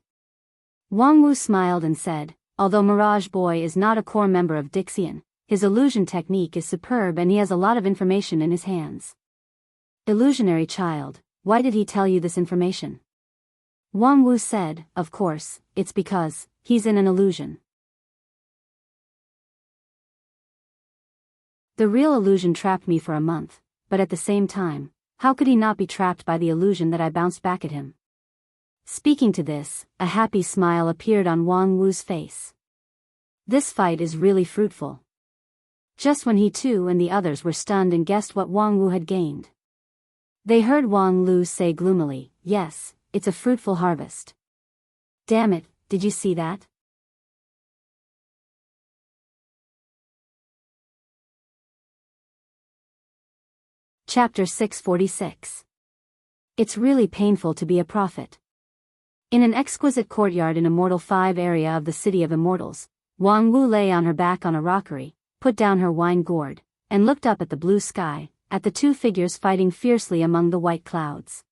Wang Wu smiled and said, although Mirage Boy is not a core member of Dixian, his illusion technique is superb and he has a lot of information in his hands. Illusionary child, why did he tell you this information? Wang Wu said, of course, it's because he's in an illusion. The real illusion trapped me for a month, but at the same time, how could he not be trapped by the illusion that I bounced back at him? Speaking to this, a happy smile appeared on Wang Wu's face. This fight is really fruitful. Just when he too and the others were stunned and guessed what Wang Wu had gained. They heard Wang Lu say gloomily, yes, it's a fruitful harvest. Damn it, did you see that? Chapter 646. It's really painful to be a prophet. In an exquisite courtyard in Immortal 5 area of the City of Immortals, Wang Wu lay on her back on a rockery, put down her wine gourd, and looked up at the blue sky, at the 2 figures fighting fiercely among the white clouds.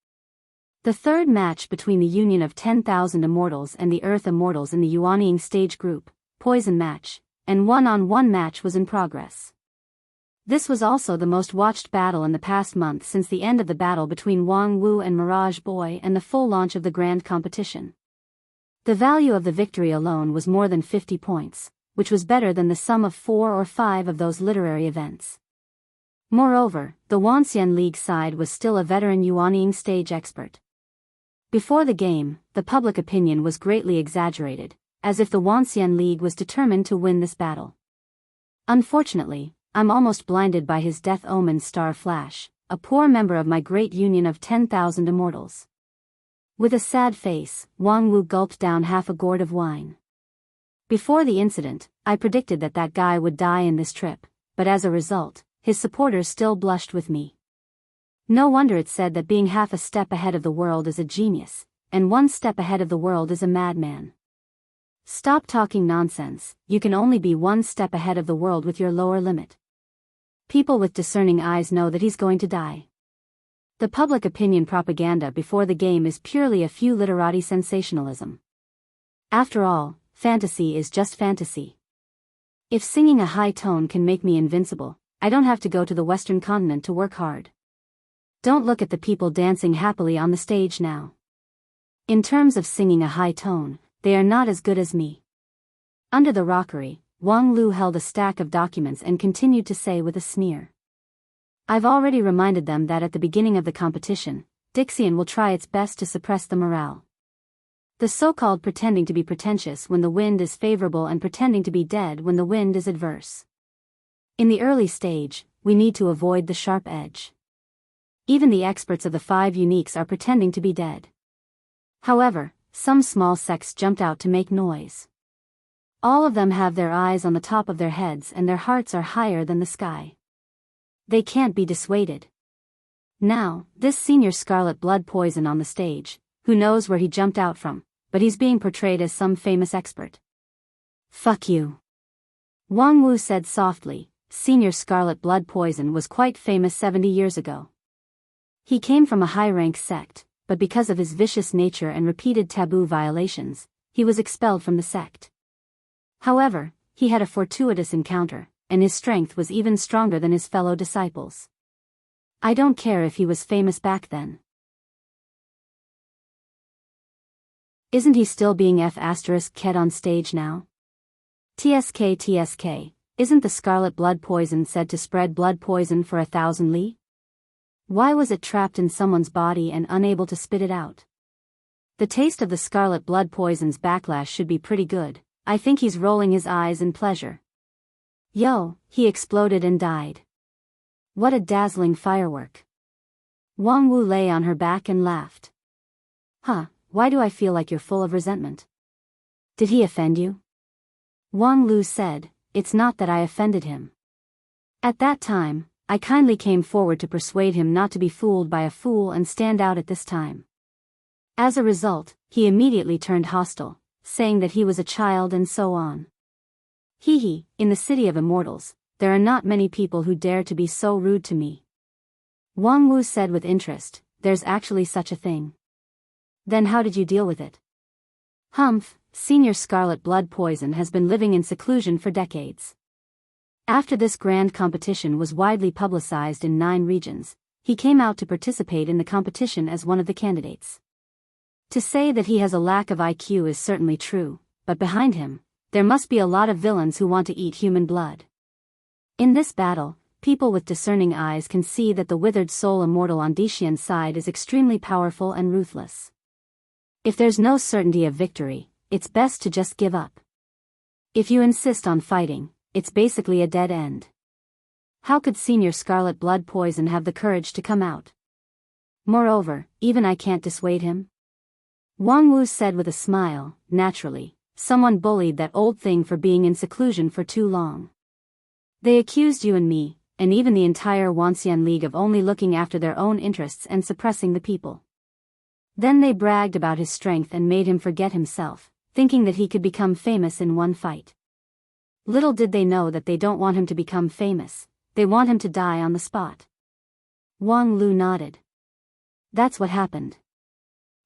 The third match between the union of 10,000 immortals and the Earth Immortals in the Yuanying stage group, Poison Match, and one-on-one match was in progress. This was also the most watched battle in the past month since the end of the battle between Wang Wu and Mirage Boy and the full launch of the grand competition. The value of the victory alone was more than 50 points, which was better than the sum of 4 or 5 of those literary events. Moreover, the Wanxian League side was still a veteran Yuanying stage expert. Before the game, the public opinion was greatly exaggerated, as if the Wanxian League was determined to win this battle. Unfortunately, I'm almost blinded by his death omen Star Flash, a poor member of my great union of 10,000 immortals. With a sad face, Wang Wu gulped down half a gourd of wine. Before the incident, I predicted that that guy would die in this trip, but as a result, his supporters still blushed with me. No wonder it's said that being half a step ahead of the world is a genius, and 1 step ahead of the world is a madman. Stop talking nonsense, you can only be 1 step ahead of the world with your lower limit. People with discerning eyes know that he's going to die. The public opinion propaganda before the game is purely a few literati sensationalism. After all, fantasy is just fantasy. If singing a high tone can make me invincible, I don't have to go to the Western continent to work hard. Don't look at the people dancing happily on the stage now. In terms of singing a high tone, they are not as good as me. Under the rockery, Wang Lu held a stack of documents and continued to say with a sneer. I've already reminded them that at the beginning of the competition, Dixian will try its best to suppress the morale. The so-called pretending to be pretentious when the wind is favorable and pretending to be dead when the wind is adverse. In the early stage, we need to avoid the sharp edge. Even the experts of the 5 uniques are pretending to be dead. However, some small sects jumped out to make noise. All of them have their eyes on the top of their heads and their hearts are higher than the sky. They can't be dissuaded. Now, this senior Scarlet Blood Poison on the stage, who knows where he jumped out from, but he's being portrayed as some famous expert. Fuck you. Wang Wu said softly. Senior Scarlet Blood Poison was quite famous 70 years ago. He came from a high-rank sect, but because of his vicious nature and repeated taboo violations, he was expelled from the sect. However, he had a fortuitous encounter, and his strength was even stronger than his fellow disciples. I don't care if he was famous back then. Isn't he still being F***ked on stage now? TSK, isn't the scarlet blood poison said to spread blood poison for 1,000 li? Why was it trapped in someone's body and unable to spit it out? The taste of the scarlet blood poison's backlash should be pretty good. I think he's rolling his eyes in pleasure. Yo, he exploded and died. What a dazzling firework. Wang Wu lay on her back and laughed. Huh, why do I feel like you're full of resentment? Did he offend you? Wang Lu said, it's not that I offended him. At that time, I kindly came forward to persuade him not to be fooled by a fool and stand out at this time. As a result, he immediately turned hostile, saying that he was a child and so on. Hee, in the city of immortals, there are not many people who dare to be so rude to me. Wang Wu said with interest, there's actually such a thing. Then how did you deal with it? Humph, Senior Scarlet Blood Poison has been living in seclusion for decades. After this grand competition was widely publicized in 9 regions, he came out to participate in the competition as one of the candidates. To say that he has a lack of IQ is certainly true, but behind him, there must be a lot of villains who want to eat human blood. In this battle, people with discerning eyes can see that the withered soul immortal on Dixian's side is extremely powerful and ruthless. If there's no certainty of victory, it's best to just give up. If you insist on fighting, it's basically a dead end. How could Senior Scarlet Blood Poison have the courage to come out? Moreover, even I can't dissuade him. Wang Wu said with a smile, naturally, someone bullied that old thing for being in seclusion for too long. They accused you and me, and even the entire Wanxian League of only looking after their own interests and suppressing the people. Then they bragged about his strength and made him forget himself, thinking that he could become famous in one fight. Little did they know that they don't want him to become famous, they want him to die on the spot. Wang Lu nodded. That's what happened.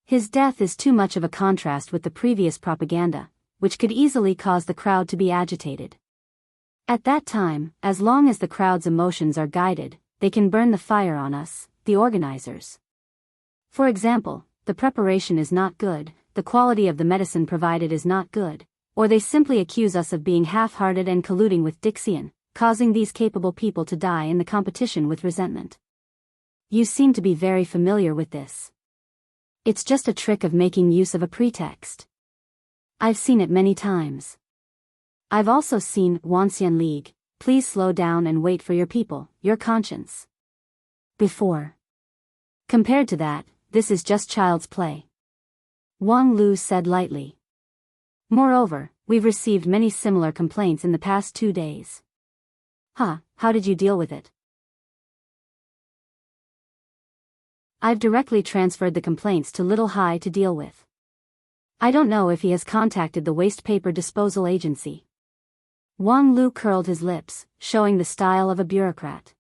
His death is too much of a contrast with the previous propaganda, which could easily cause the crowd to be agitated. At that time, as long as the crowd's emotions are guided, they can burn the fire on us, the organizers. For example, the preparation is not good, the quality of the medicine provided is not good, or they simply accuse us of being half-hearted and colluding with Dixian, causing these capable people to die in the competition with resentment. You seem to be very familiar with this. It's just a trick of making use of a pretext. I've seen it many times. I've also seen Wanxian League, please slow down and wait for your people, your conscience. Before. Compared to that, this is just child's play. Wang Lu said lightly. Moreover, we've received many similar complaints in the past 2 days. How did you deal with it? I've directly transferred the complaints to Little Hai to deal with. I don't know if he has contacted the waste paper disposal agency. Wang Lu curled his lips, showing the style of a bureaucrat.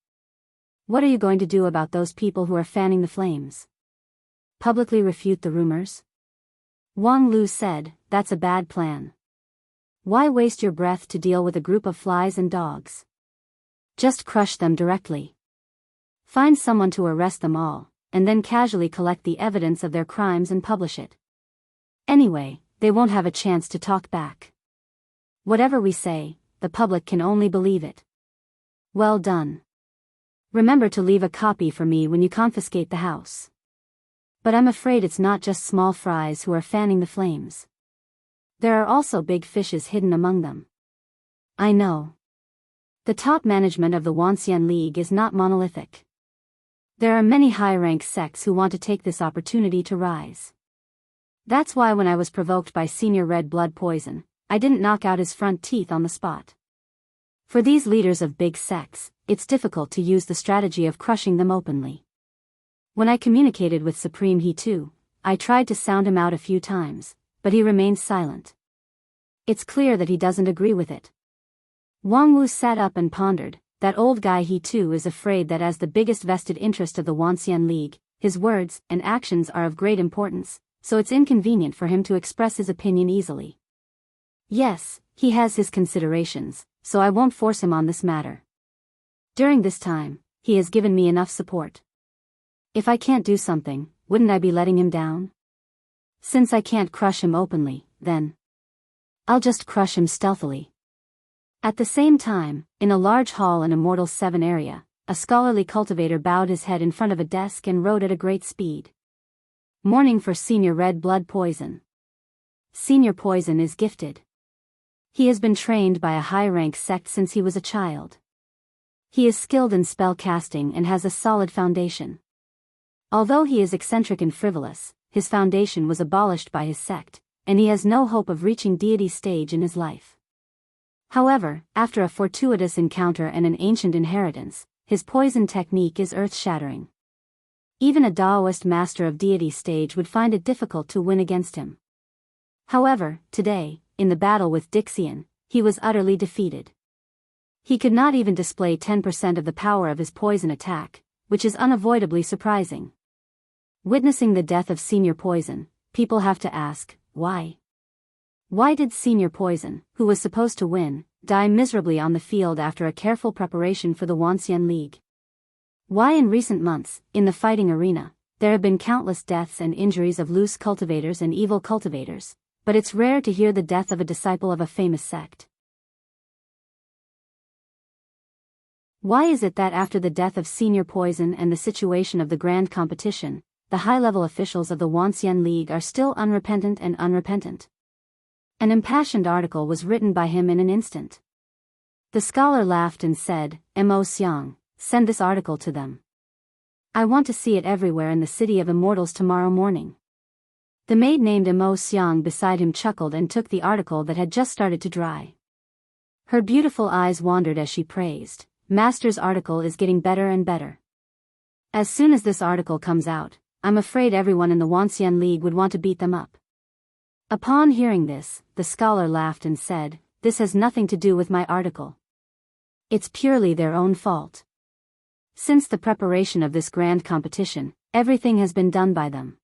What are you going to do about those people who are fanning the flames? Publicly refute the rumors? Wang Lu said, that's a bad plan. Why waste your breath to deal with a group of flies and dogs? Just crush them directly. Find someone to arrest them all, and then casually collect the evidence of their crimes and publish it. Anyway, they won't have a chance to talk back. Whatever we say, the public can only believe it. Well done. Remember to leave a copy for me when you confiscate the house. But I'm afraid it's not just small fries who are fanning the flames. There are also big fishes hidden among them. I know. The top management of the Wuxia League is not monolithic. There are many high-rank sects who want to take this opportunity to rise. That's why when I was provoked by Senior Red Blood Poison, I didn't knock out his front teeth on the spot. For these leaders of big sects, it's difficult to use the strategy of crushing them openly. When I communicated with Supreme He too, I tried to sound him out a few times, but he remained silent. It's clear that he doesn't agree with it. Wang Wu sat up and pondered. That old guy He too is afraid that as the biggest vested interest of the Wuxia League, his words and actions are of great importance, so it's inconvenient for him to express his opinion easily. Yes, he has his considerations, so I won't force him on this matter. During this time, he has given me enough support. If I can't do something, wouldn't I be letting him down? Since I can't crush him openly, then I'll just crush him stealthily. At the same time, in a large hall in Immortal 7 area, a scholarly cultivator bowed his head in front of a desk and wrote at a great speed. Mourning for Senior Red Blood Poison. Senior Poison is gifted. He has been trained by a high-rank sect since he was a child. He is skilled in spell casting and has a solid foundation. Although he is eccentric and frivolous, his foundation was abolished by his sect, and he has no hope of reaching deity stage in his life. However, after a fortuitous encounter and an ancient inheritance, his poison technique is earth-shattering. Even a Taoist master of deity stage would find it difficult to win against him. However, today, in the battle with Dixian, he was utterly defeated. He could not even display 10% of the power of his poison attack, which is unavoidably surprising. Witnessing the death of Senior Poison, people have to ask, why? Why did Senior Poison, who was supposed to win, die miserably on the field after a careful preparation for the Wuxia League? Why in recent months, in the fighting arena, there have been countless deaths and injuries of loose cultivators and evil cultivators, but it's rare to hear the death of a disciple of a famous sect. Why is it that after the death of Senior Poison and the situation of the grand competition, the high-level officials of the Wuxia League are still unrepentant and unrepentant? An impassioned article was written by him in an instant. The scholar laughed and said, Mo Xiang, send this article to them. I want to see it everywhere in the city of immortals tomorrow morning. The maid named Mo Xiang beside him chuckled and took the article that had just started to dry. Her beautiful eyes wandered as she praised, Master's article is getting better and better. As soon as this article comes out, I'm afraid everyone in the Wuxia League would want to beat them up. Upon hearing this, the scholar laughed and said, this has nothing to do with my article. It's purely their own fault. Since the preparation of this grand competition, everything has been done by them.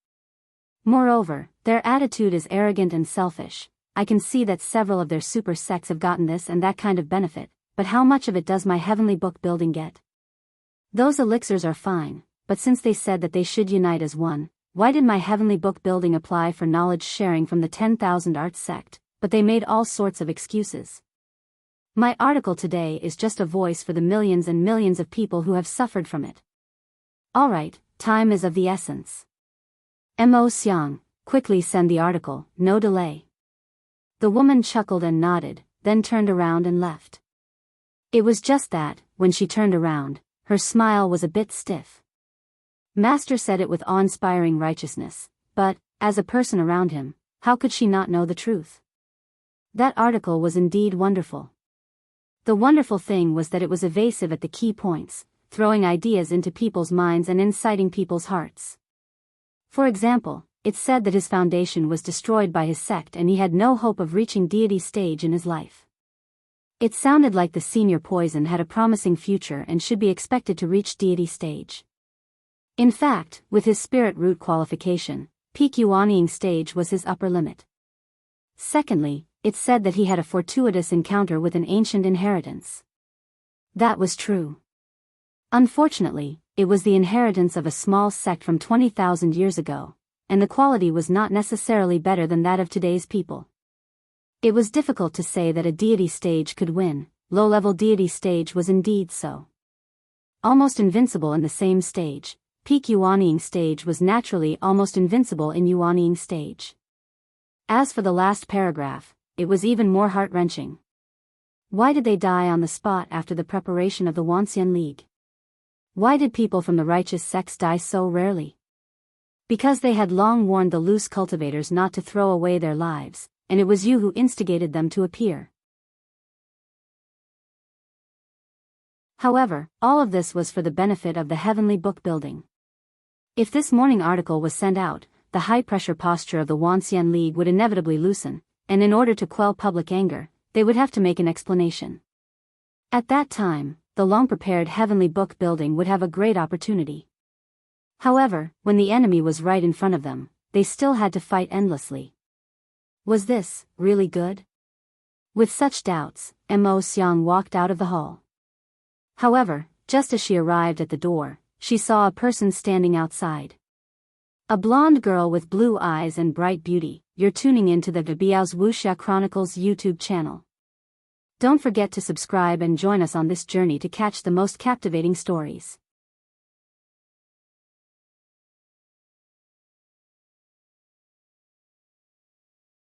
Moreover, their attitude is arrogant and selfish. I can see that several of their super sects have gotten this and that kind of benefit, but how much of it does my heavenly book building get? Those elixirs are fine, but since they said that they should unite as one, why did my heavenly book building apply for knowledge sharing from the 10,000 Arts sect, but they made all sorts of excuses? My article today is just a voice for the millions and millions of people who have suffered from it. Alright, time is of the essence. Mo Xiang, quickly send the article, no delay. The woman chuckled and nodded, then turned around and left. It was just that, when she turned around, her smile was a bit stiff. Master said it with awe-inspiring righteousness, but, as a person around him, how could she not know the truth? That article was indeed wonderful. The wonderful thing was that it was evasive at the key points, throwing ideas into people's minds and inciting people's hearts. For example, it said that his foundation was destroyed by his sect and he had no hope of reaching deity stage in his life. It sounded like the Senior Poison had a promising future and should be expected to reach deity stage. In fact, with his spirit root qualification, peak Yuanying stage was his upper limit. Secondly, it said that he had a fortuitous encounter with an ancient inheritance. That was true. Unfortunately, it was the inheritance of a small sect from 20,000 years ago, and the quality was not necessarily better than that of today's people. It was difficult to say that a deity stage could win. Low-level deity stage was indeed so. Almost invincible in the same stage, peak Yuanying stage was naturally almost invincible in Yuanying stage. As for the last paragraph, it was even more heart-wrenching. Why did they die on the spot after the preparation of the Wanxian League? Why did people from the righteous sects die so rarely? Because they had long warned the loose cultivators not to throw away their lives, and it was you who instigated them to appear. However, all of this was for the benefit of the heavenly book building. If this morning article was sent out, the high-pressure posture of the Wanxian League would inevitably loosen, and in order to quell public anger, they would have to make an explanation. At that time, the long-prepared heavenly book building would have a great opportunity. However, when the enemy was right in front of them, they still had to fight endlessly. Was this really good? With such doubts, Mo Xiang walked out of the hall. However, just as she arrived at the door, she saw a person standing outside. A blonde girl with blue eyes and bright beauty. You're tuning into the Biyao's Wuxia Chronicles YouTube channel. Don't forget to subscribe and join us on this journey to catch the most captivating stories.